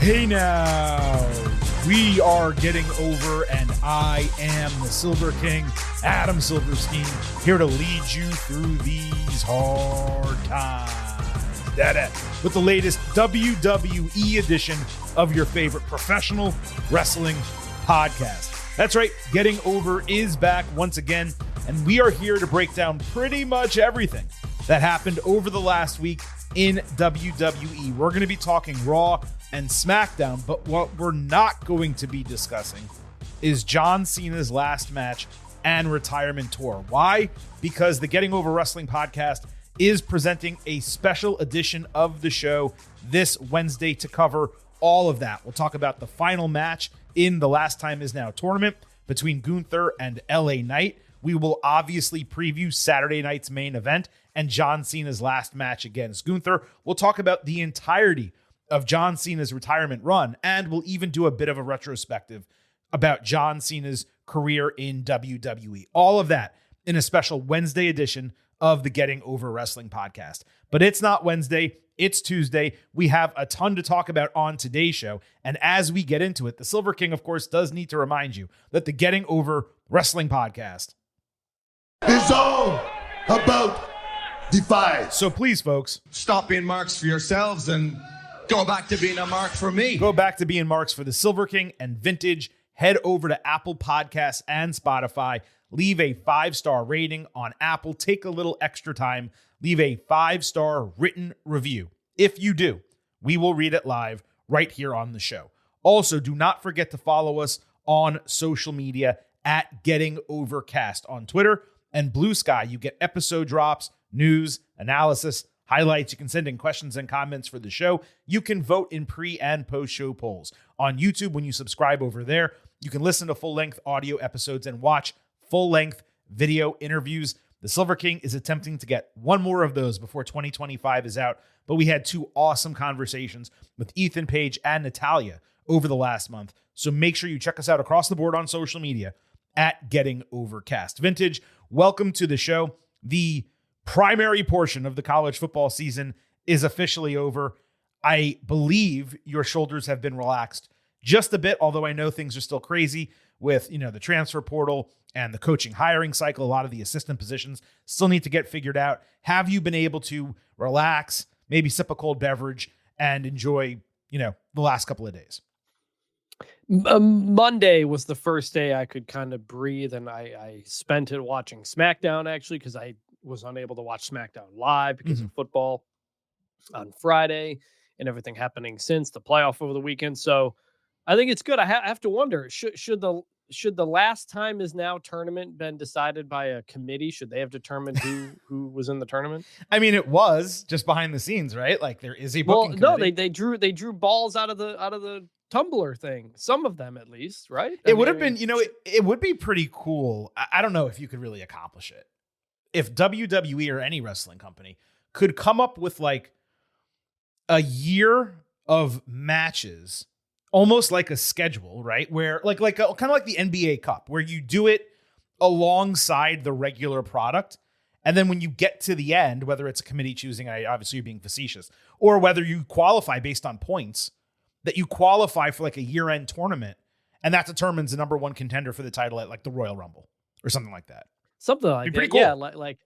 Hey now, we are getting over, and I am the Silver King, Adam Silverstein, here to lead you through these hard times. With the latest WWE edition of your favorite professional wrestling podcast. That's right, Getting Over is back once again, and we are here to break down pretty much everything that happened over the last week in WWE. We're going to be talking Raw and SmackDown, but what we're not going to be discussing is John Cena's last match and retirement tour. Why? Because the Getting Over Wrestling podcast is presenting a special edition of the show this Wednesday to cover all of that. We'll talk about the final match in the Last Time Is Now tournament between Gunther and LA Knight. We will obviously preview Saturday night's main event and John Cena's last match against Gunther. We'll talk about the entirety of John Cena's retirement run, and we'll even do a bit of a retrospective about John Cena's career in WWE. All of that in a special Wednesday edition of the Getting Over Wrestling podcast. But it's not Wednesday, it's Tuesday. We have a ton to talk about on today's show, and as we get into it, the Silver King, of course, does need to remind you that the Getting Over Wrestling podcast is all about Defy. So please, folks, stop being marks for yourselves and go back to being a mark for me. Go back to being marks for the Silver King and Vintage. Head over to Apple Podcasts and Spotify. Leave a 5-star rating on Apple. Take a little extra time. Leave a 5-star written review. If you do, we will read it live right here on the show. Also, do not forget to follow us on social media at Getting Overcast on Twitter and Blue Sky. You get episode drops, news, analysis, highlights. You can send in questions and comments for the show. You can vote in pre and post show polls. On YouTube, when you subscribe over there, you can listen to full-length audio episodes and watch full-length video interviews. The Silver King is attempting to get one more of those before 2025 is out, but we had 2 awesome conversations with Ethan Page and Natalia over the last month. So make sure you check us out across the board on social media at Getting Overcast. Vintage, welcome to the show. The primary portion of the college football season is officially over. I believe your shoulders have been relaxed just a bit, although I know things are still crazy with, the transfer portal and the coaching hiring cycle. A lot of the assistant positions still need to get figured out. Have you been able to relax, maybe sip a cold beverage and enjoy, the last couple of days? Monday was the first day I could kind of breathe, and I spent it watching SmackDown, actually, because I was unable to watch SmackDown live because of football on Friday and everything happening since the playoff over the weekend. So I think it's good. I have to wonder, should the Last Time Is Now tournament been decided by a committee? Should they have determined who was in the tournament? I mean, it was just behind the scenes, right? Like there is a booking committee. No, they drew balls out of the tumbler thing. Some of them, at least, right? It would have been, it would be pretty cool. I don't know if you could really accomplish it. If WWE or any wrestling company could come up with like a year of matches, almost like a schedule, right? Where kind of like the NBA Cup, where you do it alongside the regular product. And then when you get to the end, whether it's a committee choosing, obviously you're being facetious, or whether you qualify based on points, that you qualify for like a year-end tournament, and that determines the number one contender for the title at like the Royal Rumble or something like that. Something like that. Cool. Yeah, like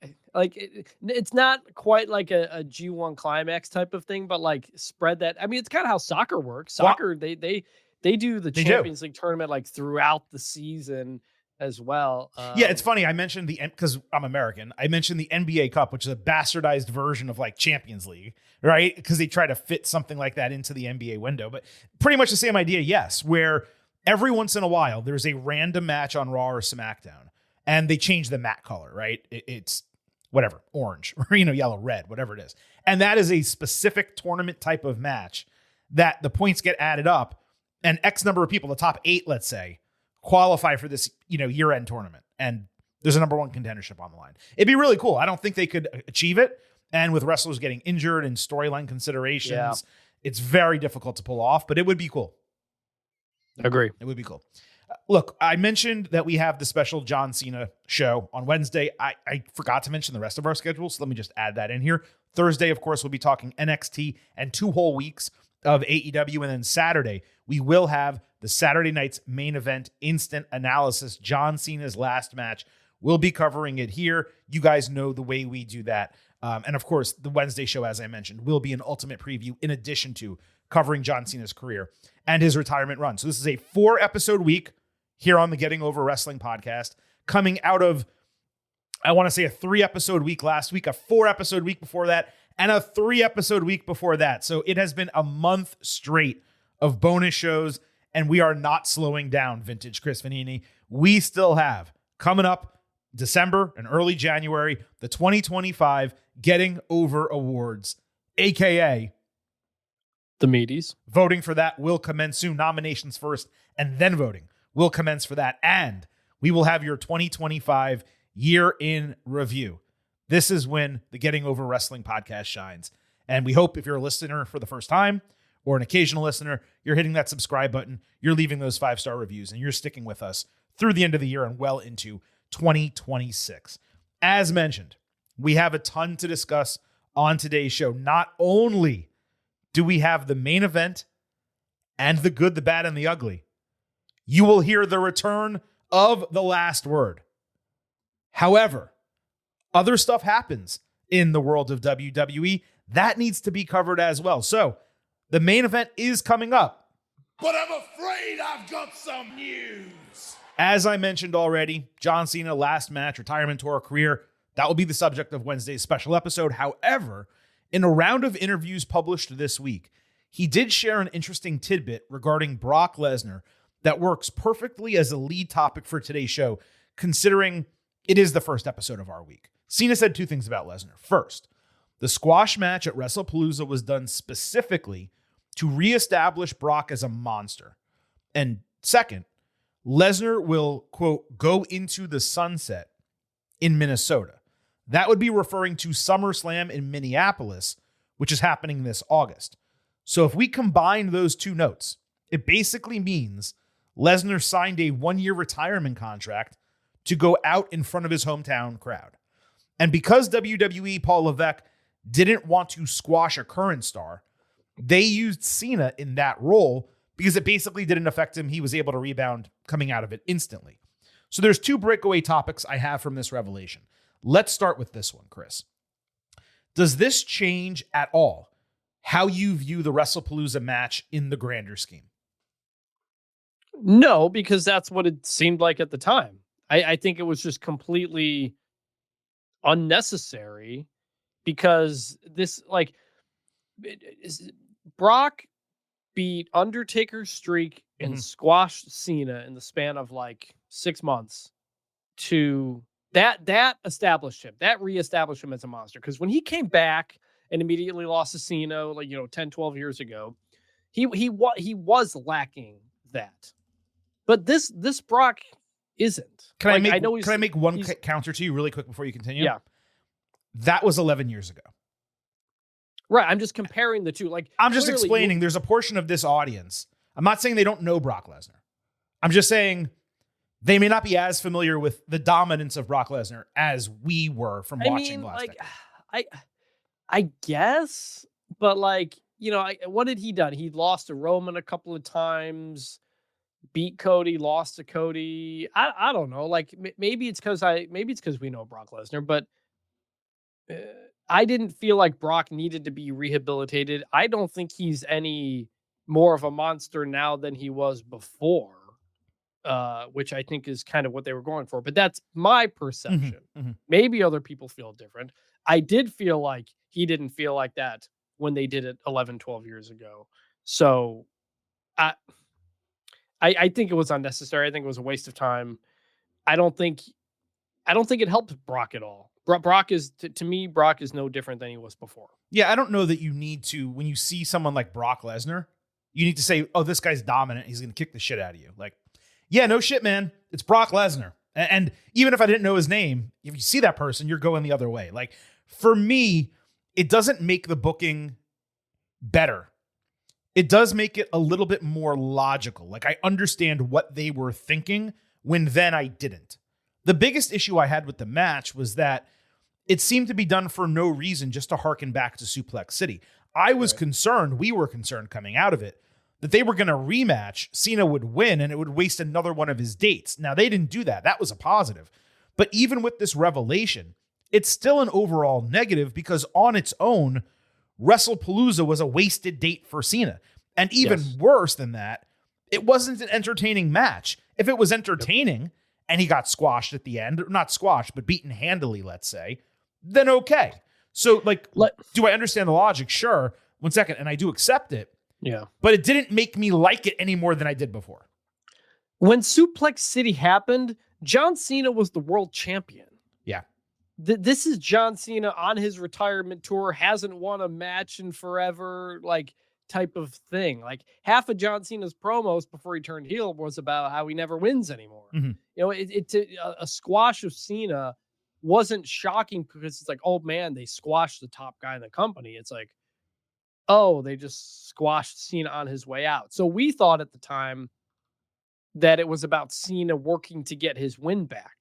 it's not quite like a G1 climax type of thing, but like spread that. I mean, it's kind of how soccer works. Soccer, they do the Champions League tournament like throughout the season as well. Yeah, it's funny. I mentioned because I'm American. I mentioned the NBA Cup, which is a bastardized version of like Champions League, right? Because they try to fit something like that into the NBA window, but pretty much the same idea. Yes, where every once in a while there's a random match on Raw or SmackDown. And they change the mat color, right? It's whatever, orange, or, yellow, red, whatever it is. And that is a specific tournament type of match that the points get added up and X number of people, the top 8, let's say, qualify for this, year-end tournament. And there's a number one contendership on the line. It'd be really cool. I don't think they could achieve it. And with wrestlers getting injured and storyline considerations, it's very difficult to pull off, but it would be cool. Agree. It would be cool. Look, I mentioned that we have the special John Cena show on Wednesday. I forgot to mention the rest of our schedule, so let me just add that in here. Thursday, of course, we'll be talking NXT and 2 whole weeks of AEW. And then Saturday, we will have the Saturday night's main event instant analysis. John Cena's last match. We'll be covering it here. You guys know the way we do that. And of course, the Wednesday show, as I mentioned, will be an ultimate preview in addition to covering John Cena's career and his retirement run. So this is a 4-episode week here on the Getting Over Wrestling podcast, coming out of, I want to say, a 3-episode week last week, a 4-episode week before that, and a 3-episode week before that. So it has been a month straight of bonus shows, and we are not slowing down, vintage Chris Vannini. We still have, coming up December and early January, the 2025 Getting Over Awards, a.k.a. the Meaties. Voting for that will commence soon. Nominations first, and then voting will commence for that. And we will have your 2025 year in review. This is when the Getting Over Wrestling podcast shines. And we hope if you're a listener for the first time or an occasional listener, you're hitting that subscribe button, you're leaving those 5-star reviews, and you're sticking with us through the end of the year and well into 2026. As mentioned, we have a ton to discuss on today's show. Not only do we have the main event and the good, the bad, and the ugly, you will hear the return of the last word. However, other stuff happens in the world of WWE that needs to be covered as well. So the main event is coming up. But I'm afraid I've got some news. As I mentioned already, John Cena, last match, retirement tour, career, that will be the subject of Wednesday's special episode. However, in a round of interviews published this week, he did share an interesting tidbit regarding Brock Lesnar that works perfectly as a lead topic for today's show, considering it is the first episode of our week. Cena said 2 things about Lesnar. First, the squash match at WrestlePalooza was done specifically to reestablish Brock as a monster. And second, Lesnar will, quote, go into the sunset in Minnesota. That would be referring to SummerSlam in Minneapolis, which is happening this August. So if we combine those 2 notes, it basically means Lesnar signed a 1-year retirement contract to go out in front of his hometown crowd. And because WWE, Paul Levesque, didn't want to squash a current star, they used Cena in that role because it basically didn't affect him. He was able to rebound coming out of it instantly. So there's 2 breakaway topics I have from this revelation. Let's start with this one, Chris. Does this change at all how you view the WrestlePalooza match in the grander scheme? No, because that's what it seemed like at the time. I think it was just completely unnecessary because this, like, Brock beat Undertaker's streak and squashed Cena in the span of like 6 months. To that established him, that reestablished him as a monster. Because when he came back and immediately lost to Cena, like, 10, 12 years ago, he was lacking that. But this Brock isn't. Can I make one counter to you really quick before you continue? Yeah. That was 11 years ago. Right. I'm just comparing the 2. Like, I'm just explaining there's a portion of this audience. I'm not saying they don't know Brock Lesnar. I'm just saying they may not be as familiar with the dominance of Brock Lesnar as we were from watching last decade. I guess, but what did he done? He lost to Roman a couple of times, beat Cody, lost to Cody. I don't know. Like, maybe it's because we know Brock Lesnar, but I didn't feel like Brock needed to be rehabilitated. I don't think he's any more of a monster now than he was before, which I think is kind of what they were going for. But that's my perception. Maybe other people feel different. I did feel like he didn't feel like that when they did it 11, 12 years ago. So I think it was unnecessary. I think it was a waste of time. I don't think it helped Brock at all. Brock is, to me, Brock is no different than he was before. Yeah, I don't know that you need to, when you see someone like Brock Lesnar, you need to say, oh, this guy's dominant. He's going to kick the shit out of you. Like, yeah, no shit, man. It's Brock Lesnar. And even if I didn't know his name, if you see that person, you're going the other way. Like, for me, it doesn't make the booking better. It does make it a little bit more logical. Like, I understand what they were thinking when then I didn't. The biggest issue I had with the match was that it seemed to be done for no reason, just to harken back to Suplex City. I was concerned, we were concerned coming out of it, that they were going to rematch, Cena would win, and it would waste another one of his dates. Now, they didn't do that. That was a positive. But even with this revelation, it's still an overall negative because on its own, WrestlePalooza was a wasted date for Cena. And even worse than that, it wasn't an entertaining match. If it was entertaining and he got squashed at the end, not squashed, but beaten handily, let's say, then okay. So, do I understand the logic? Sure. 1 second. And I do accept it. Yeah. But it didn't make me like it any more than I did before. When Suplex City happened, John Cena was the world champion. Yeah. This is John Cena on his retirement tour, hasn't won a match in forever, type of thing. Like half of John Cena's promos before he turned heel was about how he never wins anymore. Mm-hmm. A squash of Cena wasn't shocking because it's like, oh man, they squashed the top guy in the company. It's like, oh, they just squashed Cena on his way out. So we thought at the time that it was about Cena working to get his win back.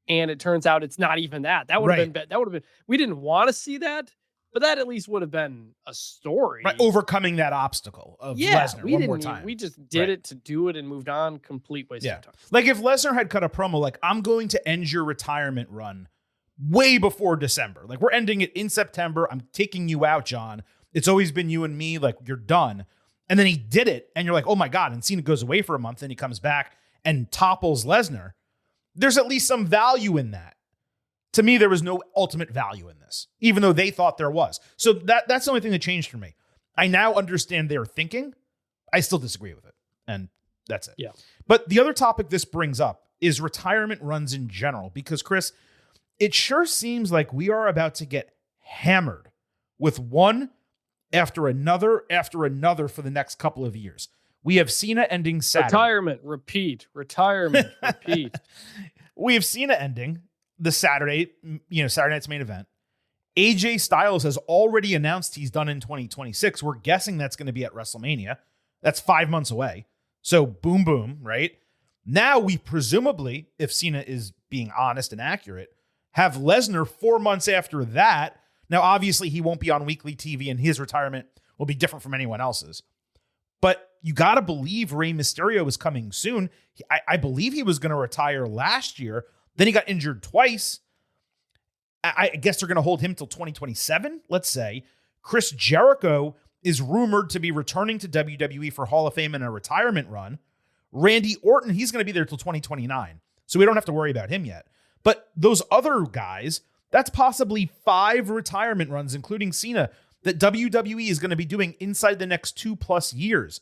And it turns out it's not even that. That would have been, we didn't want to see that, but that at least would have been a story. Right, overcoming that obstacle of Lesnar one more time. We just did it to do it and moved on. Complete waste of time. Like if Lesnar had cut a promo like, I'm going to end your retirement run way before December. Like we're ending it in September. I'm taking you out, John. It's always been you and me. Like you're done. And then he did it. And you're like, oh my God. And Cena goes away for a month and he comes back and topples Lesnar. There's at least some value in that. To me, there was no ultimate value in this, even though they thought there was. So that's the only thing that changed for me. I now understand their thinking. I still disagree with it. And that's it. Yeah. But the other topic this brings up is retirement runs in general. Because, Chris, it sure seems like we are about to get hammered with one after another for the next couple of years. We have Cena ending Saturday. Retirement, repeat. We have Cena ending the Saturday, Saturday night's main event. AJ Styles has already announced he's done in 2026. We're guessing that's going to be at WrestleMania. That's 5 months away. So boom, boom, right? Now we presumably, if Cena is being honest and accurate, have Lesnar 4 months after that. Now, obviously, he won't be on weekly TV and his retirement will be different from anyone else's. But you got to believe Rey Mysterio is coming soon. I believe he was going to retire last year. Then he got injured twice. I guess they're going to hold him till 2027, let's say. Chris Jericho is rumored to be returning to WWE for Hall of Fame and a retirement run. Randy Orton, he's going to be there till 2029. So we don't have to worry about him yet. But those other guys, that's possibly 5 retirement runs, including Cena, that WWE is going to be doing inside the next 2+ years.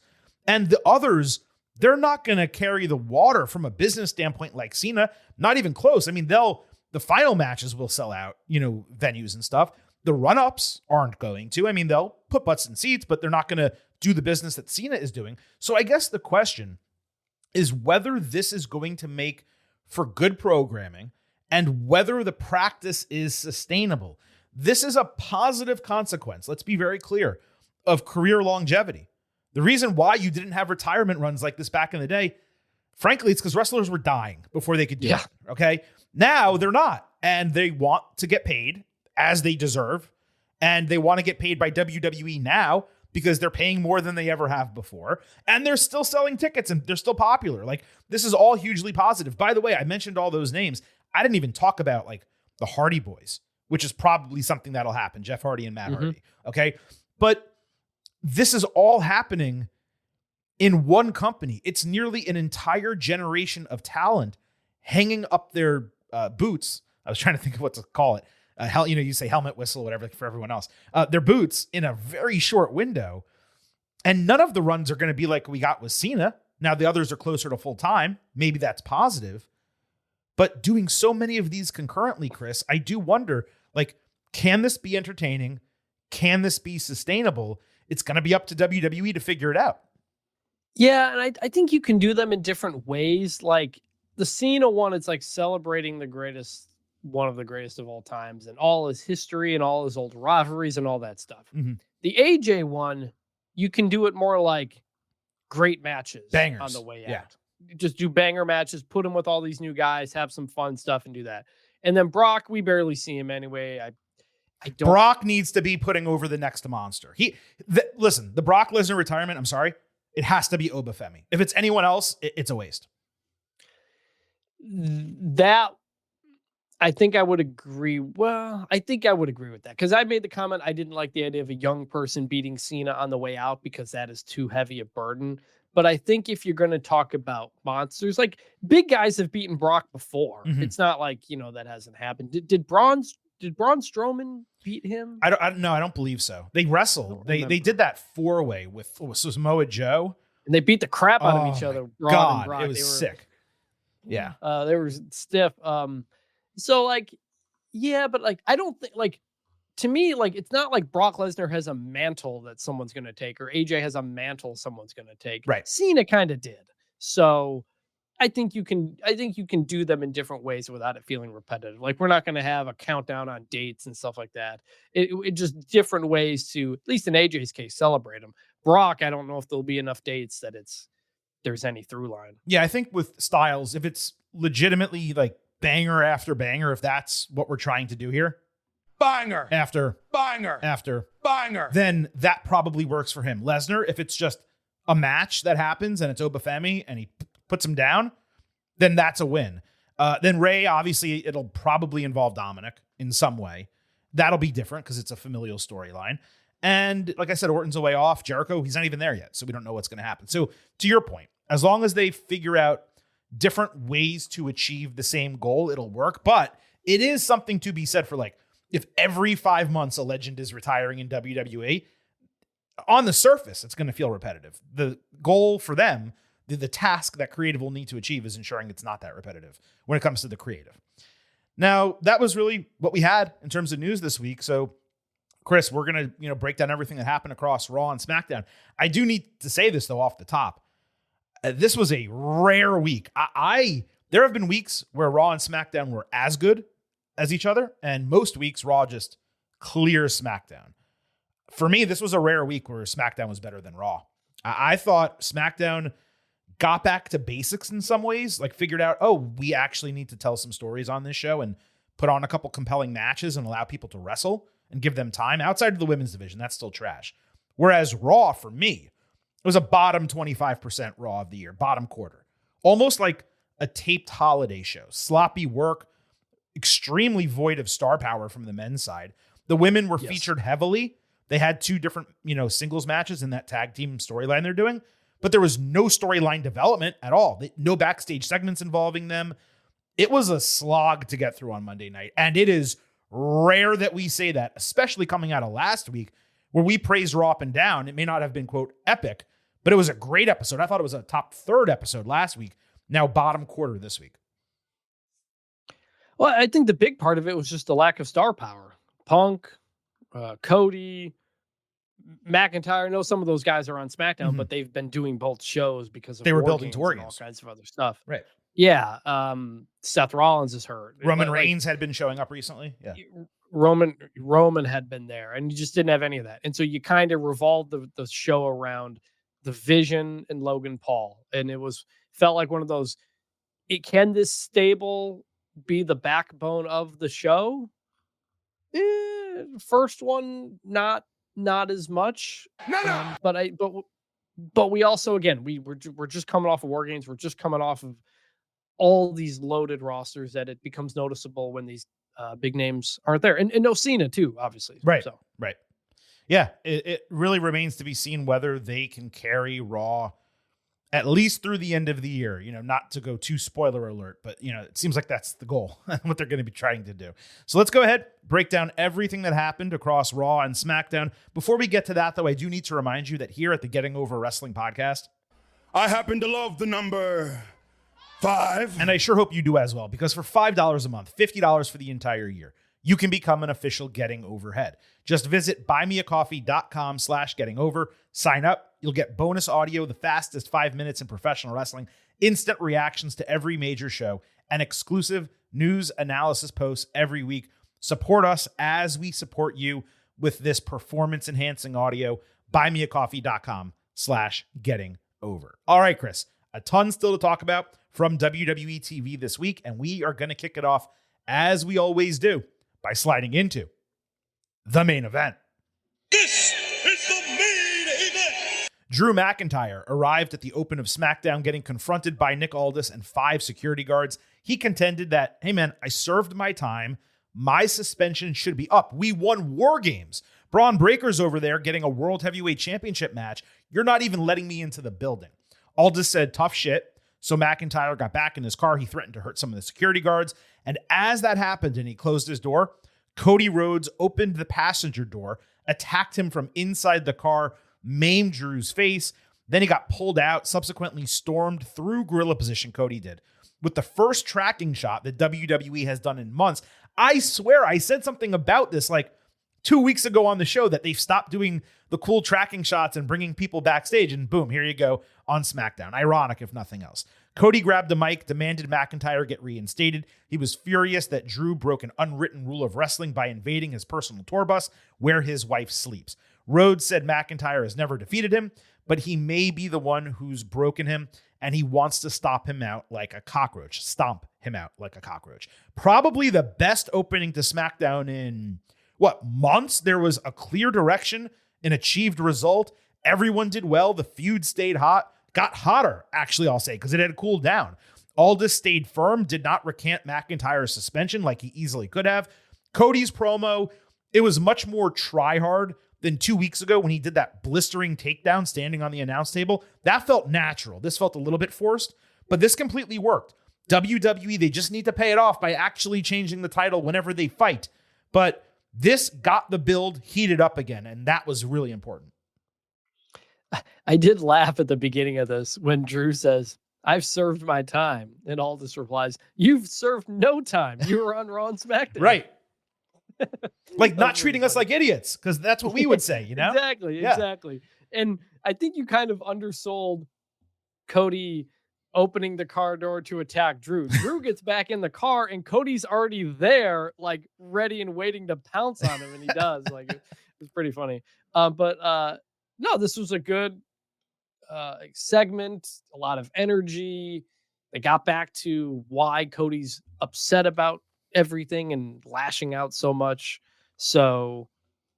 And the others, they're not going to carry the water from a business standpoint like Cena. Not even close. I mean, the final matches will sell out, venues and stuff. The run-ups aren't going to. I mean, they'll put butts in seats, but they're not going to do the business that Cena is doing. So I guess the question is whether this is going to make for good programming and whether the practice is sustainable. This is a positive consequence, let's be very clear, of career longevity. The reason why you didn't have retirement runs like this back in the day, frankly, it's because wrestlers were dying before they could do it. Okay. Now they're not, and they want to get paid as they deserve. And they want to get paid by WWE now because they're paying more than they ever have before. And they're still selling tickets and they're still popular. Like this is all hugely positive. By the way, I mentioned all those names. I didn't even talk about like the Hardy Boys, which is probably something that'll happen. Jeff Hardy and Matt Hardy. Okay. But this is all happening in one company. It's nearly an entire generation of talent hanging up their boots. I was trying to think of what to call it. You say helmet, whistle, whatever for everyone else. Their boots in a very short window. And none of the runs are going to be like we got with Cena. Now the others are closer to full time. Maybe that's positive. But doing so many of these concurrently, Chris, I do wonder, can this be entertaining? Can this be sustainable? It's going to be up to WWE to figure it out. Yeah, and I think you can do them in different ways. Like the Cena one, it's like celebrating one of the greatest of all times and all his history and all his old rivalries and all that stuff. Mm-hmm. The AJ one, you can do it more like great matches. Bangers. On the way out. Just do banger matches, put him with all these new guys, have some fun stuff and do that. And then Brock, we barely see him anyway. Brock needs to be putting over the next monster. Listen, the Brock Lesnar retirement, I'm sorry, it has to be Obafemi. If it's anyone else, it's a waste. That, I think I would agree. Well, I think I would agree with that because I made the comment I didn't like the idea of a young person beating Cena on the way out because that is too heavy a burden. But I think if you're going to talk about monsters, like big guys have beaten Brock before. Mm-hmm. It's not like, that hasn't happened. Did Braun Strowman beat him? I don't believe so. They wrestled. They did that 4-way with Samoa Joe. And they beat the crap out of each other. Braun and Brock. It was sick. Yeah. They were stiff. So like, yeah, but like, I don't think like, to me, like, it's not like Brock Lesnar has a mantle that someone's going to take or AJ has a mantle someone's going to take. Right. Cena kind of did. So I think you can do them in different ways without it feeling repetitive. Like we're not going to have a countdown on dates and stuff like that. It just different ways to, at least in AJ's case, celebrate them. Brock, I don't know if there'll be enough dates that there's any through line. Yeah. I think with Styles, if it's legitimately like banger after banger, if that's what we're trying to do here, banger after banger after banger, then that probably works for him. Lesnar, if it's just a match that happens and it's Obafemi and he puts him down, then that's a win. Then Ray, obviously, it'll probably involve Dominic in some way. That'll be different because it's a familial storyline. And like I said, Orton's a way off. Jericho, he's not even there yet, so we don't know what's going to happen. So to your point, as long as they figure out different ways to achieve the same goal, it'll work. But it is something to be said for like, if every 5 months a legend is retiring in WWE, on the surface, it's going to feel repetitive. The goal for them, the task that creative will need to achieve is ensuring it's not that repetitive when it comes to the creative. Now, that was really what we had in terms of news this week. So, Chris, we're going to break down everything that happened across Raw and SmackDown. I do need to say this, though, off the top. This was a rare week. There have been weeks where Raw and SmackDown were as good as each other, and most weeks Raw just clears SmackDown. For me, this was a rare week where SmackDown was better than Raw. I thought SmackDown got back to basics in some ways, like figured out, we actually need to tell some stories on this show and put on a couple compelling matches and allow people to wrestle and give them time outside of the women's division. That's still trash. Whereas Raw, for me, it was a bottom 25% Raw of the year, bottom quarter, almost like a taped holiday show, sloppy work, extremely void of star power from the men's side. The women were featured heavily. They had 2 different, singles matches in that tag team storyline they're doing, but there was no storyline development at all. No backstage segments involving them. It was a slog to get through on Monday night. And it is rare that we say that, especially coming out of last week where we praised Raw up and down. It may not have been, quote, epic, but it was a great episode. I thought it was a top 3rd episode last week. Now bottom quarter this week. Well, I think the big part of it was just the lack of star power. Punk, Cody, McIntyre. I know some of those guys are on SmackDown, but they've been doing both shows because of they were building to and all kinds of other stuff. Right. Yeah. Seth Rollins is hurt. Roman Reigns had been showing up recently. Yeah. Roman had been there, and you just didn't have any of that. And so you kind of revolved the show around the Vision and Logan Paul. And it felt like one of those, can this stable be the backbone of the show? First one, not as much. No. But we also, again, we're just coming off of War Games. We're just coming off of all these loaded rosters that it becomes noticeable when these big names aren't there. And no Cena too, obviously. Right. So. Right. Yeah. It really remains to be seen whether they can carry Raw at least through the end of the year, not to go too spoiler alert, but it seems like that's the goal, what they're going to be trying to do. So let's go ahead, break down everything that happened across Raw and SmackDown. Before we get to that, though, I do need to remind you that here at the Getting Over Wrestling podcast, I happen to love the number 5. And I sure hope you do as well, because for $5 a month, $50 for the entire year, you can become an official Getting Overhead. Just visit buymeacoffee.com/gettingover. Sign up. You'll get bonus audio, the fastest 5 minutes in professional wrestling, instant reactions to every major show, and exclusive news analysis posts every week. Support us as we support you with this performance-enhancing audio. Buymeacoffee.com/gettingover. All right, Chris, a ton still to talk about from WWE TV this week, and we are going to kick it off, as we always do, by sliding into the main event. This is the main event. Drew McIntyre arrived at the open of SmackDown getting confronted by Nick Aldis and 5 security guards. He contended that, hey man, I served my time. My suspension should be up. We won War Games. Braun Breaker's over there getting a World Heavyweight Championship match. You're not even letting me into the building. Aldis said tough shit. So McIntyre got back in his car. He threatened to hurt some of the security guards. And as that happened and he closed his door, Cody Rhodes opened the passenger door, attacked him from inside the car, maimed Drew's face. Then he got pulled out, subsequently stormed through gorilla position, Cody did, with the first tracking shot that WWE has done in months. I swear I said something about this like 2 weeks ago on the show that they've stopped doing the cool tracking shots and bringing people backstage, and boom, here you go on SmackDown. Ironic, if nothing else. Cody grabbed the mic, demanded McIntyre get reinstated. He was furious that Drew broke an unwritten rule of wrestling by invading his personal tour bus where his wife sleeps. Rhodes said McIntyre has never defeated him, but he may be the one who's broken him, and he wants to stomp him out like a cockroach. Probably the best opening to SmackDown in, months? There was a clear direction, an achieved result. Everyone did well. The feud stayed hot. Got hotter, actually, I'll say, because it had cooled down. Aldis stayed firm, did not recant McIntyre's suspension like he easily could have. Cody's promo, it was much more try-hard than 2 weeks ago when he did that blistering takedown standing on the announce table. That felt natural. This felt a little bit forced, but this completely worked. WWE, they just need to pay it off by actually changing the title whenever they fight. But this got the build heated up again, and that was really important. I did laugh at the beginning of this when Drew says, I've served my time. And Aldis replies, you've served no time. You were on Raw and SmackDown. Right. Like not treating us like idiots, because that's what we would say, you know? Exactly. And I think you kind of undersold Cody opening the car door to attack Drew. Drew gets back in the car and Cody's already there, like ready and waiting to pounce on him. And he does. Like it's pretty funny. No, this was a good segment, a lot of energy. They got back to why Cody's upset about everything and lashing out so much. So,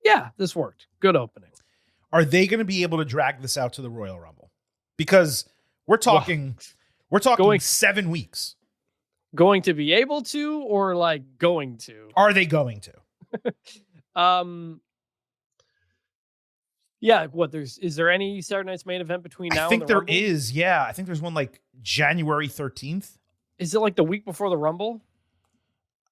yeah, this worked. Good opening. Are they going to be able to drag this out to the Royal Rumble? Because we're talking 7 weeks. Going to be able to, or like going to? Are they going to? Yeah, is there any Saturday Night's Main Event between now and the Rumble? I think there is, yeah. I think there's one like January 13th. Is it like the week before the Rumble?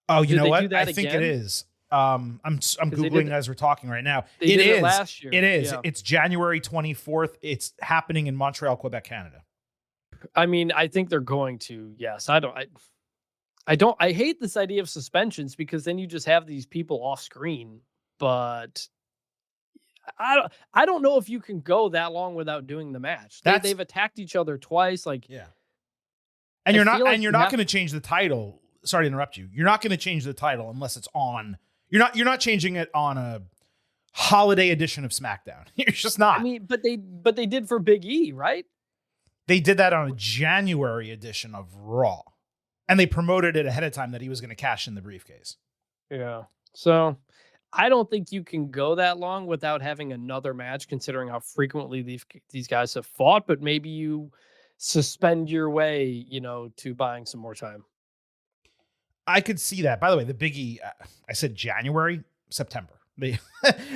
Oh, you know what? I think it is. I'm Googling as we're talking right now. It is last year. It is. Yeah. It's January 24th. It's happening in Montreal, Quebec, Canada. I mean, I think they're going to, yes. I hate this idea of suspensions because then you just have these people off screen, but I don't know if you can go that long without doing the match. They've attacked each other twice. Like, yeah. And you're not going to change the title. Sorry to interrupt you. You're not going to change the title unless it's on. You're not changing it on a holiday edition of SmackDown. You're just not. I mean, but they did for Big E, right? They did that on a January edition of Raw, and they promoted it ahead of time that he was going to cash in the briefcase. Yeah. So I don't think you can go that long without having another match, considering how frequently these guys have fought. But maybe you suspend your way, to buying some more time. I could see that. By the way, the Big E, I said January, September.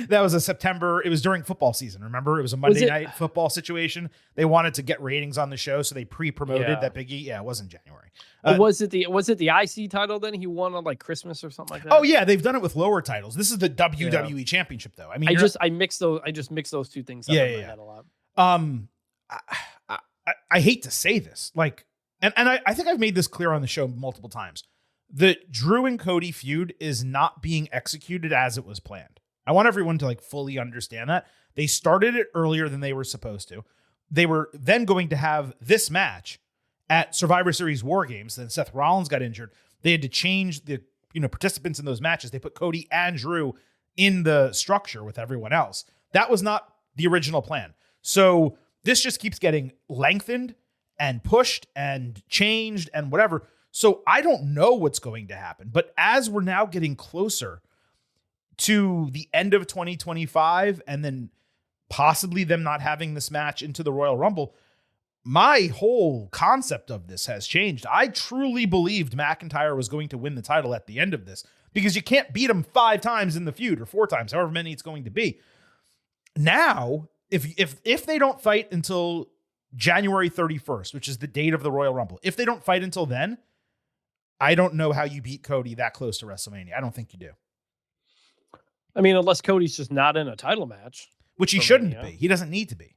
That was a September. It was during football season. Remember, it was a Monday night football situation. They wanted to get ratings on the show, so they pre-promoted that Big E. Yeah, it wasn't January. Was it the IC title then? He won on like Christmas or something like that. Oh yeah, they've done it with lower titles. This is the WWE Championship, though. I mean, I mix those two things up in my head a lot. I hate to say this, like, and I think I've made this clear on the show multiple times. The Drew and Cody feud is not being executed as it was planned. I want everyone to like fully understand that. They started it earlier than they were supposed to. They were then going to have this match at Survivor Series War Games. Then Seth Rollins got injured. They had to change the participants in those matches. They put Cody and Drew in the structure with everyone else. That was not the original plan. So this just keeps getting lengthened and pushed and changed and whatever. So I don't know what's going to happen. But as we're now getting closer to the end of 2025 and then possibly them not having this match into the Royal Rumble, my whole concept of this has changed. I truly believed McIntyre was going to win the title at the end of this because you can't beat him 5 times in the feud or 4 times, however many it's going to be. Now, if they don't fight until January 31st, which is the date of the Royal Rumble, if they don't fight until then, I don't know how you beat Cody that close to WrestleMania. I don't think you do. I mean, unless Cody's just not in a title match. Which he shouldn't be. He doesn't need to be.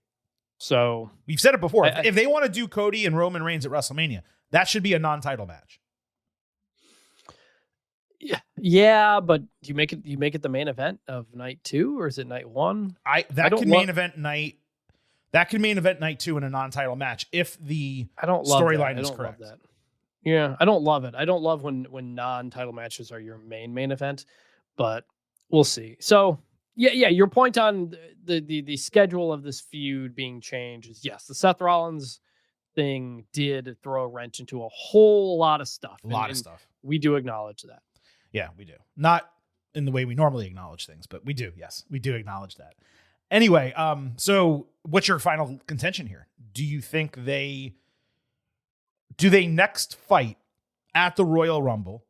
So we've said it before. If they want to do Cody and Roman Reigns at WrestleMania, that should be a non-title match. Yeah, but do you make it the main event of night 2 or is it night 1? That could main event night 2 in a non-title match if the storyline is correct. Love that. Yeah, I don't love it. I don't love when non-title matches are your main event, but we'll see. So yeah, your point on the schedule of this feud being changed is yes, the Seth Rollins thing did throw a wrench into a whole lot of stuff. A lot of stuff. We do acknowledge that. Yeah, we do. Not in the way we normally acknowledge things, but we do. Yes, we do acknowledge that. Anyway, so what's your final contention here? Do you think they next fight at the Royal Rumble,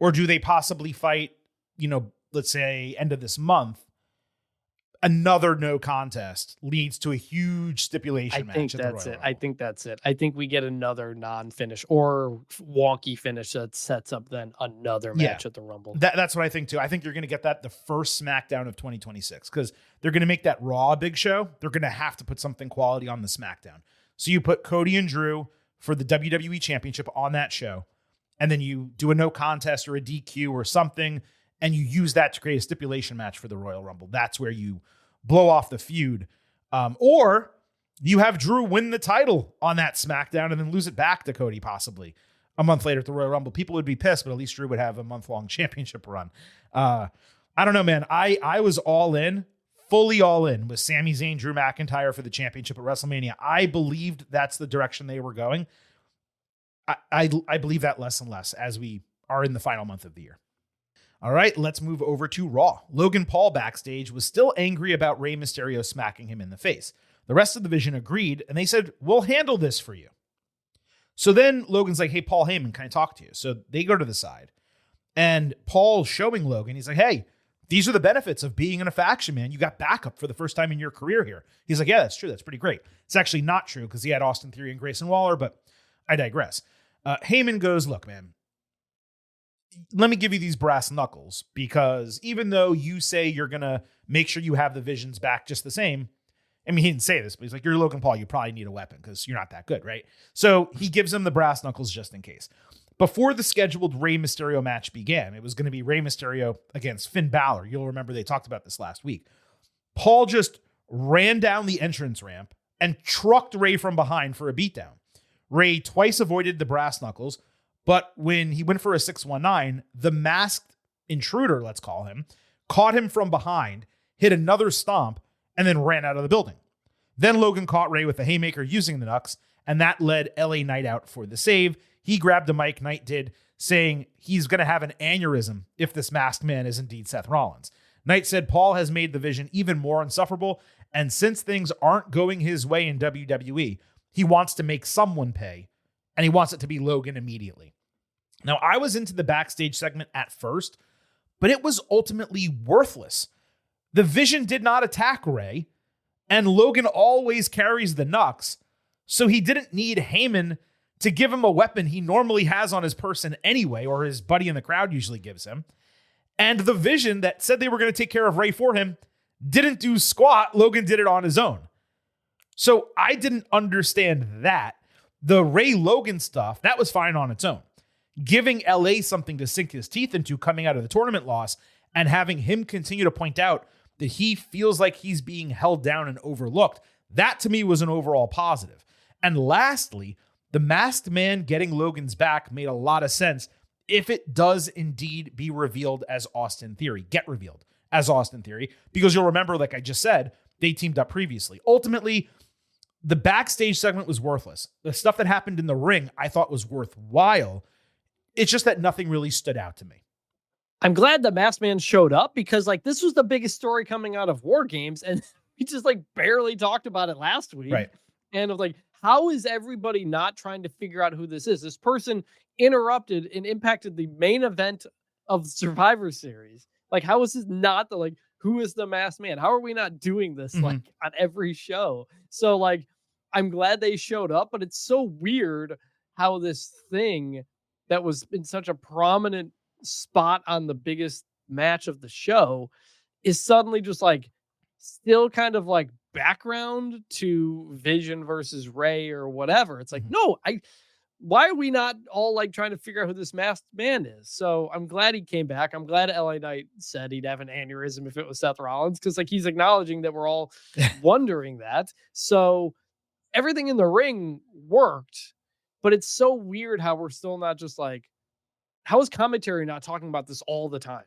or do they possibly fight, let's say end of this month, another no contest leads to a huge stipulation match at the Royal Rumble? I think that's it. I think we get another non-finish or wonky finish that sets up then another match at the Rumble. That's what I think too. I think you're going to get that the first SmackDown of 2026 because they're going to make that Raw a big show. They're going to have to put something quality on the SmackDown. So you put Cody and Drew for the WWE Championship on that show, and then you do a no contest or a DQ or something, and you use that to create a stipulation match for the Royal Rumble. That's where you blow off the feud. Or you have Drew win the title on that SmackDown and then lose it back to Cody possibly a month later at the Royal Rumble. People would be pissed, but at least Drew would have a month-long championship run. I don't know, man. I was fully all in with Sami Zayn, Drew McIntyre for the championship at WrestleMania. I believed that's the direction they were going. I believe that less and less as we are in the final month of the year. All right, let's move over to Raw. Logan Paul backstage was still angry about Rey Mysterio smacking him in the face. The rest of the division agreed, and they said, we'll handle this for you. So then Logan's like, hey, Paul Heyman, can I talk to you? So they go to the side, and Paul's showing Logan, he's like, hey, these are the benefits of being in a faction, man. You got backup for the first time in your career here. He's like, yeah, that's true. That's pretty great. It's actually not true because he had Austin Theory and Grayson Waller, but I digress. Heyman goes, look, man, let me give you these brass knuckles because even though you say you're going to make sure you have the visions back just the same, I mean, he didn't say this, but he's like, you're Logan Paul. You probably need a weapon because you're not that good, right? So he gives him the brass knuckles just in case. Before the scheduled Rey Mysterio match began, it was going to be Rey Mysterio against Finn Balor. You'll remember they talked about this last week. Paul just ran down the entrance ramp and trucked Rey from behind for a beatdown. Rey twice avoided the brass knuckles, but when he went for a 619, the masked intruder, let's call him, caught him from behind, hit another stomp, and then ran out of the building. Then Logan caught Rey with a haymaker using the knucks, and that led LA Knight out for the save. He grabbed a mic, Knight did, saying he's going to have an aneurysm if this masked man is indeed Seth Rollins. Knight said Paul has made the vision even more insufferable, and since things aren't going his way in WWE, he wants to make someone pay, and he wants it to be Logan immediately. Now, I was into the backstage segment at first, but it was ultimately worthless. The Vision did not attack Rey, and Logan always carries the knucks, so he didn't need Heyman to give him a weapon he normally has on his person anyway, or his buddy in the crowd usually gives him. And the Vision that said they were going to take care of Rey for him didn't do squat. Logan did it on his own. So I didn't understand that. The Rey Logan stuff, that was fine on its own. Giving LA something to sink his teeth into coming out of the tournament loss and having him continue to point out that he feels like he's being held down and overlooked, that to me was an overall positive. And lastly, the masked man getting Logan's back made a lot of sense if it does indeed be revealed as Austin Theory, get revealed as Austin Theory, because you'll remember, like I just said, they teamed up previously. Ultimately, the backstage segment was worthless. The stuff that happened in the ring I thought was worthwhile. It's just that nothing really stood out to me. I'm glad the Masked Man showed up because like this was the biggest story coming out of War Games, and we just like barely talked about it last week. Right. And of like, how is everybody not trying to figure out who this is? This person interrupted and impacted the main event of the Survivor Series. Like, how is this not the like, who is the Masked Man? How are we not doing this like on every show? So like, I'm glad they showed up, but it's so weird how this thing that was in such a prominent spot on the biggest match of the show is suddenly just like still kind of like background to Vision versus Ray or whatever. It's like, no, why are we not all like trying to figure out who this Masked Man is? So I'm glad he came back. I'm glad LA Knight said he'd have an aneurysm if it was Seth Rollins, because like he's acknowledging that we're all wondering that. So everything in the ring worked, but it's so weird how we're still not just like, how is commentary not talking about this all the time?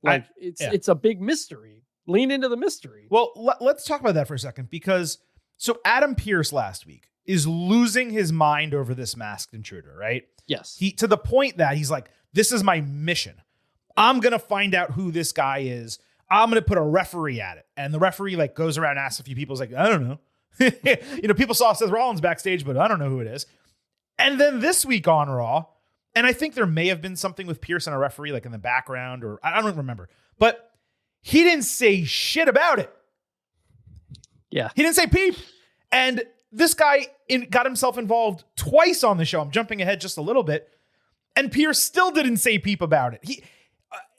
Like it's a big mystery. Lean into the mystery. Well, let's talk about that for a second, because so Adam Pearce last week is losing his mind over this masked intruder, right? Yes. He to the point that he's like, this is my mission. I'm going to find out who this guy is. I'm going to put a referee at it. And the referee like goes around, asks a few people, is like, I don't know. People saw Seth Rollins backstage, but I don't know who it is. And then this week on Raw, and I think there may have been something with Pearce and a referee like in the background, or I don't remember, but he didn't say shit about it. Yeah. He didn't say peep. And this guy got himself involved twice on the show. I'm jumping ahead just a little bit. And Pearce still didn't say peep about it.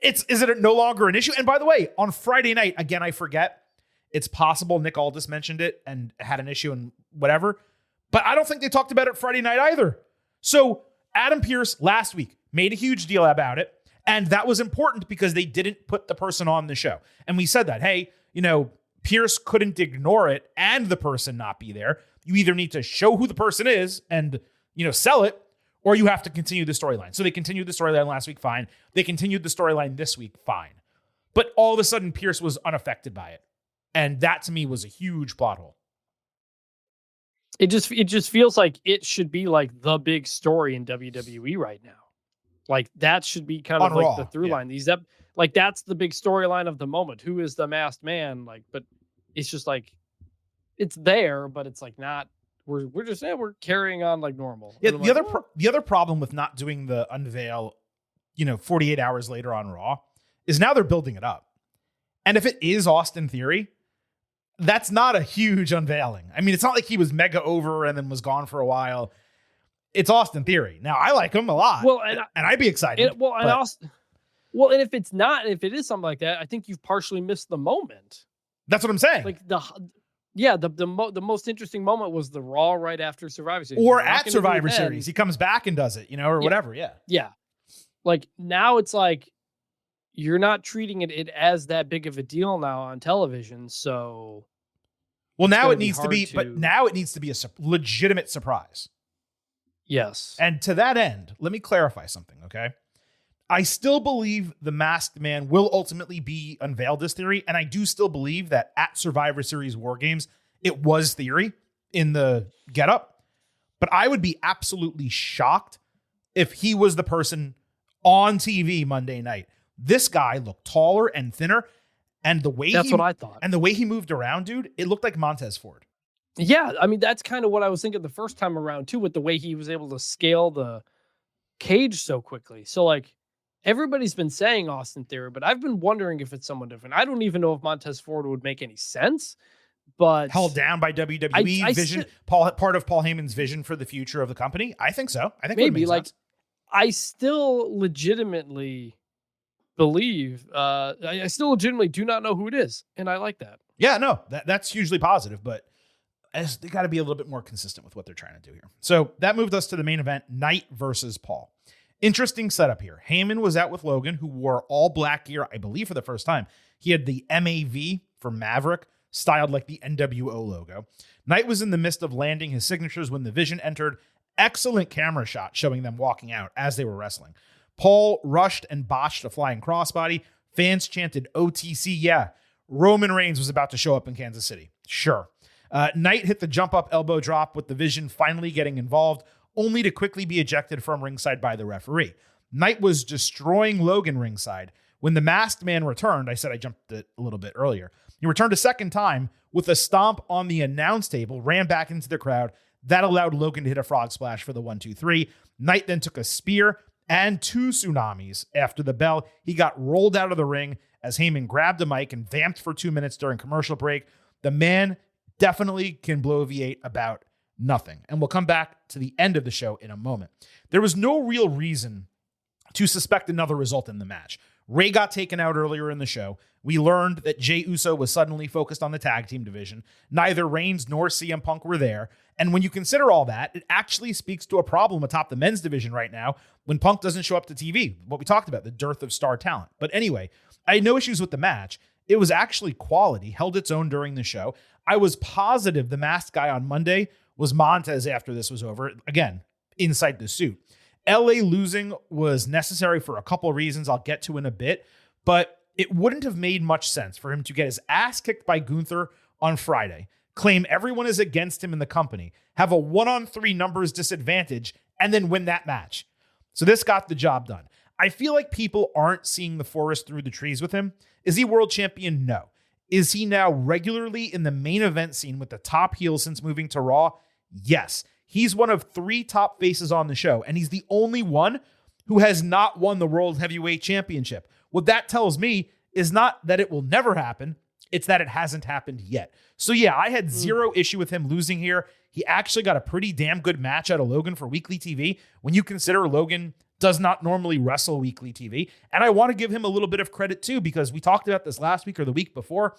Is it no longer an issue? And by the way, on Friday night, again, I forget. It's possible Nick Aldis mentioned it and had an issue and whatever. But I don't think they talked about it Friday night either. So Adam Pearce last week made a huge deal about it. And that was important because they didn't put the person on the show. And we said that, hey, Pearce couldn't ignore it and the person not be there. You either need to show who the person is and, sell it, or you have to continue the storyline. So they continued the storyline last week, fine. They continued the storyline this week, fine. But all of a sudden, Pearce was unaffected by it. And that to me was a huge plot hole. It just feels like it should be like the big story in WWE right now. Like that should be kind of like Raw, the through line. Like that's the big storyline of the moment. Who is the Masked Man? Like, but it's just like it's there, but it's like not. We're just saying we're carrying on like normal. Yeah. The other problem with not doing the unveil, 48 hours later on Raw, is now they're building it up. And if it is Austin Theory, that's not a huge unveiling. I mean, it's not like he was mega over and then was gone for a while. It's Austin Theory. Now, I like him a lot. Well, and I'd be excited. And if it's not, if it is something like that, I think you've partially missed the moment. That's what I'm saying. Like the most interesting moment was the Raw right after Survivor Series. Or at Survivor Series. He comes back and does it, or whatever. Yeah. Yeah. Like now it's like you're not treating it as that big of a deal now on television. So. Well, now it needs to be, but now it needs to be a legitimate surprise. Yes. And to that end, let me clarify something, okay? I still believe the Masked Man will ultimately be unveiled as Theory, and I do still believe that at Survivor Series War Games, it was Theory in the getup. But I would be absolutely shocked if he was the person on TV Monday night. This guy looked taller and thinner, and the way what I thought. And the way he moved around, dude, it looked like Montez Ford. Yeah, I mean, that's kind of what I was thinking the first time around, too, with the way he was able to scale the cage so quickly. So, like, everybody's been saying Austin Theory, but I've been wondering if it's someone different. I don't even know if Montez Ford would make any sense, but... Held down by WWE vision, part of Paul Heyman's vision for the future of the company? I think so. I think maybe, like, sense. I still legitimately believe, I still legitimately do not know who it is, and I like that. Yeah, no, that's hugely positive, but... they got to be a little bit more consistent with what they're trying to do here. So that moved us to the main event, Knight versus Paul. Interesting setup here. Heyman was out with Logan, who wore all black gear, I believe, for the first time. He had the MAV for Maverick, styled like the NWO logo. Knight was in the midst of landing his signatures when the Vision entered. Excellent camera shot showing them walking out as they were wrestling. Paul rushed and botched a flying crossbody. Fans chanted OTC, yeah. Roman Reigns was about to show up in Kansas City. Sure. Knight hit the jump up elbow drop with the Vision finally getting involved, only to quickly be ejected from ringside by the referee. Knight was destroying Logan ringside When the masked man returned, I said I jumped it a little bit earlier. He returned a second time with a stomp on the announce table, ran back into the crowd. That allowed Logan to hit a frog splash for the 1-2-3. Knight then took a spear and 2 tsunamis. After the bell, he got rolled out of the ring as Heyman grabbed a mic and vamped for 2 minutes during commercial break. The man definitely can bloviate about nothing. And we'll come back to the end of the show in a moment. There was no real reason to suspect another result in the match. Ray got taken out earlier in the show. We learned that Jey Uso was suddenly focused on the tag team division. Neither Reigns nor CM Punk were there. And when you consider all that, it actually speaks to a problem atop the men's division right now when Punk doesn't show up to TV. What we talked about, the dearth of star talent. But anyway, I had no issues with the match. It was actually quality, held its own during the show. I was positive the masked guy on Monday was Montez after this was over. Again, inside the suit. LA losing was necessary for a couple of reasons I'll get to in a bit, but it wouldn't have made much sense for him to get his ass kicked by Gunther on Friday, claim everyone is against him in the company, have a 1-on-3 numbers disadvantage, and then win that match. So this got the job done. I feel like people aren't seeing the forest through the trees with him. Is he world champion? No. Is he now regularly in the main event scene with the top heel since moving to Raw? Yes. He's one of 3 top faces on the show, and he's the only one who has not won the World Heavyweight Championship. What that tells me is not that it will never happen, it's that it hasn't happened yet. So yeah, I had zero issue with him losing here. He actually got a pretty damn good match out of Logan for weekly TV when you consider Logan does not normally wrestle weekly TV. And I want to give him a little bit of credit too, because we talked about this last week or the week before,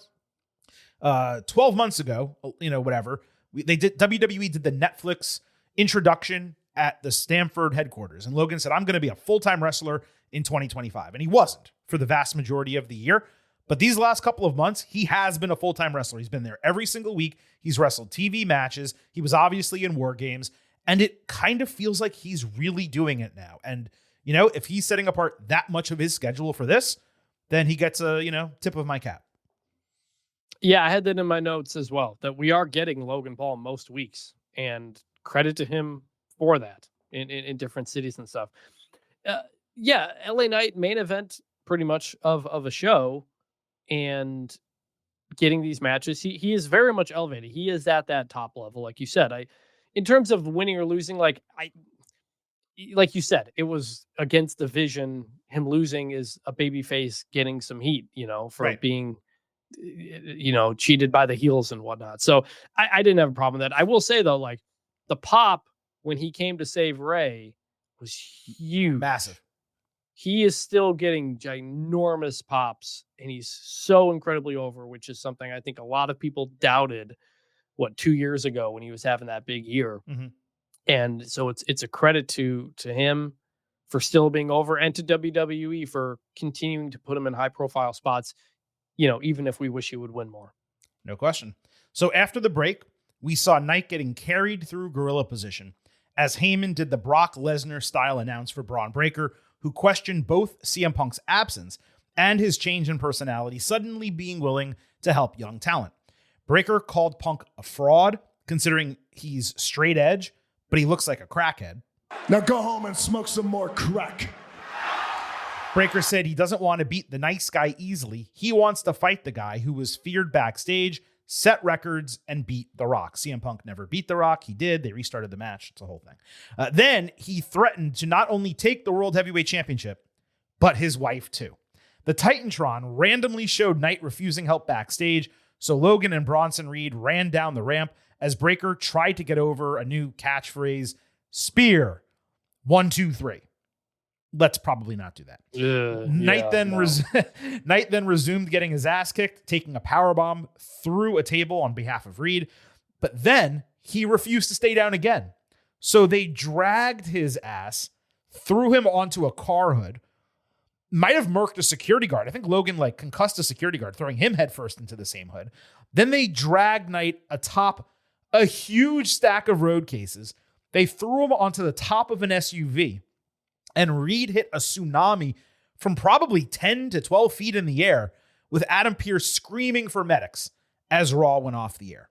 12 months ago, whatever. WWE did the Netflix introduction at the Stamford headquarters. And Logan said, I'm going to be a full-time wrestler in 2025. And he wasn't for the vast majority of the year. But these last couple of months, he has been a full-time wrestler. He's been there every single week. He's wrestled TV matches. He was obviously in War Games. And it kind of feels like he's really doing it now. And, if he's setting apart that much of his schedule for this, then he gets a, tip of my cap. Yeah, I had that in my notes as well, that we are getting Logan Paul most weeks, and credit to him for that in different cities and stuff. Yeah, LA Knight main event pretty much of a show, and getting these matches, he is very much elevated. He is at that top level, like you said. In terms of winning or losing, like you said, it was against the vision. Him losing is a babyface getting some heat, for being cheated by the heels and whatnot. So I didn't have a problem with that. I will say though, like the pop when he came to save Ray was huge. Massive. He is still getting ginormous pops, and he's so incredibly over, which is something I think a lot of people doubted 2 years ago when he was having that big year. Mm-hmm. And so it's a credit to him for still being over, and to WWE for continuing to put him in high profile spots, even if we wish he would win more. No question. So after the break, we saw Knight getting carried through gorilla position as Heyman did the Brock Lesnar style announce for Braun Breaker, who questioned both CM Punk's absence and his change in personality, suddenly being willing to help young talent. Breaker called Punk a fraud, considering he's straight edge, but he looks like a crackhead. Now go home and smoke some more crack. Breaker said he doesn't want to beat the nice guy easily. He wants to fight the guy who was feared backstage, set records, and beat The Rock. CM Punk never beat The Rock. He did. They restarted the match. It's a whole thing. Then he threatened to not only take the World Heavyweight Championship, but his wife too. The Titantron randomly showed Knight refusing help backstage, so Logan and Bronson Reed ran down the ramp as Breaker tried to get over a new catchphrase, Spear, 1, 2, 3. Let's probably not do that. Knight then resumed getting his ass kicked, taking a powerbomb through a table on behalf of Reed. But then he refused to stay down again. So they dragged his ass, threw him onto a car hood, might have murked a security guard. I think Logan concussed a security guard, throwing him headfirst into the same hood. Then they dragged Knight atop a huge stack of road cases. They threw him onto the top of an SUV. And Reed hit a tsunami from probably 10 to 12 feet in the air, with Adam Pearce screaming for medics as Raw went off the air.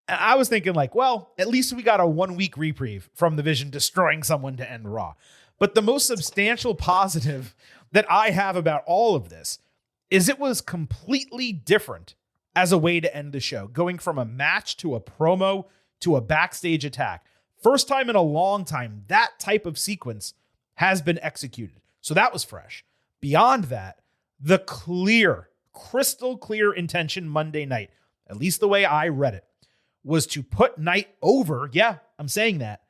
And I was thinking at least we got a 1 week reprieve from the Vision destroying someone to end Raw. But the most substantial positive that I have about all of this is it was completely different as a way to end the show, going from a match to a promo to a backstage attack. First time in a long time, that type of sequence has been executed. So that was fresh. Beyond that, the crystal clear intention Monday night, at least the way I read it, was to put Knight over, yeah, I'm saying that,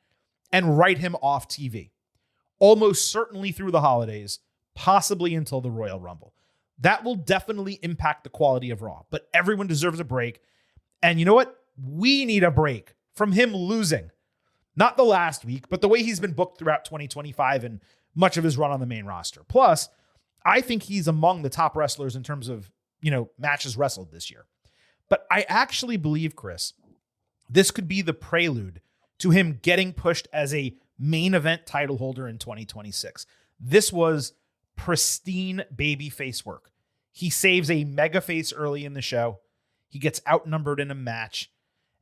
and write him off TV. Almost certainly through the holidays, possibly until the Royal Rumble. That will definitely impact the quality of Raw, but everyone deserves a break. And you know what? We need a break from him losing. Not the last week, but the way he's been booked throughout 2025 and much of his run on the main roster. Plus, I think he's among the top wrestlers in terms of, matches wrestled this year. But I actually believe, Chris, this could be the prelude to him getting pushed as a main event title holder in 2026. This was pristine babyface work. He saves a mega face early in the show. He gets outnumbered in a match.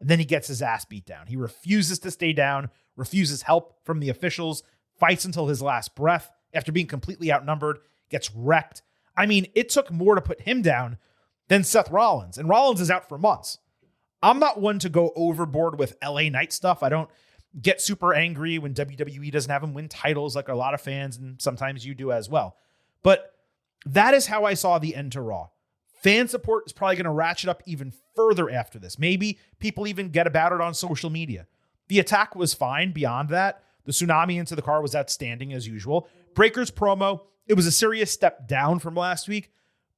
And then he gets his ass beat down. He refuses to stay down, refuses help from the officials, fights until his last breath after being completely outnumbered, gets wrecked. I mean, it took more to put him down than Seth Rollins. And Rollins is out for months. I'm not one to go overboard with LA Knight stuff. I don't get super angry when WWE doesn't have him win titles like a lot of fans, and sometimes you do as well. But that is how I saw the end to Raw. Fan support is probably going to ratchet up even further after this. Maybe people even get about it on social media. The attack was fine. Beyond that, the tsunami into the car was outstanding as usual. Breaker's promo, it was a serious step down from last week,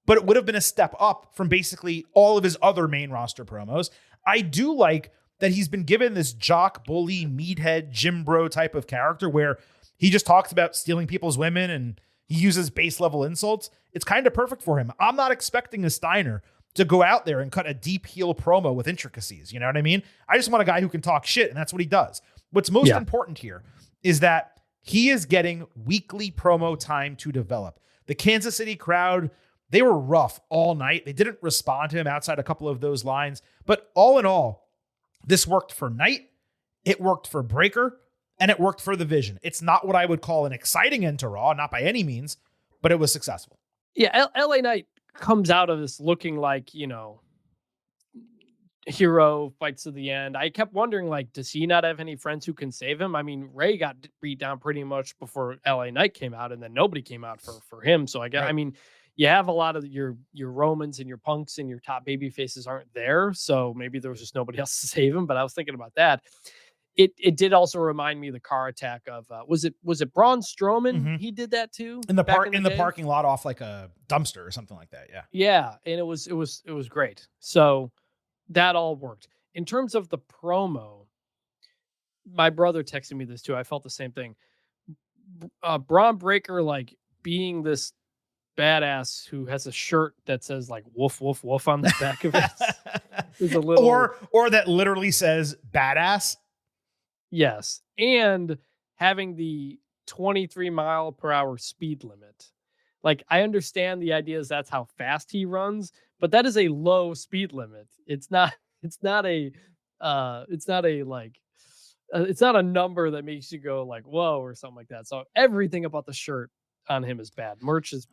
but it would have been a step up from basically all of his other main roster promos. I do like that he's been given this jock, bully, meathead, gym bro type of character where he just talks about stealing people's women and he uses base level insults. It's kind of perfect for him. I'm not expecting a Steiner to go out there and cut a deep heel promo with intricacies. You know what I mean? I just want a guy who can talk shit, and that's what he does. What's most important here is that he is getting weekly promo time to develop. The Kansas City crowd, they were rough all night. They didn't respond to him outside a couple of those lines. But all in all, this worked for Knight, it worked for Breaker, and it worked for the Vision. It's not what I would call an exciting end to Raw, not by any means, but it was successful. Yeah, LA Knight comes out of this looking like, hero, fights to the end. I kept wondering, does he not have any friends who can save him? I mean, Ray got beat down pretty much before LA Knight came out, and then nobody came out for him. So I guess, right. I mean, you have a lot of your Romans and your Punks and your top baby faces aren't there. So maybe there was just nobody else to save him. But I was thinking about that. It did also remind me of the car attack of was it Braun Strowman? Mm-hmm. He did that too in the parking lot off like a dumpster or something like that. Yeah, and it was great. So that all worked. In terms of the promo, my brother texted me this too. I felt the same thing. Braun Breaker being this badass who has a shirt that says woof woof woof on the back of it. Is a little or that literally says badass. Yes. And having the 23 mile per hour speed limit. I understand the idea is that's how fast he runs, but that is a low speed limit. It's not a number that makes you go whoa or something like that. So everything about the shirt on him is bad. The merch is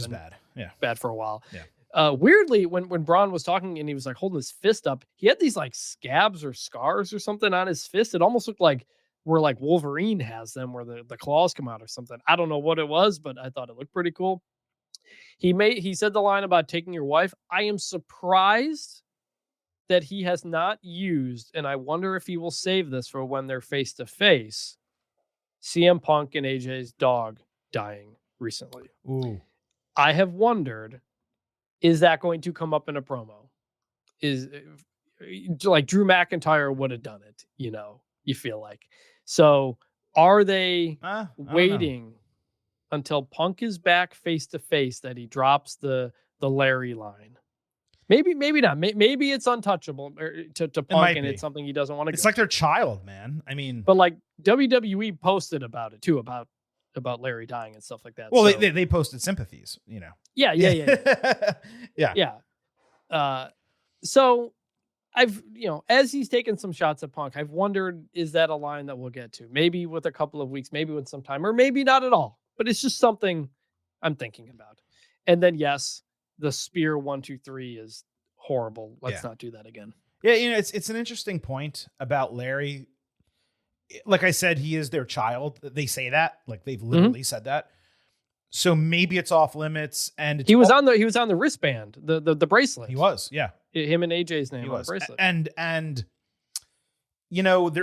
bad. Yeah. Bad for a while. Yeah. Weirdly, when Braun was talking and he was holding his fist up, he had these scabs or scars or something on his fist. It almost looked like where Wolverine has them, where the claws come out or something. I don't know what it was, but I thought it looked pretty cool. He said the line about taking your wife. I am surprised that he has not used, and I wonder if he will save this for when they're face to face, CM Punk and AJ's dog dying recently. Ooh. I have wondered, is that going to come up in a promo? Is Drew McIntyre would have done it, you feel like. So are they waiting until Punk is back face to face that he drops the Larry line? Maybe not. Maybe it's untouchable to Punk, and it's something he doesn't want to. It's like their child, man. I mean, but WWE posted about it too, about Larry dying and stuff like that. Well, so, they posted sympathies, Yeah. Yeah. So I've, as he's taken some shots at Punk, I've wondered, is that a line that we'll get to? Maybe with a couple of weeks, maybe with some time, or maybe not at all. But it's just something I'm thinking about. And then, yes, the spear 1, 2, 3 is horrible. Let's not do that again. Yeah, it's an interesting point about Larry. Like I said, he is their child. They say that, like they've literally said that. So maybe it's off limits. And he was on the wristband, the bracelet. He was, yeah. Him and AJ's name He on was. the bracelet. And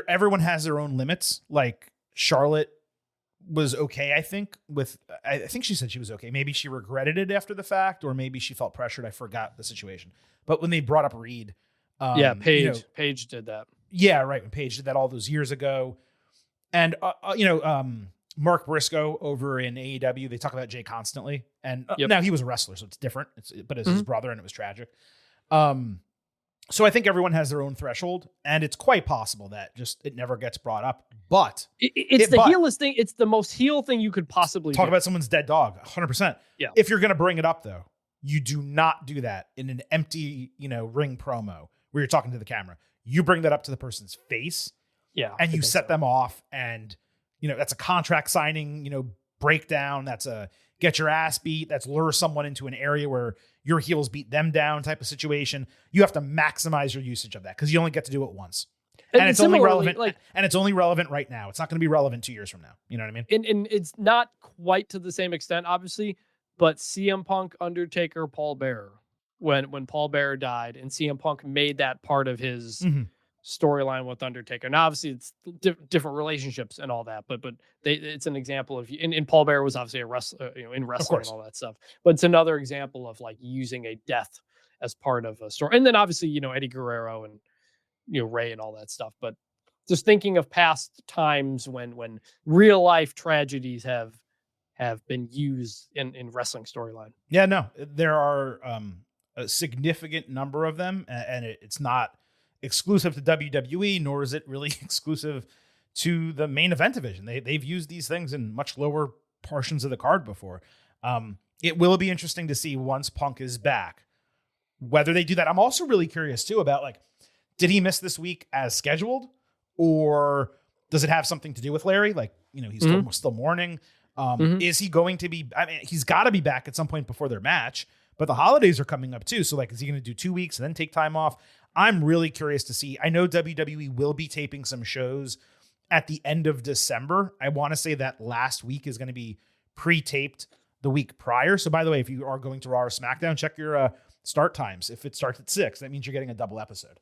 everyone has their own limits. Like Charlotte was okay, I think she said she was okay. Maybe she regretted it after the fact, or maybe she felt pressured. I forgot the situation. But when they brought up Reed, Paige did that. Yeah, right. When Paige did that all those years ago, and Mark Briscoe over in AEW, they talk about Jay constantly, and now he was a wrestler, so it's different. But it's his brother, and it was tragic. So I think everyone has their own threshold, and it's quite possible that just it never gets brought up. But it's the heelest thing. It's the most heel thing you could possibly talk do. about someone's dead dog. 100%. Yeah. If you're going to bring it up, though, you do not do that in an empty, ring promo where you're talking to the camera. You bring that up to the person's face, and you set them off, and that's a contract signing, breakdown. That's a get your ass beat. That's lure someone into an area where your heels beat them down type of situation. You have to maximize your usage of that because you only get to do it once. And it's only relevant. And it's only relevant right now. It's not going to be relevant 2 years from now. You know what I mean? And it's not quite to the same extent, obviously, but CM Punk, Undertaker, Paul Bearer, when Paul Bearer died and CM Punk made that part of his storyline with Undertaker. Now, obviously, it's different relationships and all that, but it's an example of, and Paul Bearer was obviously a wrestler, in wrestling and all that stuff. But it's another example of like using a death as part of a story. And then obviously, Eddie Guerrero and Ray and all that stuff. But just thinking of past times when real life tragedies have been used in wrestling storyline. Yeah, no, there are a significant number of them, and it's not exclusive to WWE, nor is it really exclusive to the main event division. They've used these things in much lower portions of the card before. It will be interesting to see once Punk is back, whether they do that. I'm also really curious too about did he miss this week as scheduled, or does it have something to do with Larry? He's still mourning. Is he going to be, he's got to be back at some point before their match, but the holidays are coming up too. So is he going to do 2 weeks and then take time off? I'm really curious to see. I know WWE will be taping some shows at the end of December. I want to say that last week is going to be pre-taped the week prior. So by the way, if you are going to Raw or SmackDown, check your start times. If it starts at 6, that means you're getting a double episode.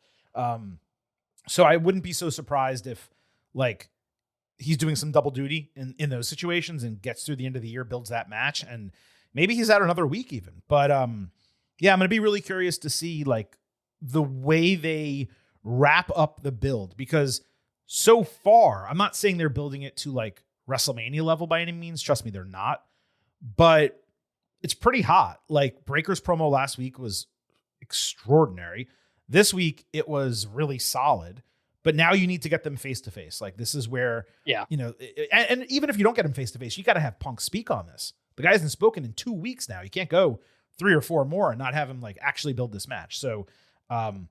So I wouldn't be so surprised if he's doing some double duty in those situations and gets through the end of the year, builds that match, and maybe he's out another week even. But I'm going to be really curious to see the way they wrap up the build, because so far, I'm not saying they're building it to WrestleMania level by any means. Trust me, they're not. But it's pretty hot. Breaker's promo last week was extraordinary. This week, it was really solid. But now you need to get them face to face. This is where, and even if you don't get them face to face, you got to have Punk speak on this. The guy hasn't spoken in 2 weeks now. You can't go 3 or 4 more and not have him actually build this match. So, I'll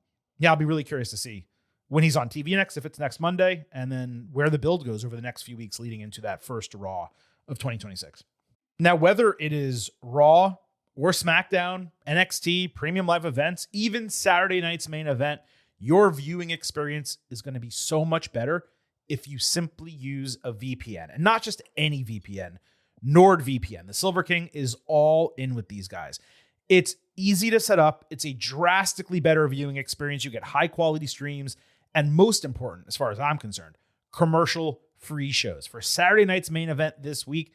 be really curious to see when he's on TV next, if it's next Monday, and then where the build goes over the next few weeks leading into that first Raw of 2026. Now, whether it is Raw or SmackDown, NXT, premium live events, even Saturday night's main event, your viewing experience is going to be so much better if you simply use a VPN, and not just any VPN, NordVPN. The Silver King is all in with these guys. It's easy to set up. It's a drastically better viewing experience. You get high quality streams, and most important, as far as I'm concerned, commercial-free shows. For Saturday night's main event this week,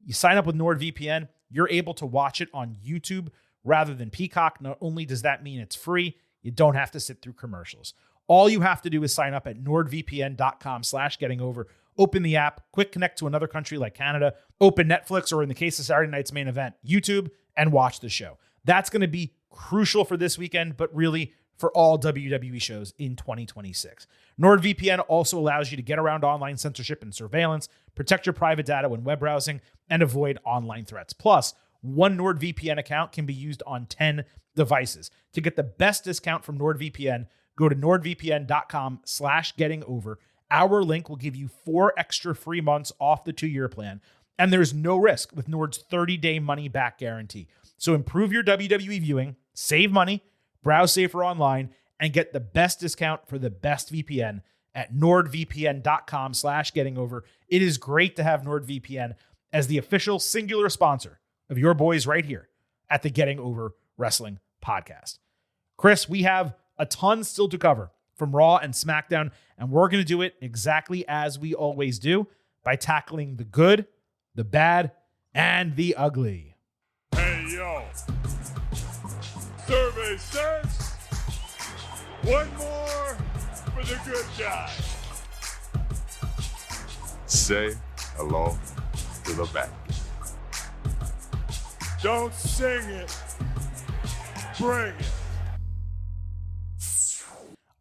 you sign up with NordVPN, you're able to watch it on YouTube rather than Peacock. Not only does that mean it's free, you don't have to sit through commercials. All you have to do is sign up at nordvpn.com/gettingover. Open the app, quick connect to another country like Canada, open Netflix, or in the case of Saturday night's main event, YouTube, and watch the show. That's going to be crucial for this weekend, but really for all WWE shows in 2026. NordVPN also allows you to get around online censorship and surveillance, protect your private data when web browsing, and avoid online threats. Plus, one NordVPN account can be used on 10 devices. To get the best discount from NordVPN, Go to nordvpn.com/gettingover. Our link will give you 4 extra free months off the 2-year plan. And there's no risk with Nord's 30-day money-back guarantee. So improve your WWE viewing, save money, browse safer online, and get the best discount for the best VPN at nordvpn.com/gettingover. It is great to have NordVPN as the official singular sponsor of your boys right here at the Getting Over Wrestling Podcast. Chris, we have a ton still to cover from Raw and SmackDown, and we're going to do it exactly as we always do by tackling the good, the bad, and the ugly. Hey, yo. Survey says one more for the good guy. Say hello to the back. Don't sing it. Bring it.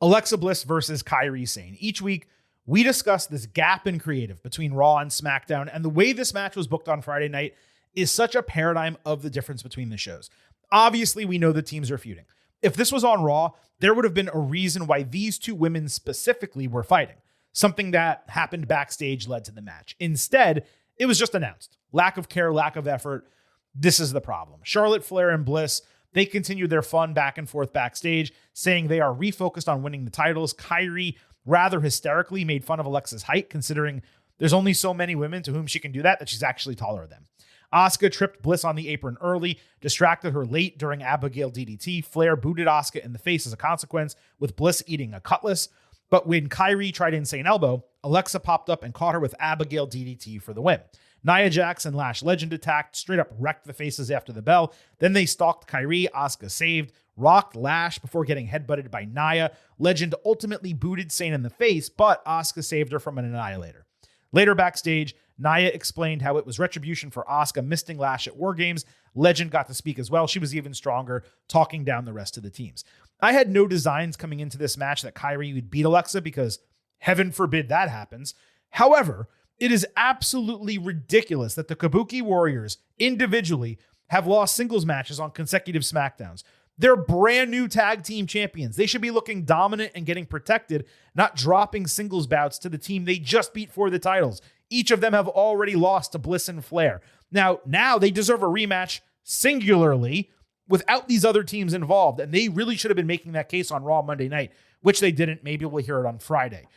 Alexa Bliss versus Kairi Sane. Each week, we discuss this gap in creative between Raw and SmackDown, and the way this match was booked on Friday night is such a paradigm of the difference between the shows. Obviously, we know the teams are feuding. If this was on Raw, there would have been a reason why these two women specifically were fighting. Something that happened backstage led to the match. Instead, it was just announced. Lack of care, lack of effort. This is the problem. Charlotte Flair and Bliss, they continued their fun back and forth backstage, saying they are refocused on winning the titles. Kairi, rather hysterically, made fun of Alexa's height, considering there's only so many women to whom she can do that she's actually taller than. Asuka tripped Bliss on the apron early, distracted her late during Abigail DDT. Flair booted Asuka in the face as a consequence, with Bliss eating a cutlass. But when Kairi tried Insane Elbow, Alexa popped up and caught her with Abigail DDT for the win. Nia Jax and Lash Legend attacked, straight up wrecked the faces after the bell. Then they stalked Kairi. Asuka saved, rocked Lash before getting headbutted by Nia. Legend ultimately booted Sane in the face, but Asuka saved her from an annihilator. Later backstage, Nia explained how it was retribution for Asuka misting Lash at War Games. Legend got to speak as well. She was even stronger, talking down the rest of the teams. I had no designs coming into this match that Kairi would beat Alexa because heaven forbid that happens. However, it is absolutely ridiculous that the Kabuki Warriors individually have lost singles matches on consecutive SmackDowns. They're brand new tag team champions. They should be looking dominant and getting protected, not dropping singles bouts to the team they just beat for the titles. Each of them have already lost to Bliss and Flair. Now they deserve a rematch singularly without these other teams involved, and they really should have been making that case on Raw Monday night, which they didn't. Maybe we'll hear it on Friday.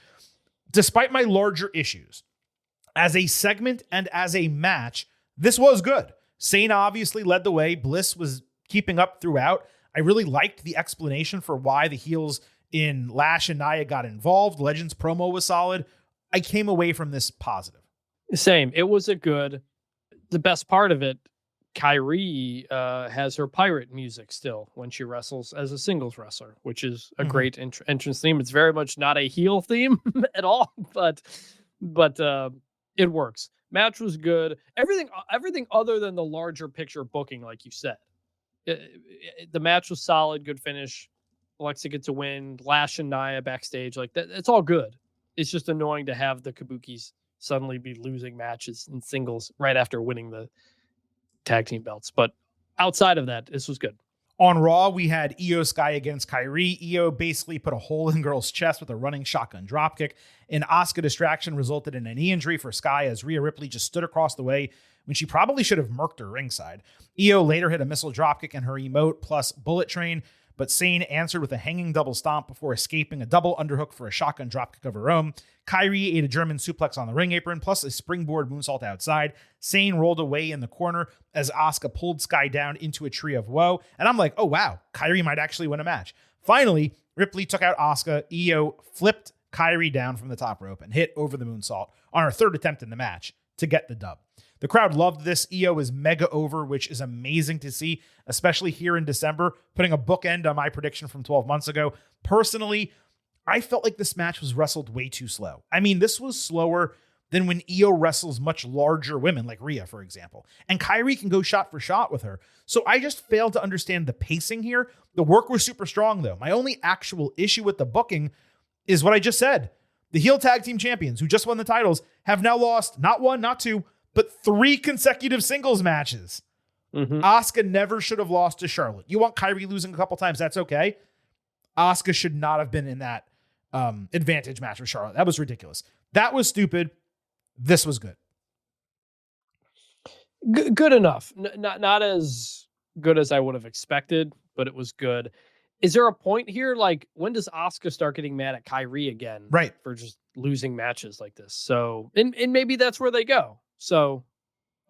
Despite my larger issues, as a segment and as a match, this was good. Sane obviously led the way. Bliss was keeping up throughout. I really liked the explanation for why the heels in Lash and Nia got involved. Legend's promo was solid. I came away from this positive. Same. It was the best part of it, Kairi has her pirate music still when she wrestles as a singles wrestler, which is a great entrance theme. It's very much not a heel theme at all, but it works. Match was good. Everything other than the larger picture booking, like you said. The match was solid, good finish. Alexa gets a win. Lash and Nia backstage, like that. It's all good. It's just annoying to have the Kabukis suddenly be losing matches in singles right after winning the tag team belts. But outside of that, this was good. On Raw, we had IYO SKY against Kairi. IYO basically put a hole in girl's chest with a running shotgun dropkick. An Asuka distraction resulted in a knee injury for Sky as Rhea Ripley just stood across the way when she probably should have murked her ringside. IYO later hit a missile dropkick in her emote plus bullet train, but Sane answered with a hanging double stomp before escaping a double underhook for a shotgun dropkick of her own. Kairi ate a German suplex on the ring apron, plus a springboard moonsault outside. Sane rolled away in the corner as Asuka pulled Sky down into a tree of woe. And I'm like, oh wow, Kairi might actually win a match. Finally, Ripley took out Asuka. IYO flipped Kairi down from the top rope and hit over the moonsault on her third attempt in the match to get the dub. The crowd loved this. IYO is mega over, which is amazing to see, especially here in December, putting a bookend on my prediction from 12 months ago. Personally, I felt like this match was wrestled way too slow. I mean, this was slower than when IYO wrestles much larger women, like Rhea, for example. And Kairi can go shot for shot with her. So I just failed to understand the pacing here. The work was super strong, though. My only actual issue with the booking is what I just said. The heel tag team champions who just won the titles have now lost not one, not two, but 3 consecutive singles matches. Asuka never should have lost to Charlotte. You want Kairi losing a couple times, that's okay. Asuka should not have been in that advantage match with Charlotte. That was ridiculous. That was stupid. This was good. Good enough. Not as good as I would have expected, but it was good. Is there a point here? Like, when does Asuka start getting mad at Kyrie again? Right. For just losing matches like this. So, and maybe that's where they go. So,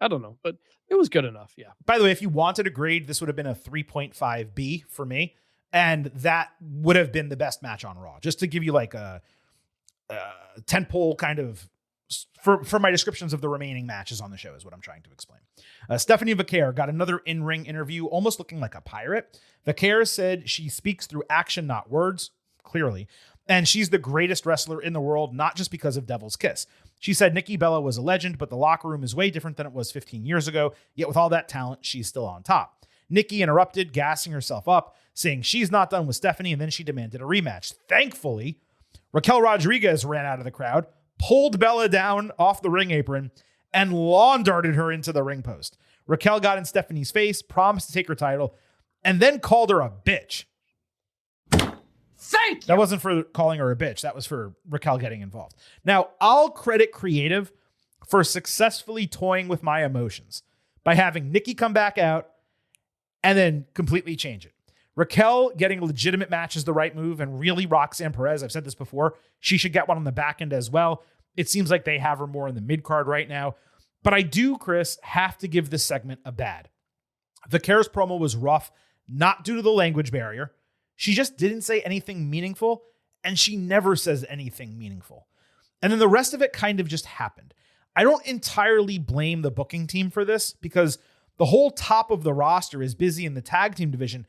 I don't know, but it was good enough. Yeah. By the way, if you wanted a grade, this would have been a 3.5B for me. And that would have been the best match on Raw. Just to give you like a tentpole kind of, for my descriptions of the remaining matches on the show is what I'm trying to explain. Stephanie Vaquer got another in-ring interview, almost looking like a pirate. Vaquer said she speaks through action, not words, clearly. And she's the greatest wrestler in the world, not just because of Devil's Kiss. She said Nikki Bella was a legend, but the locker room is way different than it was 15 years ago. Yet with all that talent, she's still on top. Nikki interrupted, gassing herself up, saying she's not done with Stephanie, and then she demanded a rematch. Thankfully, Raquel Rodriguez ran out of the crowd, pulled Bella down off the ring apron, and lawn darted her into the ring post. Raquel got in Stephanie's face, promised to take her title, and then called her a bitch. Thank you. That wasn't for calling her a bitch. That was for Raquel getting involved. Now, I'll credit creative for successfully toying with my emotions by having Nikki come back out and then completely change it. Raquel getting a legitimate match is the right move, and really Roxanne Perez, I've said this before, she should get one on the back end as well. It seems like they have her more in the mid card right now. But I do, Chris, have to give this segment a bad. Vaquer's promo was rough, not due to the language barrier. She just didn't say anything meaningful, and she never says anything meaningful. And then the rest of it kind of just happened. I don't entirely blame the booking team for this, because the whole top of the roster is busy in the tag team division,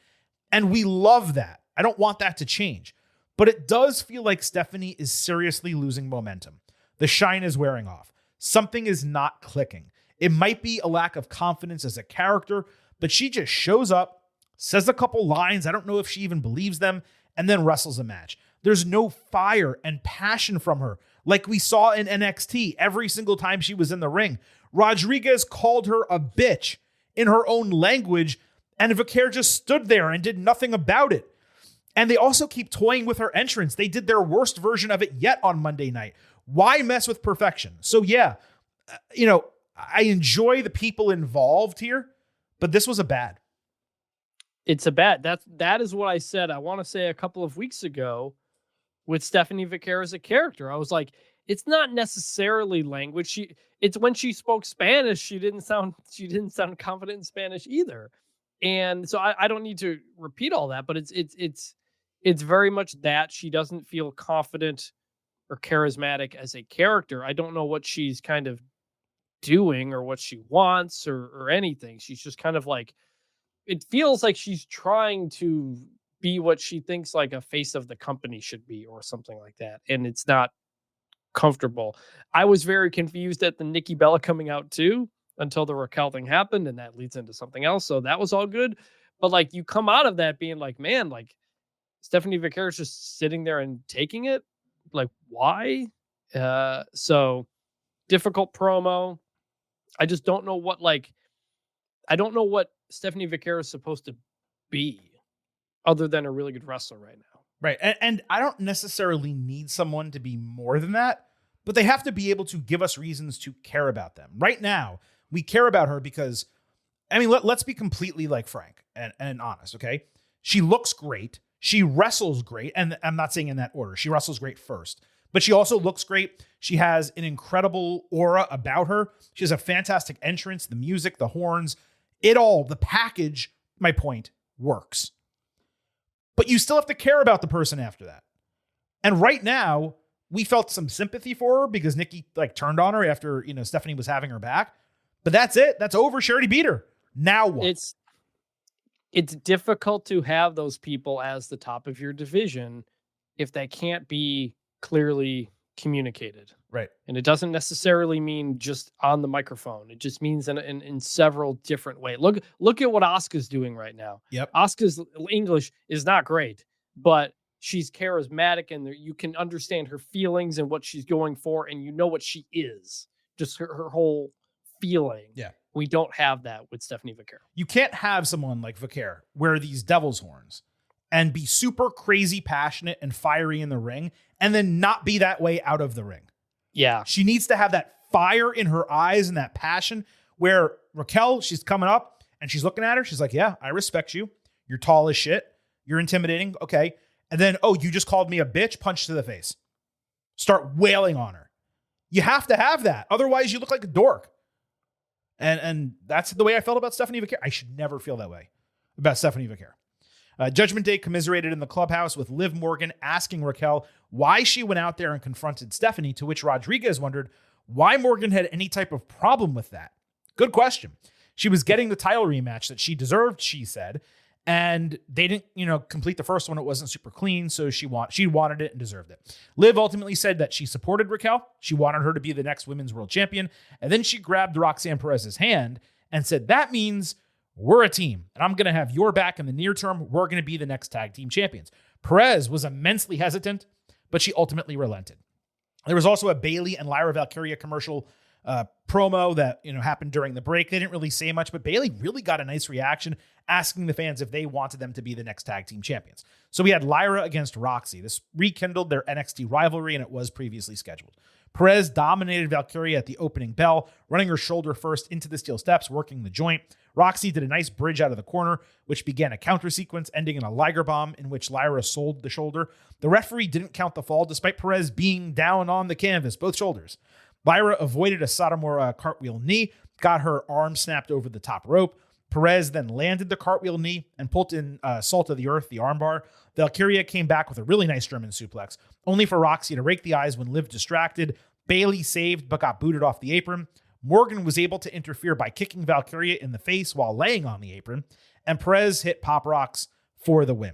and we love that. I don't want that to change. But it does feel like Stephanie is seriously losing momentum. The shine is wearing off. Something is not clicking. It might be a lack of confidence as a character, but she just shows up, says a couple lines, I don't know if she even believes them, and then wrestles a match. There's no fire and passion from her, like we saw in NXT every single time she was in the ring. Rodriguez called her a bitch in her own language, and Vaquer just stood there and did nothing about it. And they also keep toying with her entrance. They did their worst version of it yet on Monday night. Why mess with perfection? So yeah, I enjoy the people involved here, but this was a bad. It's a bad. That is what I said. I want to say a couple of weeks ago with Stephanie Vaquer as a character. I was like, it's not necessarily language. It's when she spoke Spanish, she didn't sound confident in Spanish either. And so I don't need to repeat all that, but it's very much that she doesn't feel confident or charismatic as a character. I don't know what she's kind of doing or what she wants or anything. She's just kind of like, it feels like she's trying to be what she thinks like a face of the company should be or something like that. And it's not comfortable. I was very confused at the Nikki Bella coming out too until the Raquel thing happened, and that leads into something else. So that was all good. But like, you come out of that being like, man, like Stephanie Vaquer is just sitting there and taking it. Like, why? So difficult promo. I just don't know what, I don't know what Stephanie Vaquer is supposed to be other than a really good wrestler right now. Right. And I don't necessarily need someone to be more than that, but they have to be able to give us reasons to care about them. Right now, we care about her because, let's be completely frank and honest, okay? She looks great. She wrestles great. And I'm not saying in that order. She wrestles great first, but she also looks great. She has an incredible aura about her. She has a fantastic entrance, the music, the horns, the package, my point, works. But you still have to care about the person after that. And right now, we felt some sympathy for her because Nikki turned on her after, Stephanie was having her back. But that's it. That's over. She already beat her. Now what? It's difficult to have those people as the top of your division if they can't be clearly communicated. Right. And it doesn't necessarily mean just on the microphone. It just means in several different ways. Look at what Asuka's doing right now. Yep. Asuka's English is not great, but she's charismatic and you can understand her feelings and what she's going for, and you know what she is. Just her whole feeling. Yeah. We don't have that with Stephanie Vaquer. You can't have someone like Vaquer wear these devil's horns and be super crazy passionate and fiery in the ring and then not be that way out of the ring. Yeah. She needs to have that fire in her eyes and that passion where Raquel, she's coming up and she's looking at her. She's like, yeah, I respect you. You're tall as shit. You're intimidating. Okay. And then, oh, you just called me a bitch, punch to the face. Start wailing on her. You have to have that. Otherwise, you look like a dork. And that's the way I felt about Stephanie Vaquer. I should never feel that way about Stephanie Vaquer. Judgment Day commiserated in the clubhouse with Liv Morgan asking Raquel why she went out there and confronted Stephanie, to which Rodriguez wondered why Morgan had any type of problem with that. Good question. She was getting the title rematch that she deserved, she said, and they didn't, complete the first one. It wasn't super clean, so she wanted it and deserved it. Liv ultimately said that she supported Raquel. She wanted her to be the next women's world champion, and then she grabbed Roxanne Perez's hand and said, that means we're a team, and I'm going to have your back in the near term. We're going to be the next tag team champions. Perez was immensely hesitant, but she ultimately relented. There was also a Bayley and Lyra Valkyria commercial promo that happened during the break. They didn't really say much, but Bayley really got a nice reaction asking the fans if they wanted them to be the next tag team champions. So we had Lyra against Roxy. This rekindled their NXT rivalry, and it was previously scheduled. Perez dominated Valkyria at the opening bell, running her shoulder first into the steel steps, working the joint. Roxy did a nice bridge out of the corner, which began a counter sequence ending in a Liger bomb in which Lyra sold the shoulder. The referee didn't count the fall despite Perez being down on the canvas, both shoulders. Lyra avoided a Satomura cartwheel knee, got her arm snapped over the top rope. Perez then landed the cartwheel knee and pulled in Salt of the Earth, the armbar. Valkyria came back with a really nice German suplex, only for Roxy to rake the eyes when Liv distracted. Bayley saved but got booted off the apron. Morgan was able to interfere by kicking Valkyria in the face while laying on the apron, and Perez hit Pop Rocks for the win.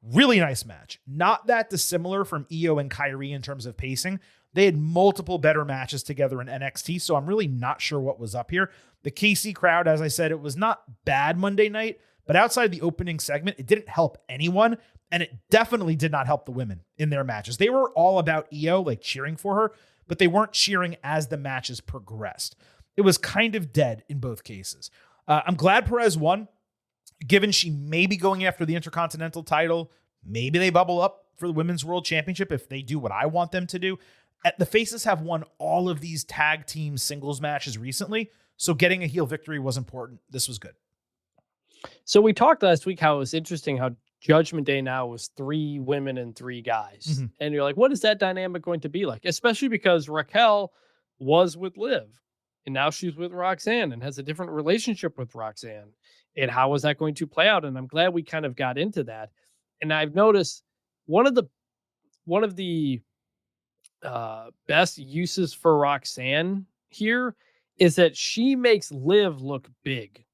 Really nice match. Not that dissimilar from Io and Kyrie in terms of pacing. They had multiple better matches together in NXT, so I'm really not sure what was up here. The KC crowd, as I said, it was not bad Monday night, but outside the opening segment, it didn't help anyone, and it definitely did not help the women in their matches. They were all about Io, cheering for her, but they weren't cheering as the matches progressed. It was kind of dead in both cases. I'm glad Perez won, given she may be going after the Intercontinental title. Maybe they bubble up for the Women's World Championship if they do what I want them to do. The Faces have won all of these tag team singles matches recently, so getting a heel victory was important. This was good. So we talked last week how it was interesting how Judgment Day now was 3 women and 3 guys. Mm-hmm. And you're like, what is that dynamic going to be like? Especially because Raquel was with Liv, and now she's with Roxanne and has a different relationship with Roxanne. And how is that going to play out? And I'm glad we kind of got into that. And I've noticed one of the best uses for Roxanne here is that she makes Liv look big,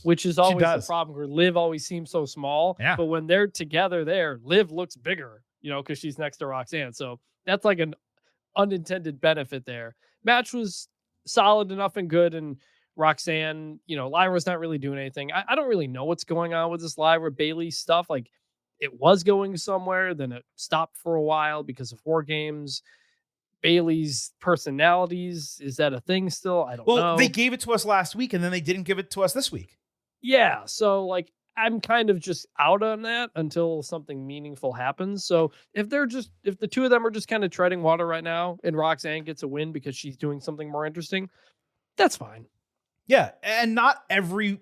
which is always the problem where Liv always seems so small. Yeah. But when they're together there, Liv looks bigger, because she's next to Roxanne. So that's like an unintended benefit there. Match was solid enough and good. And Roxanne, Lyra's not really doing anything. I don't really know what's going on with this Lyra Bayley stuff. It was going somewhere, then it stopped for a while because of War Games. Bayley's personalities, is that a thing still? I don't know. Well, they gave it to us last week, and then they didn't give it to us this week. Yeah, so I'm kind of just out on that until something meaningful happens. So if the two of them are just kind of treading water right now, and Roxanne gets a win because she's doing something more interesting, that's fine. Yeah, and not every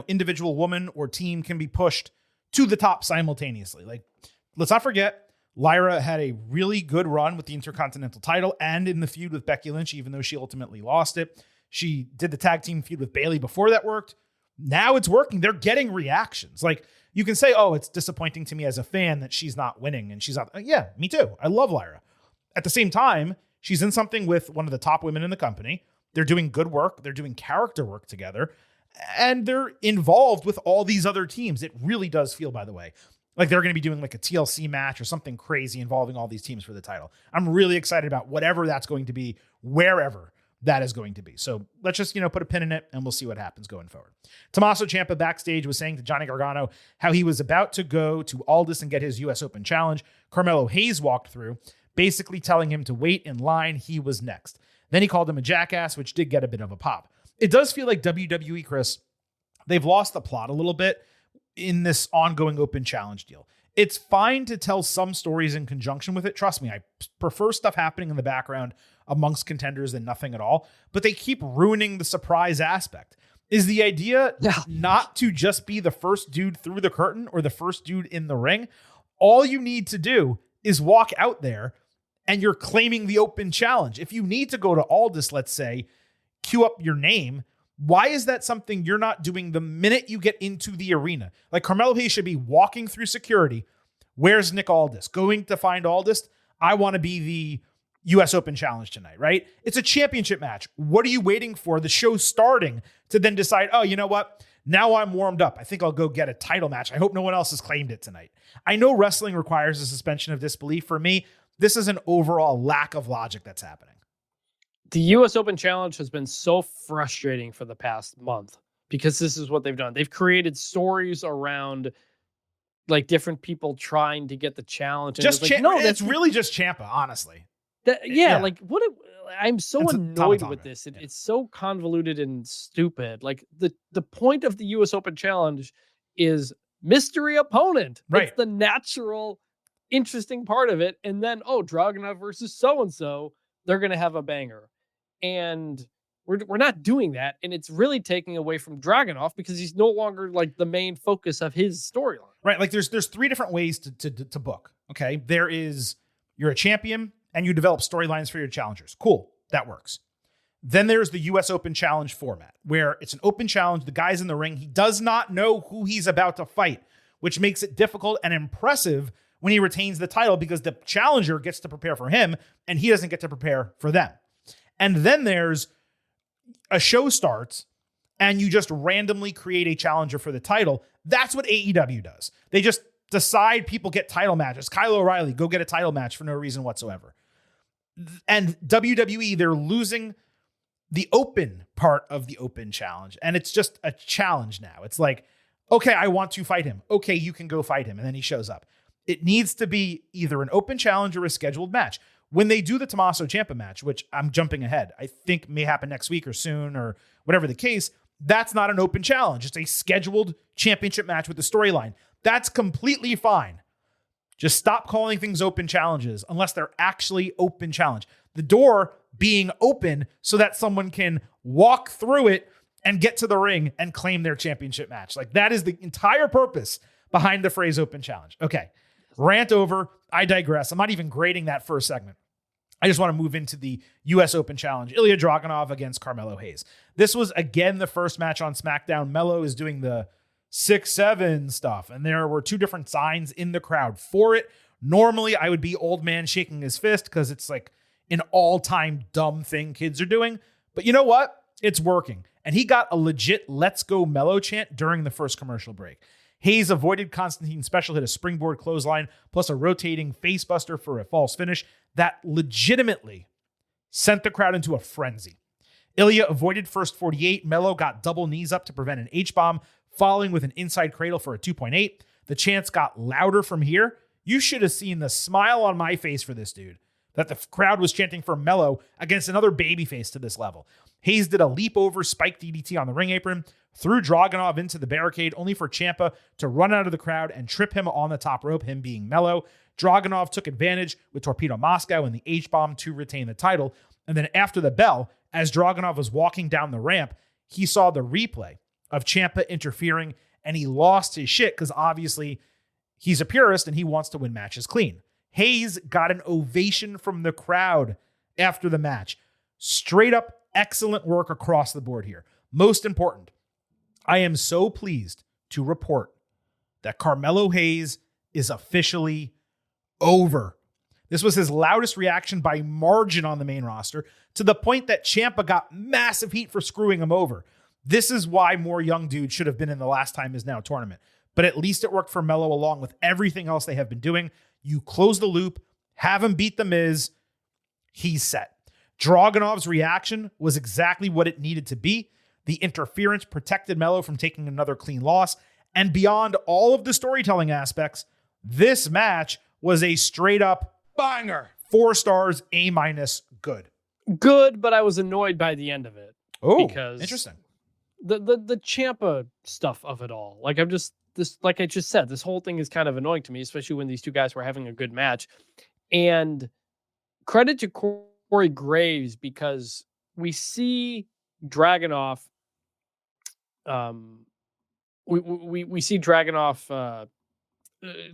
individual woman or team can be pushed to the top simultaneously. Let's not forget, Lyra had a really good run with the Intercontinental title and in the feud with Becky Lynch, even though she ultimately lost it. She did the tag team feud with Bayley before that worked. Now it's working. They're getting reactions. You can say, oh, it's disappointing to me as a fan that she's not winning and she's not. Yeah, me too. I love Lyra. At the same time, she's in something with one of the top women in the company. They're doing good work. They're doing character work together. And they're involved with all these other teams. It really does feel, by the way, like they're going to be doing a TLC match or something crazy involving all these teams for the title. I'm really excited about whatever that's going to be, wherever that is going to be. So let's just, put a pin in it and we'll see what happens going forward. Tommaso Ciampa backstage was saying to Johnny Gargano how he was about to go to Aldis and get his US Open challenge. Carmelo Hayes walked through, basically telling him to wait in line. He was next. Then he called him a jackass, which did get a bit of a pop. It does feel like WWE, Chris, they've lost the plot a little bit. in this ongoing open challenge deal. It's fine to tell some stories in conjunction with it. Trust me, I prefer stuff happening in the background amongst contenders than nothing at all, but they keep ruining the surprise aspect. Is the idea not to just be the first dude through the curtain or the first dude in the ring? All you need to do is walk out there and you're claiming the open challenge. If you need to go to Aldis, let's say, queue up your name, why is that something you're not doing the minute you get into the arena? Like Carmelo Hayes should be walking through security. Where's Nick Aldis? Going to find Aldis. I want to be the US Open Challenge tonight, right? It's a championship match. What are you waiting for? The show's starting to then decide, oh, you know what? Now I'm warmed up. I think I'll go get a title match. I hope no one else has claimed it tonight. I know wrestling requires a suspension of disbelief. For me, this is an overall lack of logic that's happening. The US Open Challenge has been so frustrating for the past month because this is what they've done. They've created stories around like different people trying to get the challenge. And Just it's like, no, it's really just Ciampa, honestly. Like what? I'm so annoyed with this. It's so convoluted and stupid. Like the point of the US Open Challenge is mystery opponent. Right. It's the natural, interesting part of it. And then, Dragunov versus so-and-so, they're going to have a banger. And we're not doing that. And it's really taking away from Dragunov because he's no longer like the main focus of his storyline. Right. Like there's three different ways to book. Okay. There is, you're a champion and you develop storylines for your challengers. Cool. That works. Then there's the US Open Challenge format where it's an open challenge. The guy's in the ring. He does not know who he's about to fight, which makes it difficult and impressive when he retains the title because the challenger gets to prepare for him and he doesn't get to prepare for them. And then there's a show starts and you just randomly create a challenger for the title. That's what AEW does. They just decide people get title matches. Kyle O'Reilly, go get a title match for no reason whatsoever. And WWE, they're losing the open part of the open challenge. And it's just a challenge now. It's like, okay, I want to fight him. Okay, you can go fight him. And then he shows up. It needs to be either an open challenge or a scheduled match. When they do the Tommaso Ciampa match, which I'm jumping ahead, I think may happen next week or soon or whatever the case, that's not an open challenge. It's a scheduled championship match with the storyline. That's completely fine. Just stop calling things open challenges unless they're actually open challenge. The door being open so that someone can walk through it and get to the ring and claim their championship match. Like that is the entire purpose behind the phrase open challenge. Okay. Rant over. I digress. I'm not even grading that first segment. I just want to move into the US Open Challenge. Ilya Dragunov against Carmelo Hayes. This was again the first match on SmackDown. Melo is doing the 6-7 stuff. And there were two different signs in the crowd for it. Normally, I would be old man shaking his fist because it's like an all-time dumb thing kids are doing. But you know what? It's working. And he got a legit Let's Go Melo chant during the first commercial break. Hayes avoided Constantine's special hit, a springboard clothesline, plus a rotating facebuster for a false finish that legitimately sent the crowd into a frenzy. Ilya avoided first 48. Melo got double knees up to prevent an H-bomb, following with an inside cradle for a 2.8. The chants got louder from here. You should have seen the smile on my face for this dude, that the crowd was chanting for Melo against another babyface to this level. Hayes did a leap over spike DDT on the ring apron, threw Dragunov into the barricade, only for Ciampa to run out of the crowd and trip him on the top rope, him being Melo. Dragunov took advantage with Torpedo Moscow and the H-bomb to retain the title. And then after the bell, as Dragunov was walking down the ramp, he saw the replay of Ciampa interfering and he lost his shit because obviously he's a purist and he wants to win matches clean. Hayes got an ovation from the crowd after the match. Straight up excellent work across the board here. Most important, I am so pleased to report that Carmelo Hayes is officially over. This was his loudest reaction by margin on the main roster, to the point that Ciampa got massive heat for screwing him over. This is why more young dudes should have been in the Last Time Is Now tournament. But at least it worked for Melo along with everything else they have been doing. You close the loop, have him beat The Miz, he's set. Dragunov's reaction was exactly what it needed to be. The interference protected Melo from taking another clean loss. And beyond all of the storytelling aspects, this match was a straight up banger. 4 stars, A-, good. Good, but I was annoyed by the end of it. Oh, because interesting. The Ciampa stuff of it all. Like, I'm just, this, like I just said, this whole thing is kind of annoying to me, especially when these two guys were having a good match. And credit to Corey Graves, because we see Dragunov, we see Dragunov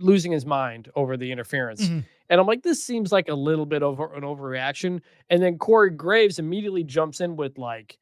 losing his mind over the interference. And I'm like, this seems like a little bit over an overreaction. And then Corey Graves immediately jumps in with like,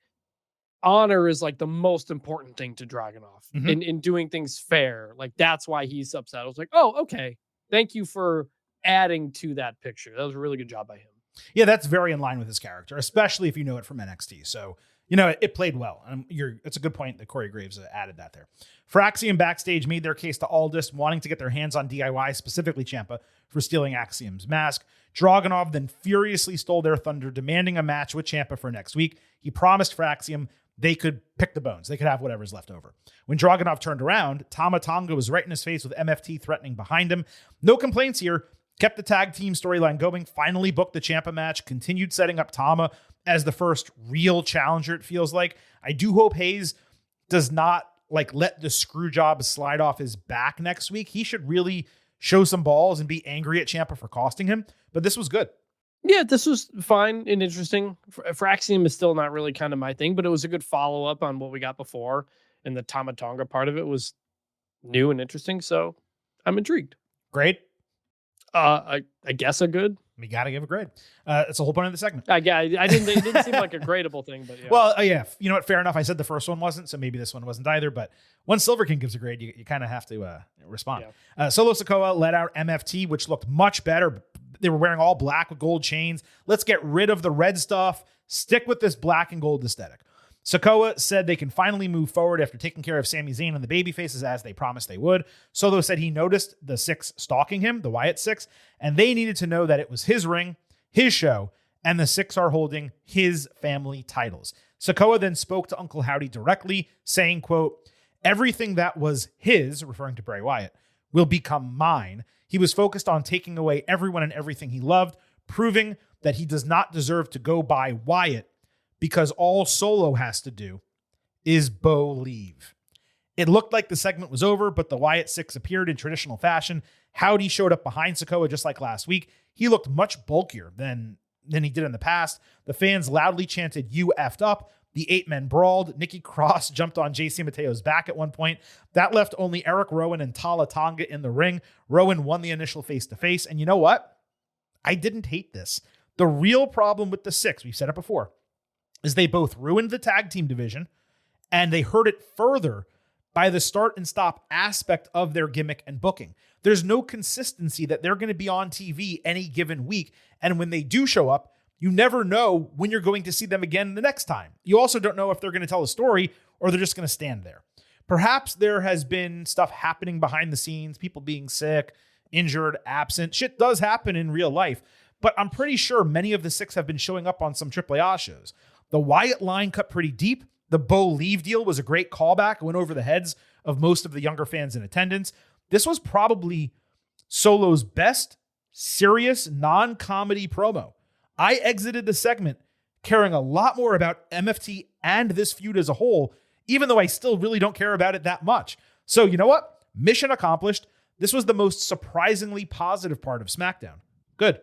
honor is like the most important thing to Dragunov in doing things fair. Like, that's why he's upset. I was like, oh, okay. Thank you for adding to that picture. That was a really good job by him. Yeah, that's very in line with his character, especially if you know it from NXT. So, you know, it played well. It's a good point that Corey Graves added that there. Axiom backstage made their case to Aldis, wanting to get their hands on DIY, specifically Ciampa, for stealing Axiom's mask. Dragunov then furiously stole their thunder, demanding a match with Ciampa for next week. He promised Axiom they could pick the bones. They could have whatever's left over. When Dragunov turned around, Tama Tonga was right in his face with MFT threatening behind him. No complaints here. Kept the tag team storyline going. Finally booked the Ciampa match. Continued setting up Tama as the first real challenger, it feels like. I do hope Hayes does not let the screw job slide off his back next week. He should really show some balls and be angry at Ciampa for costing him. But this was good. Yeah, this was fine and interesting. Axiom is still not really kind of my thing, but it was a good follow-up on what we got before. And the Tama Tonga part of it was new and interesting. So I'm intrigued. Great. I guess a good. We got to give a grade. It's the whole point of the segment. I didn't. It didn't seem like a gradable thing, but yeah. Well, yeah. You know what? Fair enough. I said the first one wasn't, so maybe this one wasn't either. But when Silver King gives a grade, you kind of have to respond. Yeah. Solo Sikoa let out MFT, which looked much better. They were wearing all black with gold chains. Let's get rid of the red stuff. Stick with this black and gold aesthetic. Sikoa said they can finally move forward after taking care of Sami Zayn and the babyfaces as they promised they would. Solo said he noticed the Six stalking him, the Wyatt Six, and they needed to know that it was his ring, his show, and the Six are holding his family titles. Sikoa then spoke to Uncle Howdy directly, saying, quote, everything that was his, referring to Bray Wyatt, will become mine. He was focused on taking away everyone and everything he loved, proving that he does not deserve to go by Wyatt, because all Solo has to do is leave. It looked like the segment was over, but the Wyatt Six appeared in traditional fashion. Howdy showed up behind Sikoa just like last week. He looked much bulkier than he did in the past. The fans loudly chanted, "You effed up." The 8 men brawled. Nikki Cross jumped on JC Mateo's back at one point. That left only Eric Rowan and Tala Tonga in the ring. Rowan won the initial face-to-face. And you know what? I didn't hate this. The real problem with the Six, we've said it before, is they both ruined the tag team division, and they hurt it further by the start and stop aspect of their gimmick and booking. There's no consistency that they're going to be on TV any given week. And when they do show up, you never know when you're going to see them again the next time. You also don't know if they're going to tell a story or they're just going to stand there. Perhaps there has been stuff happening behind the scenes, people being sick, injured, absent. Shit does happen in real life. But I'm pretty sure many of the Six have been showing up on some AAA shows. The Wyatt line cut pretty deep. The Bo Leave deal was a great callback. It went over the heads of most of the younger fans in attendance. This was probably Solo's best serious non-comedy promo. I exited the segment caring a lot more about MFT and this feud as a whole, even though I still really don't care about it that much. So you know what? Mission accomplished. This was the most surprisingly positive part of SmackDown. Good.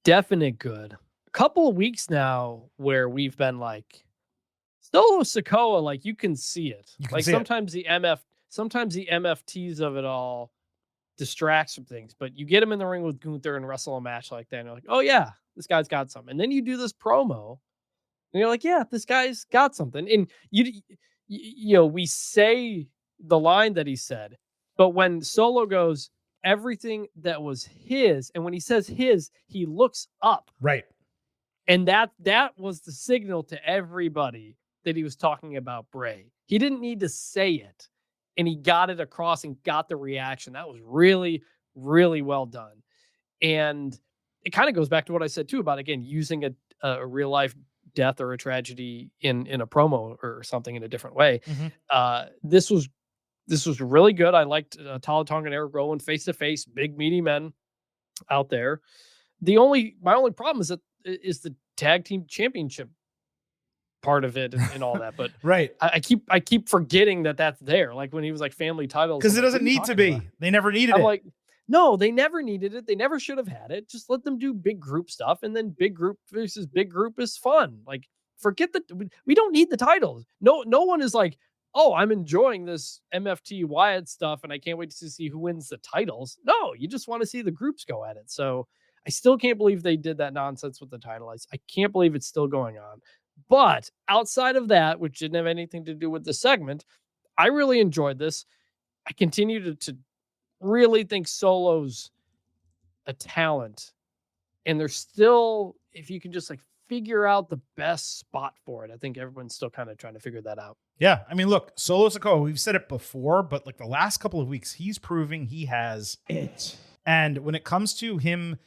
Definite good. A couple of weeks now where we've been like, Solo Sikoa, like you can see it. Like sometimes the MFTs of it all distracts from things, but you get him in the ring with Gunther and wrestle a match like that, and you're like, oh yeah, this guy's got something. And then you do this promo, and you're like, yeah, this guy's got something. And you know, we say the line that he said, but when Solo goes, everything that was his, and when he says his, he looks up. Right. And that was the signal to everybody that he was talking about Bray. He didn't need to say it, and he got it across and got the reaction. That was really, really well done. And it kind of goes back to what I said too about, again, using a real life death or a tragedy in a promo or something in a different way. Mm-hmm. This was really good. I liked Tala Tonga and Eric Rowan face to face, big meaty men out there. My only problem is the tag team championship part of it and all that. But Right. I keep forgetting that that's there. Like when he was like family titles. Because it I'm like, doesn't what are you need to talking be. about? They never needed I'm it. like, no, they never needed it. They never should have had it. Just let them do big group stuff. And then big group versus big group is fun. Like forget that we don't need the titles. No one is like, oh, I'm enjoying this MFT Wyatt stuff and I can't wait to see who wins the titles. No, you just want to see the groups go at it. So I still can't believe they did that nonsense with the title. I can't believe it's still going on. But outside of that, which didn't have anything to do with the segment, I really enjoyed this. I continue to really think Solo's a talent. And there's still, if you can just like figure out the best spot for it, I think everyone's still kind of trying to figure that out. Yeah. I mean, look, Solo Sikoa, we've said it before, but like the last couple of weeks, he's proving he has it. And when it comes to him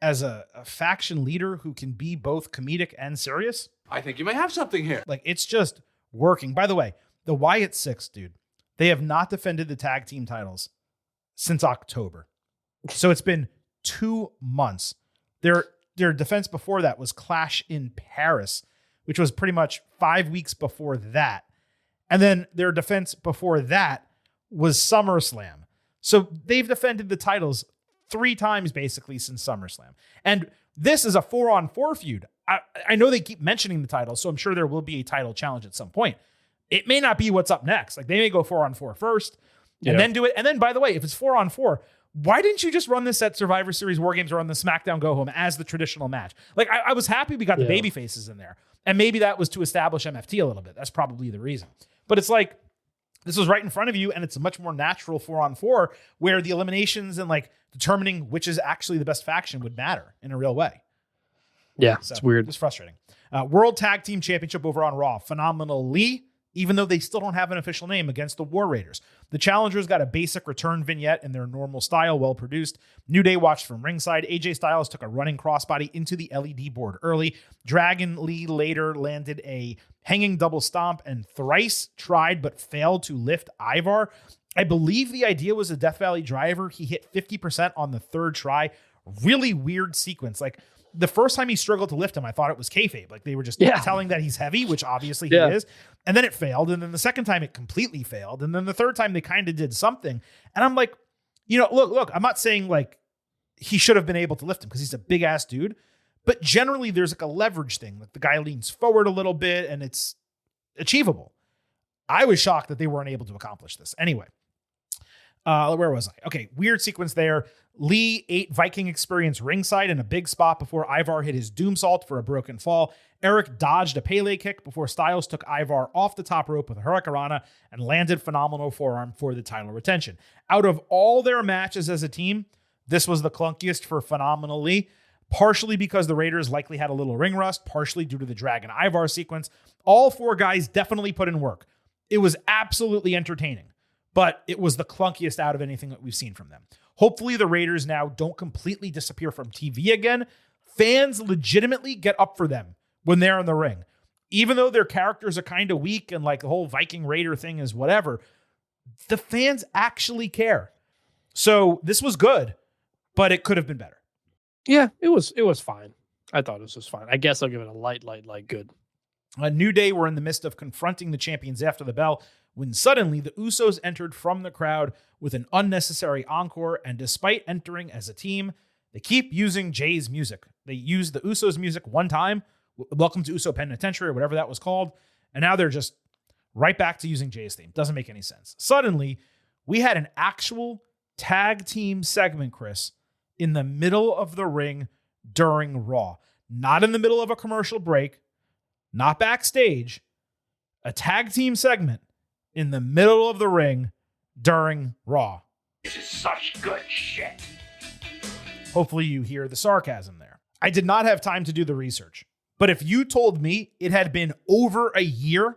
as a faction leader who can be both comedic and serious, I think you may have something here. like it's just working. By the way, the Wyatt Six, dude, they have not defended the tag team titles since October. So it's been 2 months. Their defense before that was Clash in Paris, which was pretty much 5 weeks before that. And then their defense before that was SummerSlam. So they've defended the titles 3 times basically since SummerSlam. And this is a 4-on-4 feud. I know they keep mentioning the title, so I'm sure there will be a title challenge at some point. It may not be what's up next. Like they may go 4-on-4 first and then do it. And then, by the way, if it's 4-on-4, why didn't you just run this at Survivor Series War Games or on the SmackDown Go Home as the traditional match? Like I was happy we got the baby faces in there. And maybe that was to establish MFT a little bit. That's probably the reason. But it's like, this was right in front of you, and it's a much more natural 4-on-4 where the eliminations and like determining which is actually the best faction would matter in a real way. Yeah, So it's weird. It's frustrating. World Tag Team Championship over on Raw. Phenomenally, even though they still don't have an official name, against the War Raiders. The challengers got a basic return vignette in their normal style, well produced. New Day watched from ringside. AJ Styles took a running crossbody into the LED board early. Dragon Lee later landed a hanging double stomp and thrice tried but failed to lift Ivar. I believe the idea was a Death Valley driver. He hit 50% on the third try. Really weird sequence. Like the first time he struggled to lift him, I thought it was kayfabe. Like they were just telling that he's heavy, which obviously he is. And then it failed. And then the second time it completely failed. And then the third time they kind of did something. And I'm like, look, I'm not saying like he should have been able to lift him because he's a big ass dude. But generally there's like a leverage thing. Like the guy leans forward a little bit and it's achievable. I was shocked that they weren't able to accomplish this. Anyway, where was I? Okay, weird sequence there. Lee ate Viking Experience ringside in a big spot before Ivar hit his Doomsault for a broken fall. Eric dodged a Pele kick before Styles took Ivar off the top rope with a Hurricanrana and landed phenomenal forearm for the title retention. Out of all their matches as a team, this was the clunkiest for Phenomenal Lee, partially because the Raiders likely had a little ring rust, partially due to the Dragon Ivar sequence. All 4 guys definitely put in work. It was absolutely entertaining, but it was the clunkiest out of anything that we've seen from them. Hopefully the Raiders now don't completely disappear from TV again. Fans legitimately get up for them when they're in the ring. Even though their characters are kind of weak and like the whole Viking Raider thing is whatever, the fans actually care. So this was good, but it could have been better. Yeah, it was fine. I thought this was fine. I guess I'll give it a light good. A New Day were in the midst of confronting the champions after the bell when suddenly the Usos entered from the crowd with an unnecessary encore, and despite entering as a team, they keep using Jay's music. They used the Usos music one time, Welcome to Uso Penitentiary or whatever that was called, and now they're just right back to using Jay's theme. Doesn't make any sense. Suddenly, we had an actual tag team segment, Chris, in the middle of the ring during Raw. Not in the middle of a commercial break, not backstage, a tag team segment in the middle of the ring during Raw. This is such good shit. Hopefully you hear the sarcasm there. I did not have time to do the research, but if you told me it had been over a year,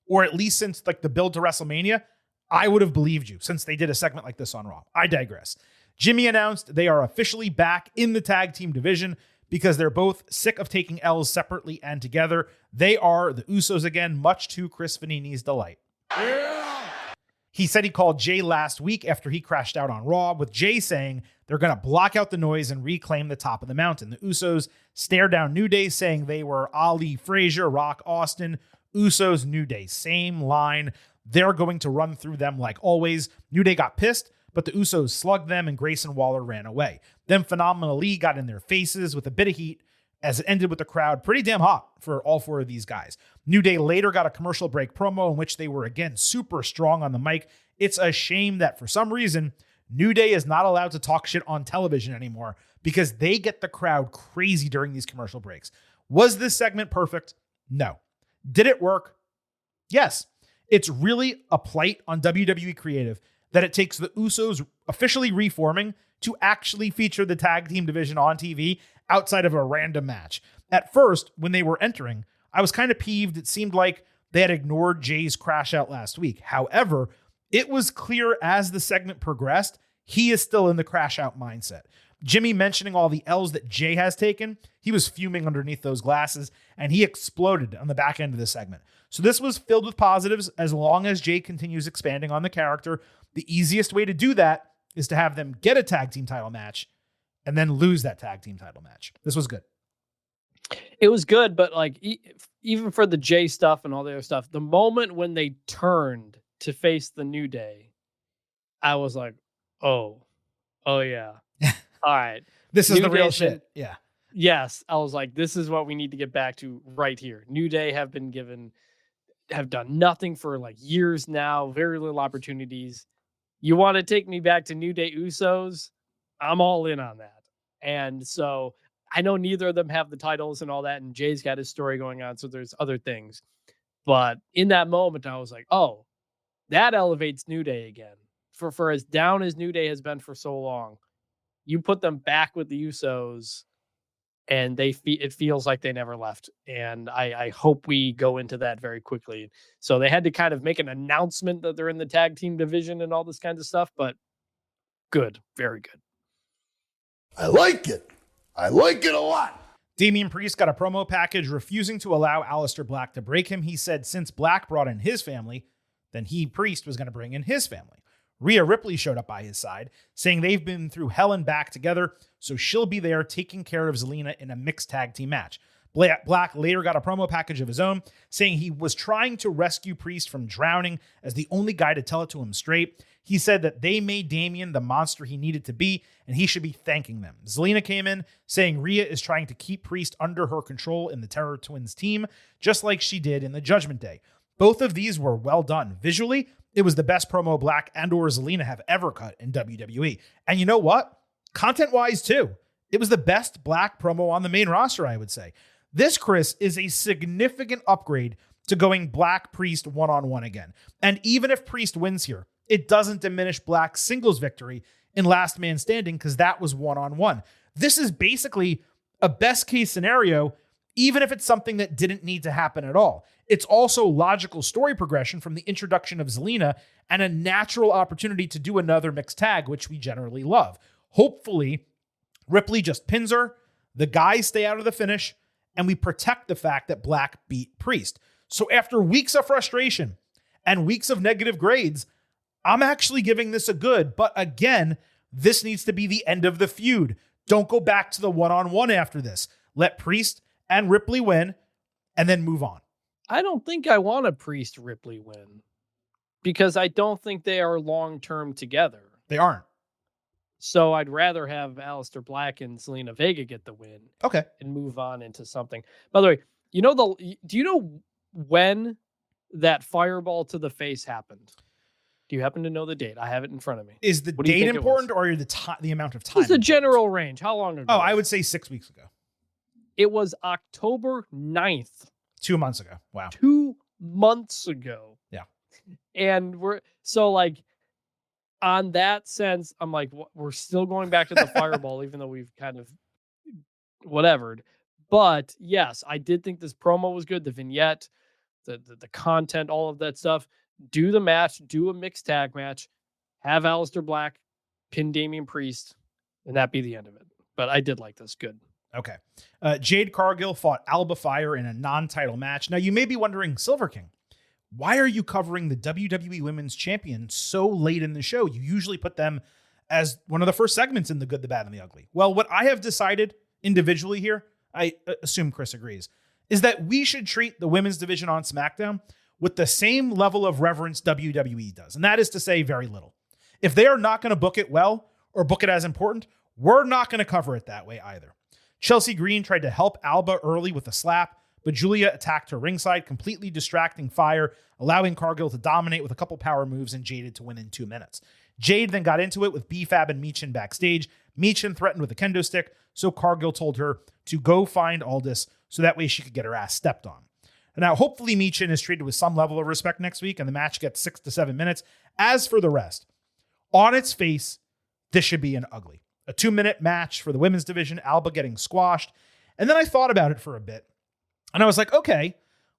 or at least since like the build to WrestleMania, I would have believed you since they did a segment like this on Raw. I digress. Jimmy announced they are officially back in the tag team division because they're both sick of taking L's separately and together. They are the Usos again, much to Chris Vannini's delight. He said he called Jay last week after he crashed out on Raw, with Jay saying they're going to block out the noise and reclaim the top of the mountain. The Usos stared down New Day, saying they were Ali, Frazier, Rock, Austin, Usos, New Day, same line. They're going to run through them like always. New Day got pissed, but the Usos slugged them and Grayson Waller ran away. Then Phenomenal Lee got in their faces with a bit of heat as it ended with the crowd pretty damn hot for all four of these guys. New Day later got a commercial break promo in which they were again super strong on the mic. It's a shame that for some reason, New Day is not allowed to talk shit on television anymore because they get the crowd crazy during these commercial breaks. Was this segment perfect? No. Did it work? Yes. It's really a plight on WWE Creative that it takes the Usos officially reforming to actually feature the tag team division on TV outside of a random match. At first, when they were entering, I was kind of peeved. It seemed like they had ignored Jay's crash out last week. However, it was clear as the segment progressed, he is still in the crash out mindset. Jimmy mentioning all the L's that Jay has taken, he was fuming underneath those glasses, and he exploded on the back end of the segment. So this was filled with positives. As long as Jay continues expanding on the character, the easiest way to do that is to have them get a tag team title match and then lose that tag team title match. This was good. It was good, but like even for the Jay stuff and all the other stuff, the moment when they turned to face the New Day, I was like, oh yeah. All right. This is New the real Day shit. Yeah. Yes. I was like, this is what we need to get back to right here. New Day have done nothing for like years now, very little opportunities. You want to take me back to New Day Usos? I'm all in on that. And so I know neither of them have the titles and all that, and Jay's got his story going on, so there's other things. But in that moment, I was like, oh, that elevates New Day again. For as down as New Day has been for so long, you put them back with the Usos, and it feels like they never left. And I hope we go into that very quickly. So they had to kind of make an announcement that they're in the tag team division and all this kind of stuff, but good, very good. I like it. I like it a lot. Damian Priest got a promo package refusing to allow Aleister Black to break him. He said since Black brought in his family, then Priest was going to bring in his family. Rhea Ripley showed up by his side, saying they've been through hell and back together, so she'll be there taking care of Zelina in a mixed tag team match. Black later got a promo package of his own, saying he was trying to rescue Priest from drowning as the only guy to tell it to him straight. He said that they made Damian the monster he needed to be, and he should be thanking them. Zelina came in, saying Rhea is trying to keep Priest under her control in the Terror Twins team, just like she did in the Judgment Day. Both of these were well done. Visually, it was the best promo Black and or Zelina have ever cut in WWE. And you know what? Content-wise, too. It was the best Black promo on the main roster, I would say. This, Chris, is a significant upgrade to going Black Priest one-on-one again. And even if Priest wins here, it doesn't diminish Black's singles victory in Last Man Standing because that was one-on-one. This is basically a best-case scenario, even if it's something that didn't need to happen at all. It's also logical story progression from the introduction of Zelina and a natural opportunity to do another mixed tag, which we generally love. Hopefully, Ripley just pins her, the guys stay out of the finish, and we protect the fact that Black beat Priest. So after weeks of frustration and weeks of negative grades, I'm actually giving this a good, but again, this needs to be the end of the feud. Don't go back to the one-on-one after this. Let Priest and Ripley win and then move on. I don't think I want a Priest Ripley win because I don't think they are long-term together. They aren't. So I'd rather have Aleister Black and Zelina Vega get the win. Okay. And move on into something. By the way, do you know when that fireball to the face happened? Do you happen to know the date? I have it in front of me. Is the date important or the amount of time? It's the general range. How long ago? Oh, I would say 6 weeks ago. It was October 9th. 2 months ago. Wow. 2 months ago. Yeah. And on that sense, I'm like, we're still going back to the fireball, even though we've kind of whatevered. But yes, I did think this promo was good. The vignette, the content, all of that stuff. Do the match, do a mixed tag match, have Aleister Black pin Damian Priest, and that be the end of it. But I did like this. Good. Okay. Jade Cargill fought Alba Fire in a non-title match. Now, you may be wondering, Silver King, why are you covering the WWE Women's Champion so late in the show? You usually put them as one of the first segments in The Good, the Bad, and the Ugly. Well, what I have decided individually here, I assume Chris agrees, is that we should treat the women's division on SmackDown with the same level of reverence WWE does. And that is to say very little. If they are not going to book it well or book it as important, we're not going to cover it that way either. Chelsea Green tried to help Alba early with a slap, but Julia attacked her ringside, completely distracting Fire, allowing Cargill to dominate with a couple power moves and Jade to win in 2 minutes. Jade then got into it with B-Fab and Michin backstage. Michin threatened with a kendo stick, so Cargill told her to go find Aldis so that way she could get her ass stepped on. Now, hopefully Michin is treated with some level of respect next week and the match gets 6 to 7 minutes. As for the rest, on its face, this should be an ugly. A 2-minute match for the women's division, Alba getting squashed. And then I thought about it for a bit. And I was like, okay,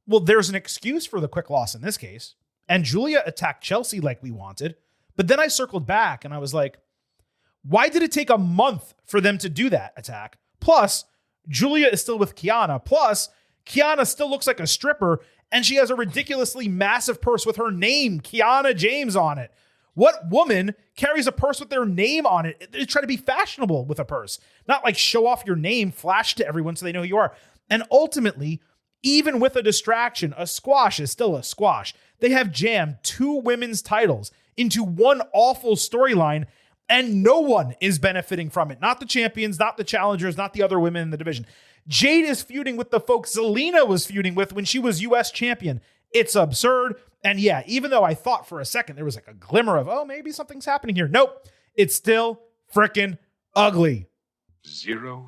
well, there's an excuse for the quick loss in this case. And Julia attacked Chelsea like we wanted. But then I circled back and I was like, why did it take a month for them to do that attack? Plus, Julia is still with Kiana. Plus, Kiana still looks like a stripper and she has a ridiculously massive purse with her name, Kiana James, on it. What woman carries a purse with their name on it? They try to be fashionable with a purse, not like show off your name, flash to everyone so they know who you are. And ultimately, even with a distraction, a squash is still a squash. They have jammed 2 women's titles into one awful storyline, and no one is benefiting from it. Not the champions, not the challengers, not the other women in the division. Jade is feuding with the folks Zelina was feuding with when she was U.S. champion. It's absurd. And yeah, even though I thought for a second there was like a glimmer of, oh, maybe something's happening here. Nope. It's still freaking ugly. 0.0.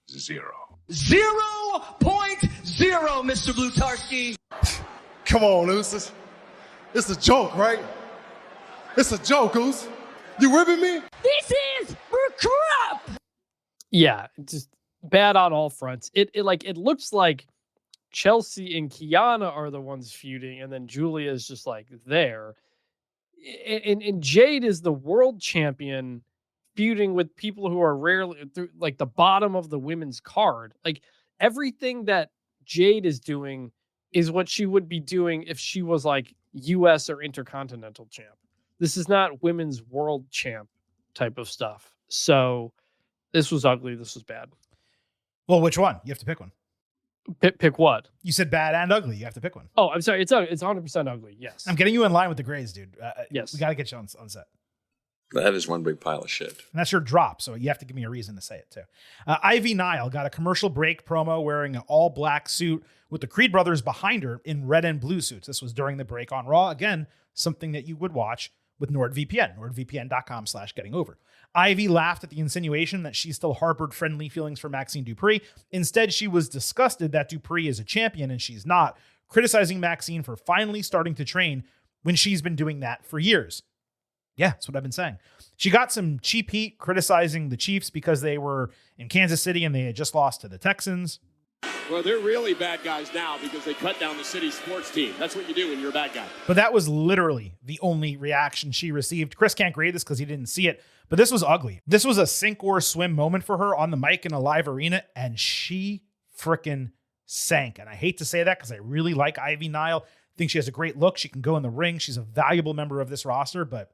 0.0, Mr. Blutarski. Come on, Usos. It's a joke, right? It's a joke, Us. You with me? This is crap. Yeah, just bad on all fronts. It looks like Chelsea and Kiana are the ones feuding, and then Julia is just like there. And Jade is the world champion feuding with people who are rarely like the bottom of the women's card. Like everything that Jade is doing is what she would be doing if she was like US or Intercontinental champ. This is not women's world champ type of stuff. So this was ugly. This was bad. Well, which one? You have to pick one. Pick what? You said bad and ugly. You have to pick one. Oh, I'm sorry. It's 100% ugly. Yes. I'm getting you in line with the Grays, dude. Yes. We got to get you on set. That is one big pile of shit. And that's your drop, so you have to give me a reason to say it, too. Ivy Nile got a commercial break promo wearing an all-black suit with the Creed brothers behind her in red and blue suits. This was during the break on Raw. Again, something that you would watch with NordVPN, nordvpn.com/gettingover. Ivy laughed at the insinuation that she still harbored friendly feelings for Maxine Dupree. Instead, she was disgusted that Dupree is a champion and she's not, criticizing Maxine for finally starting to train when she's been doing that for years. Yeah, that's what I've been saying. She got some cheap heat criticizing the Chiefs because they were in Kansas City and they had just lost to the Texans. Well, they're really bad guys now because they cut down the city sports team. That's what you do when you're a bad guy. But that was literally the only reaction she received. Chris can't grade this because he didn't see it, but this was ugly. This was a sink or swim moment for her on the mic in a live arena, and she frickin' sank. And I hate to say that because I really like Ivy Nile. I think she has a great look. She can go in the ring. She's a valuable member of this roster, but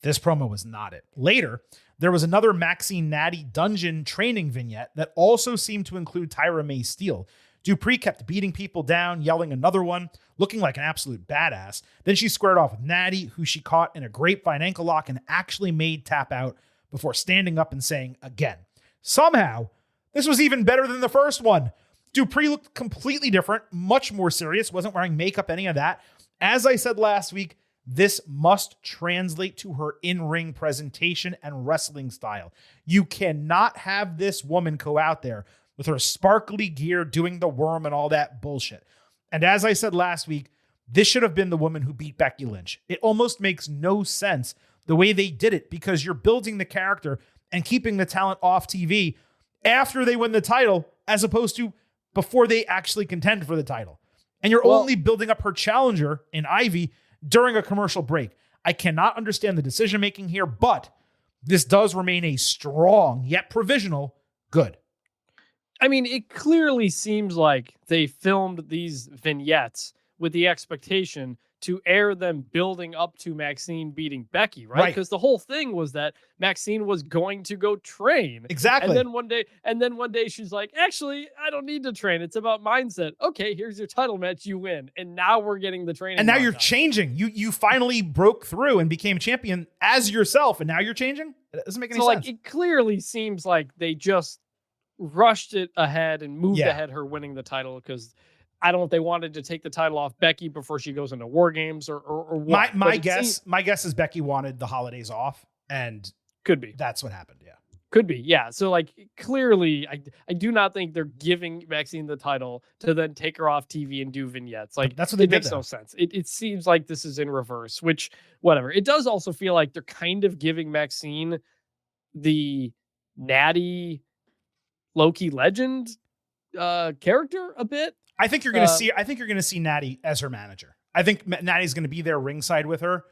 this promo was not it. Later, there was another Maxine Natty dungeon training vignette that also seemed to include Tyra May Steele. Dupree kept beating people down, yelling another one, looking like an absolute badass. Then she squared off with Natty, who she caught in a grapevine ankle lock and actually made tap out before standing up and saying again. Somehow, this was even better than the first one. Dupree looked completely different, much more serious, wasn't wearing makeup, any of that. As I said last week, this must translate to her in-ring presentation and wrestling style. You cannot have this woman go out there with her sparkly gear doing the worm and all that bullshit. And as I said last week, this should have been the woman who beat Becky Lynch. It almost makes no sense the way they did it because you're building the character and keeping the talent off TV after they win the title as opposed to before they actually contend for the title. And you're only building up her challenger in Ivy during a commercial break. I cannot understand the decision-making here, but this does remain a strong, yet provisional, good. I mean, it clearly seems like they filmed these vignettes with the expectation to air them building up to Maxine beating Becky, right? Because the whole thing was that Maxine was going to go train. Exactly. And then one day she's like, actually, I don't need to train. It's about mindset. Okay, here's your title match. You win. And now we're getting the training. And now you're changing. You finally broke through and became champion as yourself. And now you're changing? It doesn't make any sense. Like, it clearly seems like they just rushed it ahead and moved ahead her winning the title because I don't know if they wanted to take the title off Becky before she goes into War Games or what. My guess is Becky wanted the holidays off, and could be that's what happened. Yeah, could be. Yeah. So like clearly, I do not think they're giving Maxine the title to then take her off TV and do vignettes. Like that's what they did. Makes no sense. It seems like this is in reverse. Which whatever. It does also feel like they're kind of giving Maxine the natty Loki legend character a bit. I think you're going to see Natty as her manager. I think Natty's going to be there ringside with her,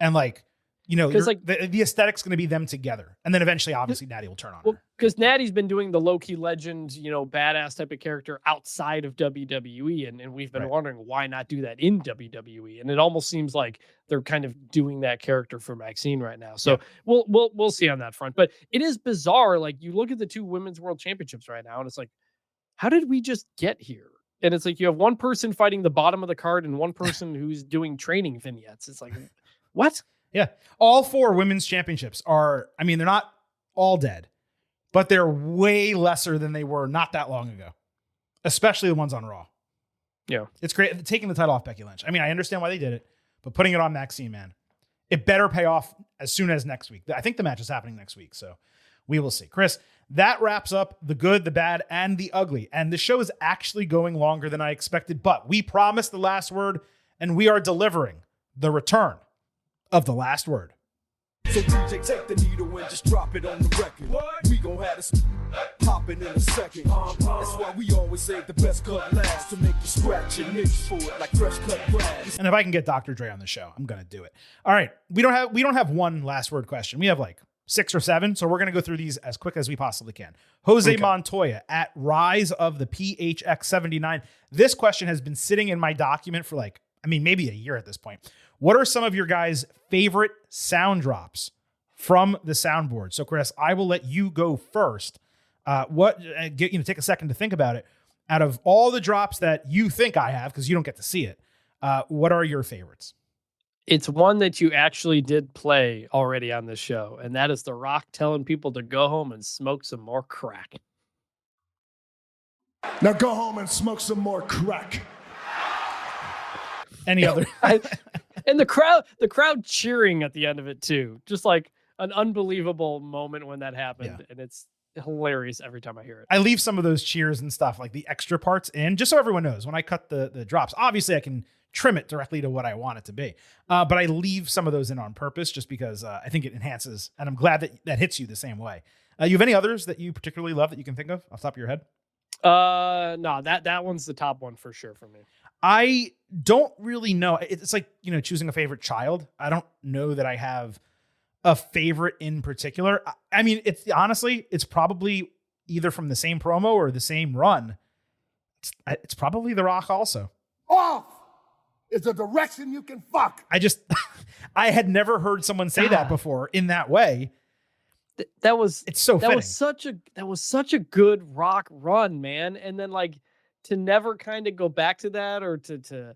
and like the aesthetic's going to be them together, and then eventually, obviously, Natty will turn on her. Because Natty's been doing the Loki legend, badass type of character outside of WWE, and we've been wondering why not do that in WWE, and it almost seems like they're kind of doing that character for Maxine right now. So we'll see on that front. But it is bizarre. Like you look at the two women's world championships right now, and it's like, how did we just get here? And it's like you have one person fighting the bottom of the card and one person who's doing training vignettes. It's like, what? Yeah. All 4 women's championships they're not all dead, but they're way lesser than they were not that long ago, especially the ones on Raw. Yeah. It's great. Taking the title off Becky Lynch. I mean, I understand why they did it, but putting it on Maxine, man, it better pay off as soon as next week. I think the match is happening next week, so we will see. Chris, that wraps up the good, the bad, and the ugly. And the show is actually going longer than I expected, but we promised the last word, and we are delivering the return of the last word. So DJ, take the needle and just drop it on the record. We gon' have this popping in a second. That's why we always save the best cut last to make you scratch your niche for it like fresh cut grass. And if I can get Dr. Dre on the show, I'm gonna do it. All right, we don't have one last word question. We have like 6 or 7, so we're going to go through these as quick as we possibly can. Jose Montoya at Rise of the PHX79. This question has been sitting in my document for maybe a year at this point. What are some of your guys' favorite sound drops from the soundboard? So, Chris, I will let you go first. Take a second to think about it. Out of all the drops that you think I have, because you don't get to see it, what are your favorites? It's one that you actually did play already on this show, and that is The Rock telling people to go home and smoke some more crack. Now go home and smoke some more crack. Any other? And the crowd cheering at the end of it too. Just like an unbelievable moment when that happened, and it's hilarious every time I hear it. I leave some of those cheers and stuff, like the extra parts in, just so everyone knows when I cut the drops. Obviously, I can trim it directly to what I want it to be. But I leave some of those in on purpose just because I think it enhances, and I'm glad that hits you the same way. You have any others that you particularly love that you can think of off the top of your head? No, that one's the top one for sure for me. I don't really know. It's like, choosing a favorite child. I don't know that I have a favorite in particular. I mean, it's probably either from the same promo or the same run. It's probably The Rock also. Off is a direction you can fuck. I had never heard someone say that before in that way. It's so fitting. That was such a good Rock run, man. And then to never kind of go back to that or to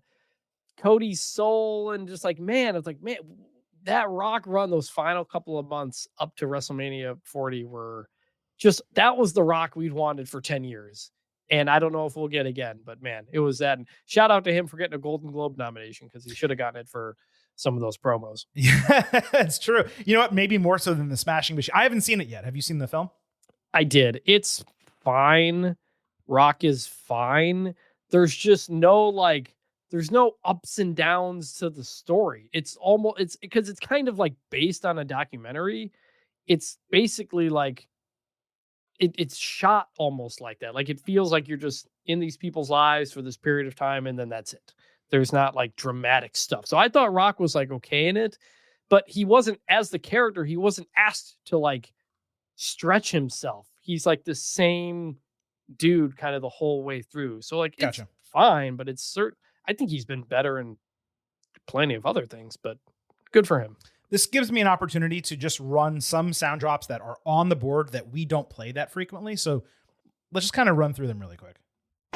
Cody's soul and just man, it's man, that Rock run, those final couple of months up to WrestleMania 40 were that was the Rock we'd wanted for 10 years. And I don't know if we'll get again, but man, it was that. And shout out to him for getting a Golden Globe nomination because he should have gotten it for some of those promos. Yeah, it's true. You know what? Maybe more so than the Smashing Machine. I haven't seen it yet. Have you seen the film? I did. It's fine. Rock is fine. There's just no there's no ups and downs to the story. It's because it's kind of based on a documentary. It's basically it's shot almost like that. It feels like you're just in these people's lives for this period of time, and then that's it. There's not dramatic stuff. So I thought Rock was okay in it, but he wasn't, as the character, he wasn't asked to stretch himself. He's the same dude kind of the whole way through. So gotcha. It's fine, but it's certain. I think he's been better in plenty of other things, but good for him. This gives me an opportunity to just run some sound drops that are on the board that we don't play that frequently. So let's just kind of run through them really quick.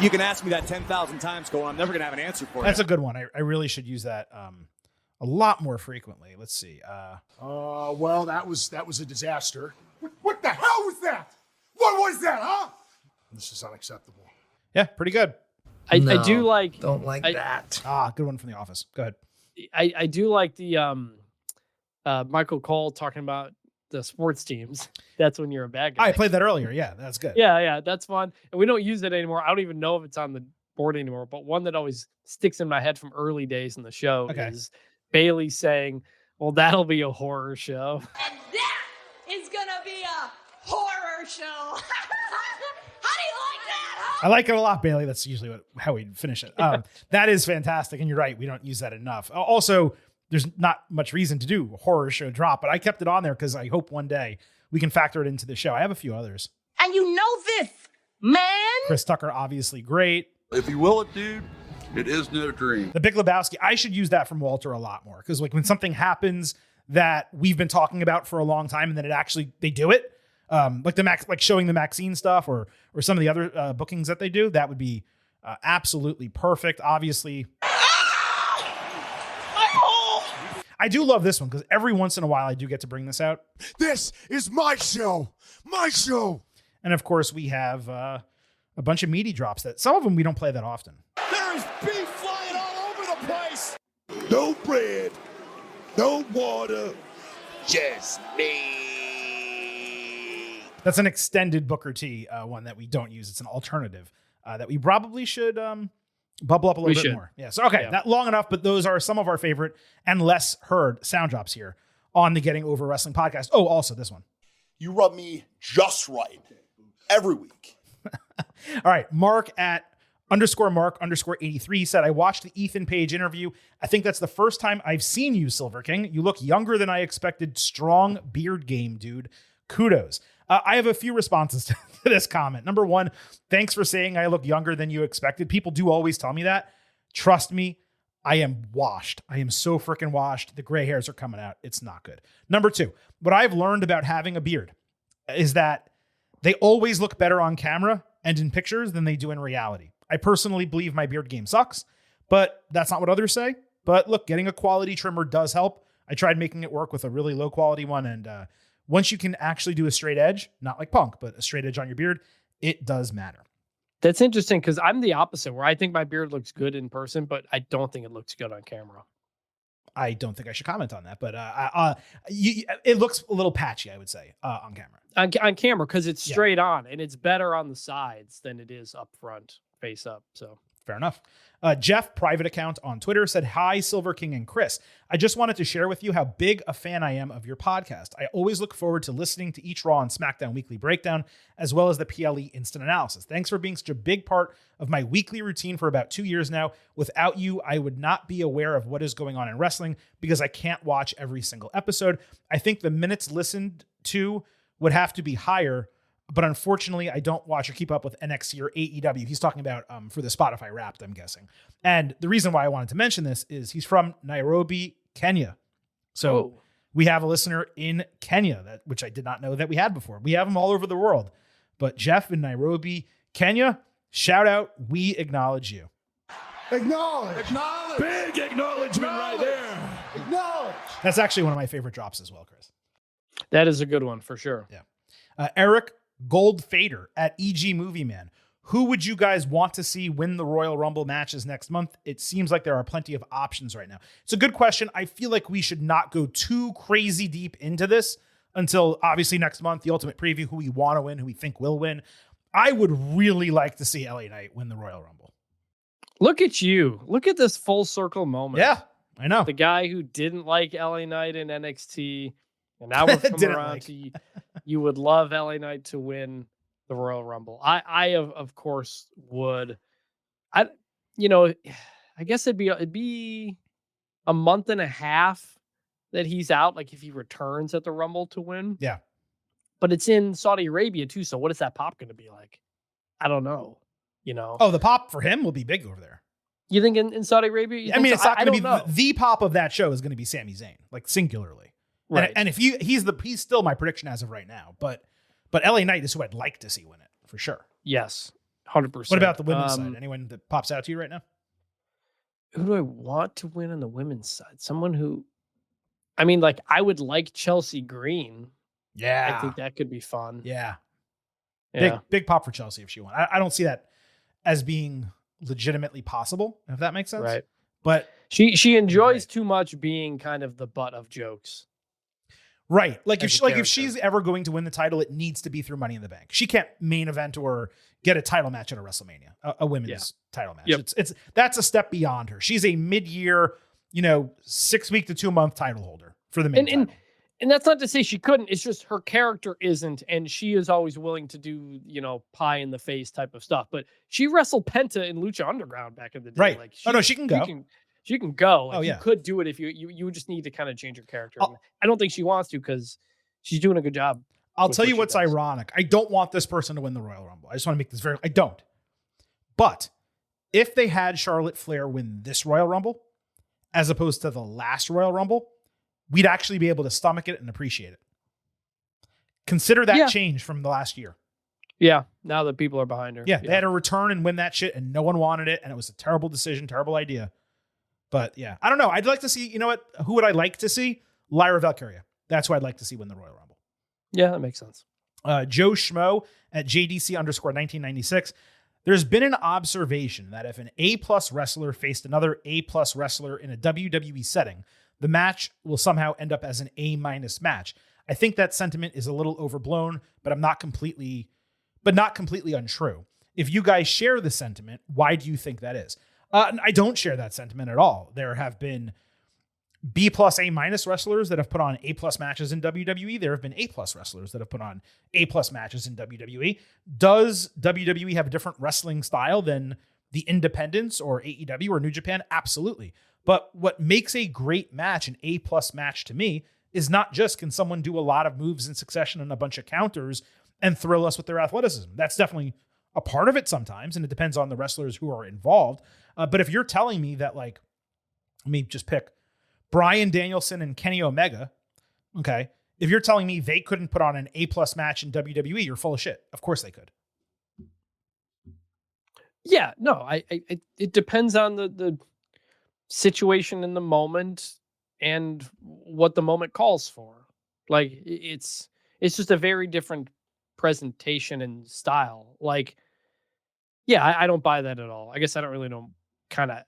You can ask me that 10,000 times, Cole. I'm never going to have an answer for you. That's a good one. I really should use that a lot more frequently. Let's see. Well, that was a disaster. What the hell was that? What was that, huh? This is unacceptable. Yeah, pretty good. I do like. Don't like that. Good one from The Office. Go ahead. I do like the Michael Cole talking about the sports teams. That's when you're a bad guy. I played that earlier. Yeah, that's good. Yeah, that's fun. And we don't use it anymore. I don't even know if it's on the board anymore. But one that always sticks in my head from early days in the show is Bailey saying, "Well, that'll be a horror show." And that is gonna be a horror show. How do you like that, huh? I like it a lot, Bailey. That's usually how we finish it. That is fantastic. And you're right. We don't use that enough. Also, there's not much reason to do a horror show drop, but I kept it on there because I hope one day we can factor it into the show. I have a few others. And you know this, man. Chris Tucker, obviously great. If you will it, dude, it is no dream. The Big Lebowski. I should use that from Walter a lot more because like when something happens that we've been talking about for a long time and then they do it, like showing the Maxine stuff or some of the other bookings that they do, that would be absolutely perfect. Obviously. I do love this one because every once in a while I do get to bring this out. This is my show. My show. And of course we have a bunch of meaty drops that some of them we don't play that often. There is beef flying all over the place. No bread. No water. Just me. That's an extended Booker T one that we don't use. It's an alternative that we probably should bubble up a little bit more. Yeah. So, okay. Not long enough, but those are some of our favorite and less heard sound drops here on the Getting Over Wrestling podcast. Oh, also this one. You rub me just right every week. All right. Mark at _Mark_83 said, I watched the Ethan Page interview. I think that's the first time I've seen you, Silver King. You look younger than I expected. Strong beard game, dude. Kudos. I have a few responses to this comment. Number one, thanks for saying I look younger than you expected. People do always tell me that. Trust me, I am washed. I am so freaking washed. The gray hairs are coming out. It's not good. Number two, what I've learned about having a beard is that they always look better on camera and in pictures than they do in reality. I personally believe my beard game sucks, but that's not what others say. But look, getting a quality trimmer does help. I tried making it work with a really low quality one, and once you can actually do a straight edge, not like Punk, but a straight edge on your beard, it does matter. That's interesting because I'm the opposite, where I think my beard looks good in person, but I don't think it looks good on camera. I don't think I should comment on that, but it looks a little patchy, I would say, on camera. On camera, because it's straight on, and it's better on the sides than it is up front, face up. So fair enough. Jeff, private account on Twitter, said, hi, Silver King and Chris. I just wanted to share with you how big a fan I am of your podcast. I always look forward to listening to each Raw and SmackDown weekly breakdown, as well as the PLE instant analysis. Thanks for being such a big part of my weekly routine for about 2 years now. Without you, I would not be aware of what is going on in wrestling because I can't watch every single episode. I think the minutes listened to would have to be higher, but unfortunately, I don't watch or keep up with NXT or AEW. He's talking about for the Spotify Wrapped, I'm guessing. And the reason why I wanted to mention this is he's from Nairobi, Kenya. So we have a listener in Kenya, which I did not know that we had before. We have them all over the world. But Jeff in Nairobi, Kenya, shout out. We acknowledge you. Acknowledge. Acknowledge. Big acknowledgement right there. Acknowledge. That's actually one of my favorite drops as well, Chris. that is a good one for sure. Yeah. Eric Goldfader at EG Movie Man. Who would you guys want to see win the Royal Rumble matches next month? It seems like there are plenty of options right now. It's a good question. I feel like we should not go too crazy deep into this until obviously next month, the ultimate preview, who we want to win, who we think will win. I would really like to see LA Knight win the Royal Rumble. Look at you. Look at this full circle moment. Yeah, I know. The guy who didn't like LA Knight in NXT, and now we're coming around to you would love LA Knight to win the Royal Rumble. I of course would. I guess it'd be a month and a half that he's out, like if he returns at the Rumble to win. Yeah. But it's in Saudi Arabia too, so what is that pop going to be like? I don't know. Oh, the pop for him will be big over there. You think in Saudi Arabia? I mean, it's not going to be know. the pop of that show is going to be Sami Zayn, like singularly. Right. And if he's still my prediction as of right now, but LA Knight is who I'd like to see win it for sure. Yes, 100%. What about the women's side? Anyone that pops out to you right now? Who do I want to win on the women's side? Someone who, I mean, like I would like Chelsea Green. Yeah, I think that could be fun. Yeah. Yeah. Big pop for Chelsea if she won. I don't see that as being legitimately possible, if that makes sense. Right. But she enjoys too much being kind of the butt of jokes. Right. Like as if she's ever going to win the title, it needs to be through Money in the Bank. She can't main event or get a title match at a WrestleMania, a women's title match. Yep. It's that's a step beyond her. She's a mid-year, 6-week to 2-month title holder for the main title. And that's not to say she couldn't. It's just her character isn't, and she is always willing to do, pie in the face type of stuff. But she wrestled Penta in Lucha Underground back in the day. Right. Like she can go. She can go. Like, yeah. You could do it if you would just need to kind of change your character. I don't think she wants to because she's doing a good job. I'll tell you what's ironic. I don't want this person to win the Royal Rumble. I just want to make this I don't. But if they had Charlotte Flair win this Royal Rumble, as opposed to the last Royal Rumble, we'd actually be able to stomach it and appreciate it. Consider that change from the last year. Yeah, now that people are behind her. Yeah, they had to return and win that shit, and no one wanted it, and it was a terrible decision, terrible idea. But yeah, I don't know. I'd like to see, who would I like to see? Lyra Valkyria. That's who I'd like to see win the Royal Rumble. Yeah, that makes sense. Joe Schmo at JDC_1996. There's been an observation that if an A+ wrestler faced another A+ wrestler in a WWE setting, the match will somehow end up as an A- match. I think that sentiment is a little overblown, but not completely untrue. If you guys share the sentiment, why do you think that is? I don't share that sentiment at all. There have been B+ A- wrestlers that have put on A+ matches in WWE. There have been A+ wrestlers that have put on A+ matches in WWE. Does WWE have a different wrestling style than the independents or AEW or New Japan? Absolutely. But what makes a great match, an A+ match to me, is not just can someone do a lot of moves in succession and a bunch of counters and thrill us with their athleticism. That's definitely a part of it sometimes, and it depends on the wrestlers who are involved. But if you're telling me that, let me just pick Bryan Danielson and Kenny Omega, okay, if you're telling me they couldn't put on an A+ match in WWE, you're full of shit. Of course they could. Yeah, no, it depends on the situation in the moment and what the moment calls for. Like it's just a very different presentation and style. Like, yeah, I don't buy that at all. I guess I don't really know kind of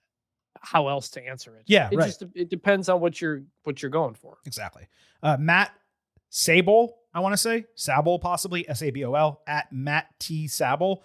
how else to answer it. Yeah, it depends on what you're going for. Exactly. Matt Sabol, I want to say Sabol, possibly SABOL at Matt T Sabol.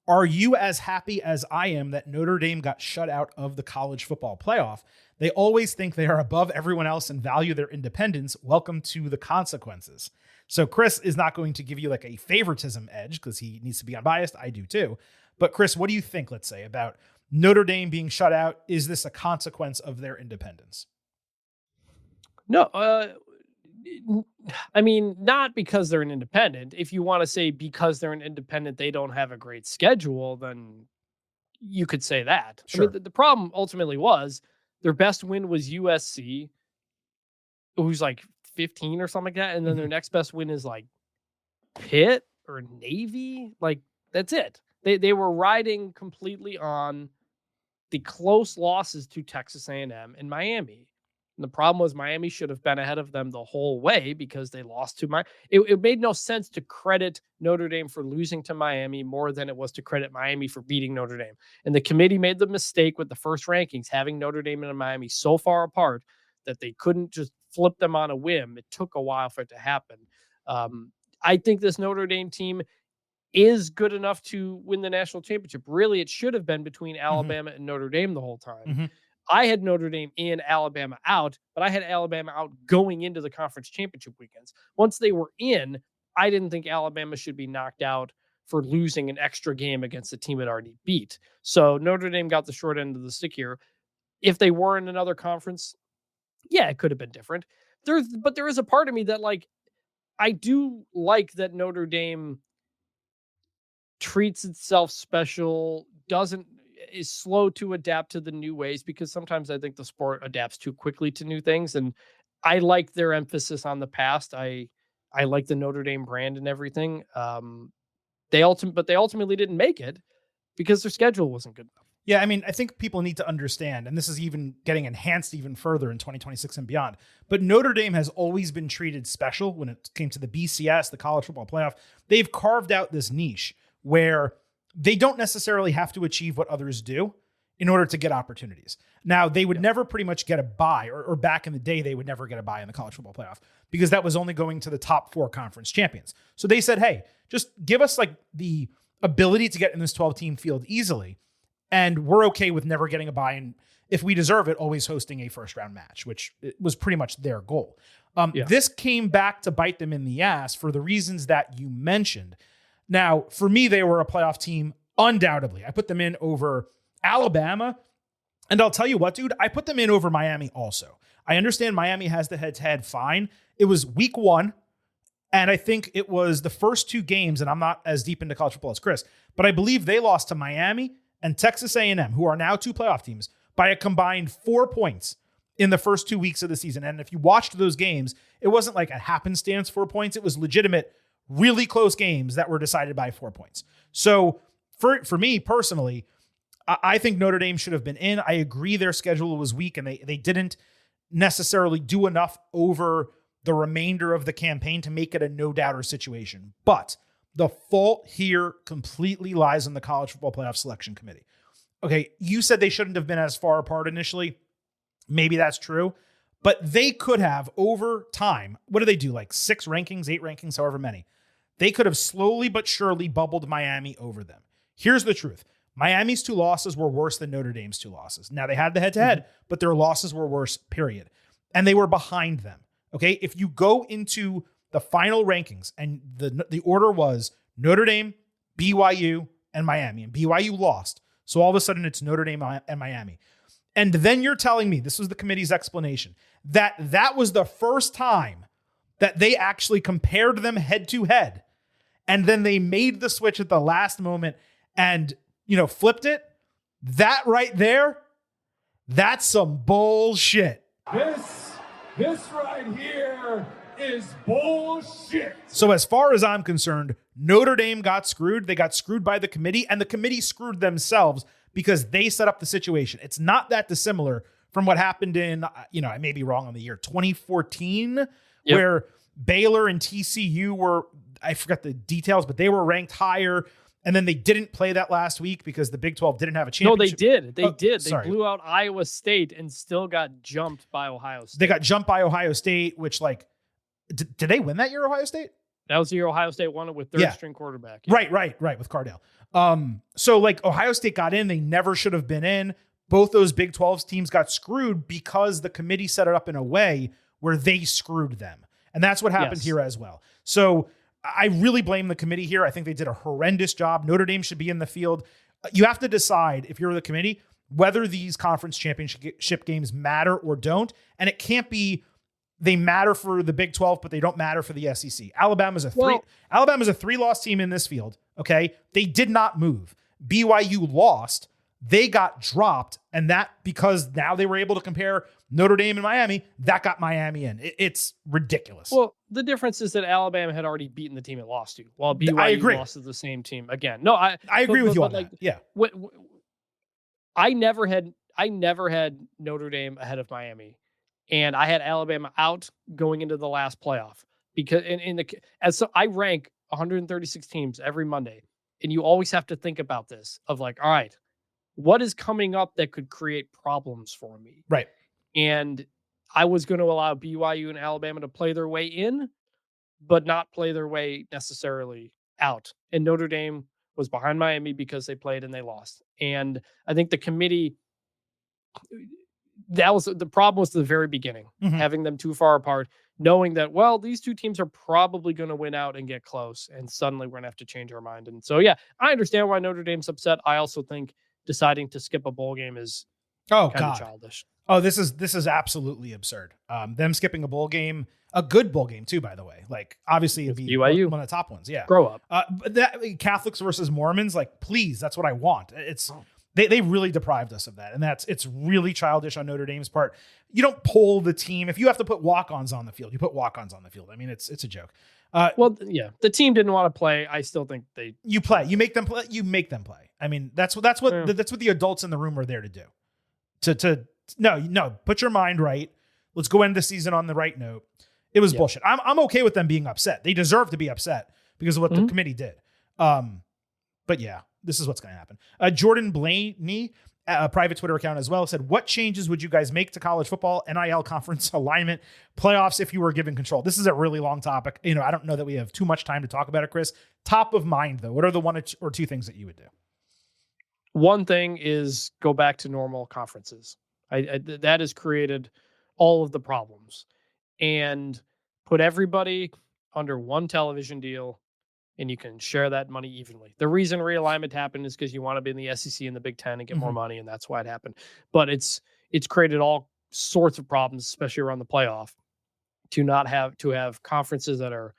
Are you as happy as I am that Notre Dame got shut out of the college football playoff? They always think they are above everyone else and value their independence. Welcome to the consequences. So Chris is not going to give you a favoritism edge because he needs to be unbiased. I do too. But Chris, what do you think, let's say, about Notre Dame being shut out? Is this a consequence of their independence? No, I mean, not because they're an independent. If you want to say because they're an independent, they don't have a great schedule, then you could say that. Sure. I mean, the problem ultimately was their best win was USC, who's 15 or something like that. And then their next best win is Pitt or Navy. That's it. They were riding completely on the close losses to Texas A&M and Miami. And the problem was Miami should have been ahead of them the whole way because they lost to Miami. It made no sense to credit Notre Dame for losing to Miami more than it was to credit Miami for beating Notre Dame. And the committee made the mistake with the first rankings, having Notre Dame and Miami so far apart that they couldn't just flip them on a whim. It took a while for it to happen. I think this Notre Dame team is good enough to win the national championship. Really, it should have been between Alabama and Notre Dame the whole time. I had Notre Dame in, Alabama out, but I had Alabama out going into the conference championship weekends. Once they were in, I didn't think Alabama should be knocked out for losing an extra game against a team it already beat. So Notre Dame got the short end of the stick here. If they were in another conference, yeah, it could have been different. But there is a part of me that I do like that Notre Dame treats itself special, doesn't, is slow to adapt to the new ways, because sometimes I think the sport adapts too quickly to new things. And I like their emphasis on the past. I like the Notre Dame brand and everything. They ultimately didn't make it because their schedule wasn't good enough. Yeah, I mean, I think people need to understand, and this is even getting enhanced even further in 2026 and beyond, but Notre Dame has always been treated special when it came to the BCS, the college football playoff. They've carved out this niche where they don't necessarily have to achieve what others do in order to get opportunities. Now, they would never pretty much get a bye, or back in the day, they would never get a bye in the college football playoff because that was only going to the top 4 conference champions. So they said, hey, just give us like the ability to get in this 12-team field easily, and we're okay with never getting a bye, and if we deserve it, always hosting a first-round match, which was pretty much their goal. This came back to bite them in the ass for the reasons that you mentioned. Now, for me, they were a playoff team, undoubtedly. I put them in over Alabama, and I'll tell you what, dude, I put them in over Miami also. I understand Miami has the head-to-head, fine. It was week 1, and I think it was the first 2 games, and I'm not as deep into college football as Chris, but I believe they lost to Miami and Texas A&M, who are now 2 playoff teams, by a combined 4 points in the first 2 weeks of the season. And if you watched those games, it wasn't like a happenstance 4 points. It was legitimate, really close games that were decided by 4 points. So for me personally, I think Notre Dame should have been in. I agree their schedule was weak and they didn't necessarily do enough over the remainder of the campaign to make it a no-doubter situation. But the fault here completely lies on the College Football Playoff Selection Committee. Okay, you said they shouldn't have been as far apart initially. Maybe that's true. But they could have, over time, what do they do? Like 6 rankings, 8 rankings, however many. They could have slowly but surely bubbled Miami over them. Here's the truth. Miami's 2 losses were worse than Notre Dame's 2 losses. Now, they had the head-to-head, but their losses were worse, period. And they were behind them. Okay, if you go into the final rankings, and the order was Notre Dame, BYU, and Miami, and BYU lost. So all of a sudden it's Notre Dame and Miami. And then you're telling me, this was the committee's explanation, that was the first time that they actually compared them head to head. And then they made the switch at the last moment and, flipped it. That right there, that's some bullshit. This right here is bullshit. So as far as I'm concerned, Notre Dame got screwed. They got screwed by the committee, and the committee screwed themselves because they set up the situation. It's not that dissimilar from what happened in, I may be wrong on the year, 2014, where Baylor and TCU were, I forgot the details, but they were ranked higher. And then they didn't play that last week because the Big 12 didn't have a championship. No, they did. They did. They blew out Iowa State and still got jumped by Ohio State. They got jumped by Ohio State, which did they win that year, Ohio State? That was the year Ohio State won it with third-string quarterback. Yeah. Right, with Cardale. So Ohio State got in. They never should have been in. Both those Big 12 teams got screwed because the committee set it up in a way where they screwed them. And that's what happened here as well. So I really blame the committee here. I think they did a horrendous job. Notre Dame should be in the field. You have to decide, if you're the committee, whether these conference championship games matter or don't. And it can't be they matter for the Big 12, but they don't matter for the SEC. Alabama's a 3-loss team in this field. Okay. They did not move. BYU lost. They got dropped. And that, because now they were able to compare Notre Dame and Miami, that got Miami in. It's ridiculous. Well, the difference is that Alabama had already beaten the team it lost to, while BYU lost to the same team again. No, I agree with you on that. Yeah. I never had Notre Dame ahead of Miami, and I had Alabama out going into the last playoff because I rank 136 teams every Monday, and you always have to think about this of all right, what is coming up that could create problems for me? Right. And I was going to allow BYU and Alabama to play their way in, but not play their way necessarily out. And Notre Dame was behind Miami because they played and they lost. And I think the committee, that was the problem was the very beginning, having them too far apart, knowing that, these two teams are probably going to win out and get close. And suddenly we're going to have to change our mind. And so, I understand why Notre Dame's upset. I also think deciding to skip a bowl game is kind of childish. Oh, this is absolutely absurd. Them skipping a bowl game, a good bowl game too, by the way. Obviously it'd be BYU. One of the top ones. Yeah. Grow up. But Catholics versus Mormons, please, that's what I want. They really deprived us of that. And it's really childish on Notre Dame's part. You don't pull the team. If you have to put walk-ons on the field, you put walk-ons on the field. I mean, it's a joke. The team didn't want to play. I still think you make them play. I mean, that's what the adults in the room are there to do. No, put your mind right. Let's go into the season on the right note. It was bullshit. I'm okay with them being upset. They deserve to be upset because of what the committee did. But yeah, this is what's going to happen. Jordan Blaney, a private Twitter account as well, said, what changes would you guys make to college football, NIL conference alignment, playoffs if you were given control? This is a really long topic. I don't know that we have too much time to talk about it, Chris. Top of mind, though, what are the one or two things that you would do? One thing is go back to normal conferences. That has created all of the problems. And put everybody under one television deal, and you can share that money evenly. The reason realignment happened is because you want to be in the SEC and the Big Ten and get more money, and that's why it happened. But it's created all sorts of problems, especially around the playoff, to have conferences that are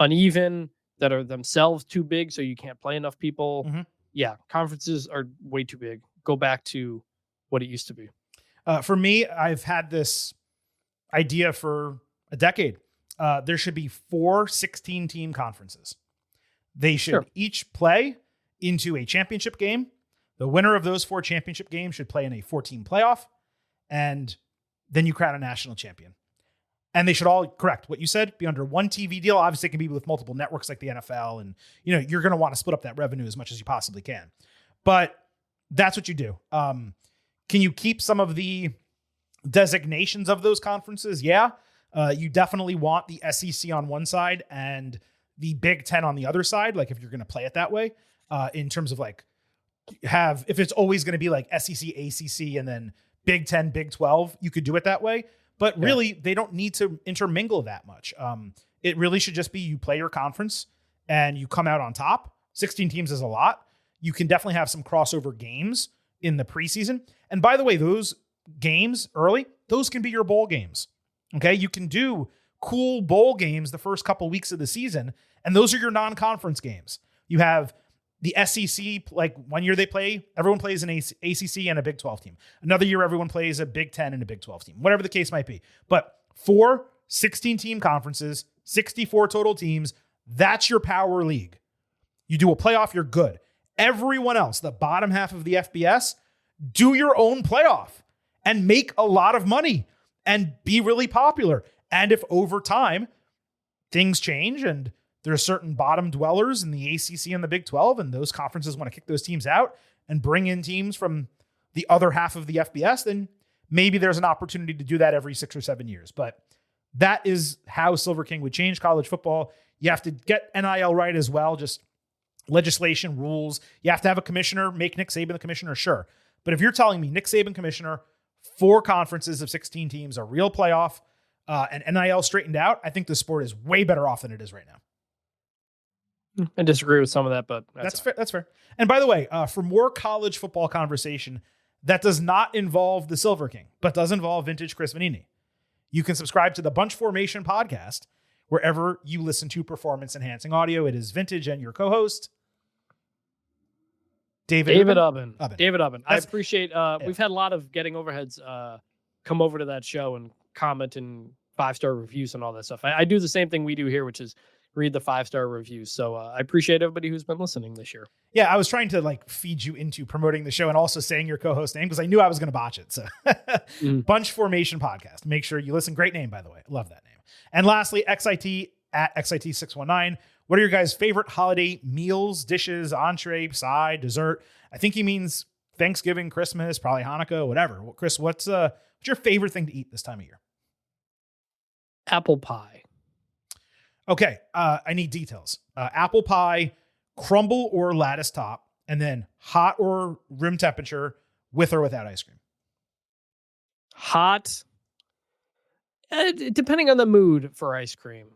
uneven, that are themselves too big, so you can't play enough people. Yeah, conferences are way too big. Go back to what it used to be. For me, I've had this idea for a decade. There should be 4 16-team conferences. They should each play into a championship game. The winner of those 4 championship games should play in a 4-team playoff, and then you crown a national champion. And they should all, correct what you said, be under one TV deal. Obviously, it can be with multiple networks like the NFL, and you're going to want to split up that revenue as much as you possibly can. But that's what you do. Can you keep some of the designations of those conferences? Yeah. You definitely want the SEC on one side and the Big Ten on the other side. Like if you're going to play it that way, in terms of if it's always going to be like SEC, ACC, and then Big Ten, Big 12, you could do it that way. But really, they don't need to intermingle that much. It really should just be you play your conference and you come out on top. 16 teams is a lot. You can definitely have some crossover games in the preseason. And by the way, those games early, those can be your bowl games. Okay, you can do cool bowl games the first couple weeks of the season, and those are your non-conference games. You have the SEC, like one year everyone plays an ACC and a Big 12 team. Another year, everyone plays a Big 10 and a Big 12 team, whatever the case might be. But 4 16-team conferences, 64 total teams, that's your power league. You do a playoff, you're good. Everyone else, the bottom half of the FBS, do your own playoff and make a lot of money and be really popular. And if over time things change and there are certain bottom dwellers in the ACC and the Big 12, and those conferences want to kick those teams out and bring in teams from the other half of the FBS, then maybe there's an opportunity to do that every 6 or 7 years. But that is how Silver King would change college football. You have to get NIL right as well, just legislation, rules. You have to have a commissioner, make Nick Saban the commissioner, sure. But if you're telling me Nick Saban commissioner, 4 conferences of 16 teams, a real playoff, and NIL straightened out, I think the sport is way better off than it is right now. I disagree with some of that, but that's fair. That's fair. And by the way, for more college football conversation that does not involve the Silver King, but does involve vintage Chris Vannini, you can subscribe to the Bunch Formation podcast wherever you listen to performance enhancing audio. It is Vintage and your co-host, David Ubben. David Ubben. I appreciate, we've had a lot of Getting Overheads come over to that show and comment and 5-star reviews and all that stuff. I do the same thing we do here, which is read the 5-star reviews. So I appreciate everybody who's been listening this year. Yeah, I was trying to feed you into promoting the show and also saying your co-host name because I knew I was going to botch it. So Bunch Formation Podcast. Make sure you listen. Great name, by the way. Love that name. And lastly, XIT at XIT619. What are your guys' favorite holiday meals, dishes, entree, side, dessert? I think he means Thanksgiving, Christmas, probably Hanukkah, whatever. Chris, what's your favorite thing to eat this time of year? Apple pie. Okay, I need details. Apple pie, crumble or lattice top, and then hot or room temperature with or without ice cream. Hot, depending on the mood for ice cream,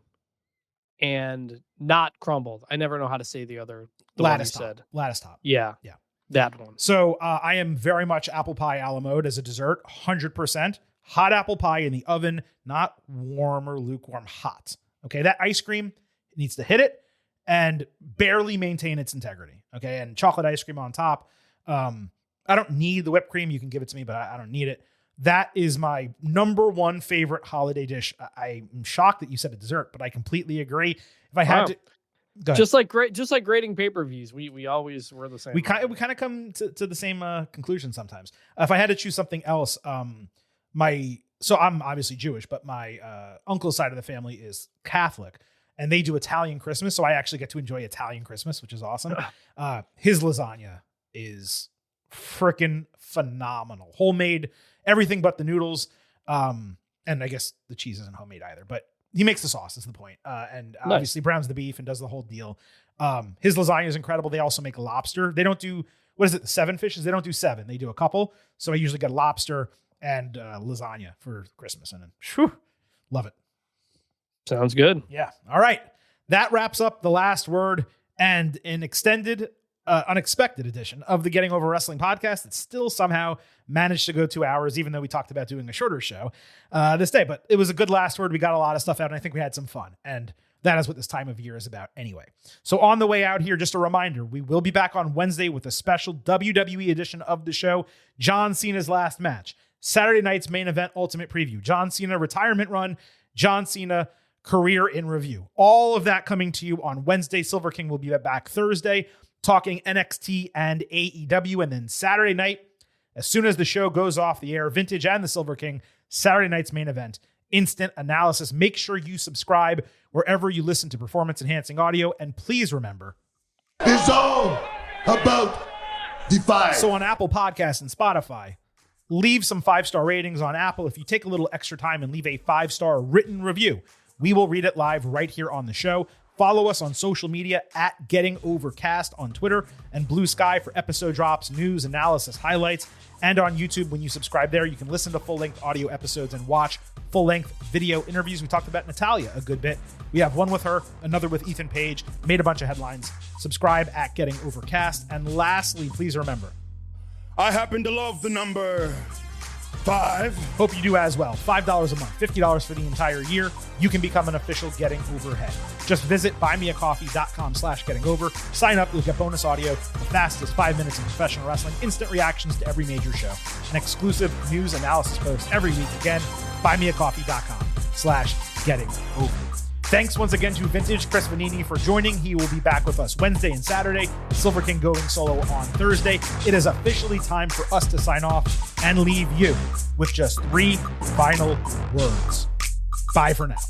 and not crumbled. I never know how to say the lattice top. Lattice top. Yeah, that one. So I am very much apple pie a la mode as a dessert, 100%. Hot apple pie in the oven, not warm or lukewarm, hot. Okay, that ice cream needs to hit it and barely maintain its integrity. Okay, and chocolate ice cream on top. I don't need the whipped cream. You can give it to me, but I don't need it. That is my number one favorite holiday dish. I'm shocked that you said a dessert, but I completely agree. If I had to, just like grading pay-per-views, we always were the same. We kind of come to the same conclusion sometimes. If I had to choose something else, so I'm obviously Jewish, but my uncle's side of the family is Catholic, and they do Italian Christmas. So I actually get to enjoy Italian Christmas, which is awesome. His lasagna is freaking phenomenal. Homemade, everything but the noodles. And I guess the cheese isn't homemade either, but he makes the sauce is the point. And obviously browns the beef and does the whole deal. His lasagna is incredible. They also make lobster. They don't do, 7 fishes? They don't do 7. They do a couple. So I usually get lobster and lasagna for Christmas. And then, love it. Sounds good. Yeah. All right. That wraps up the last word and an extended, unexpected edition of the Getting Over Wrestling podcast that still somehow managed to go 2 hours, even though we talked about doing a shorter show this day. But it was a good last word. We got a lot of stuff out, and I think we had some fun. And that is what this time of year is about anyway. So on the way out here, just a reminder, we will be back on Wednesday with a special WWE edition of the show, John Cena's last match. Saturday night's main event, Ultimate Preview. John Cena retirement run, John Cena career in review. All of that coming to you on Wednesday. Silver King will be back Thursday talking NXT and AEW. And then Saturday night, as soon as the show goes off the air, Vintage and the Silver King, Saturday night's main event, Instant Analysis. Make sure you subscribe wherever you listen to performance-enhancing audio. And please remember, it's all about the five. So on Apple Podcasts and Spotify, leave some 5-star ratings on Apple. If you take a little extra time and leave a 5-star written review, we will read it live right here on the show. Follow us on social media at Getting Overcast on Twitter and Blue Sky for episode drops, news, analysis, highlights. And on YouTube, when you subscribe there, you can listen to full-length audio episodes and watch full-length video interviews. We talked about Natalia a good bit. We have one with her, another with Ethan Page, made a bunch of headlines. Subscribe at Getting Overcast. And lastly, please remember, I happen to love the number 5. Hope you do as well. $5 a month, $50 for the entire year. You can become an official Getting Over head. Just visit buymeacoffee.com/gettingover. Sign up. You'll get bonus audio, the fastest 5 minutes in professional wrestling, instant reactions to every major show, an exclusive news analysis post every week. Again, buymeacoffee.com/gettingover. Thanks once again to Vintage Chris Vannini for joining. He will be back with us Wednesday and Saturday. Silver King going solo on Thursday. It is officially time for us to sign off and leave you with just 3 final words. Bye for now.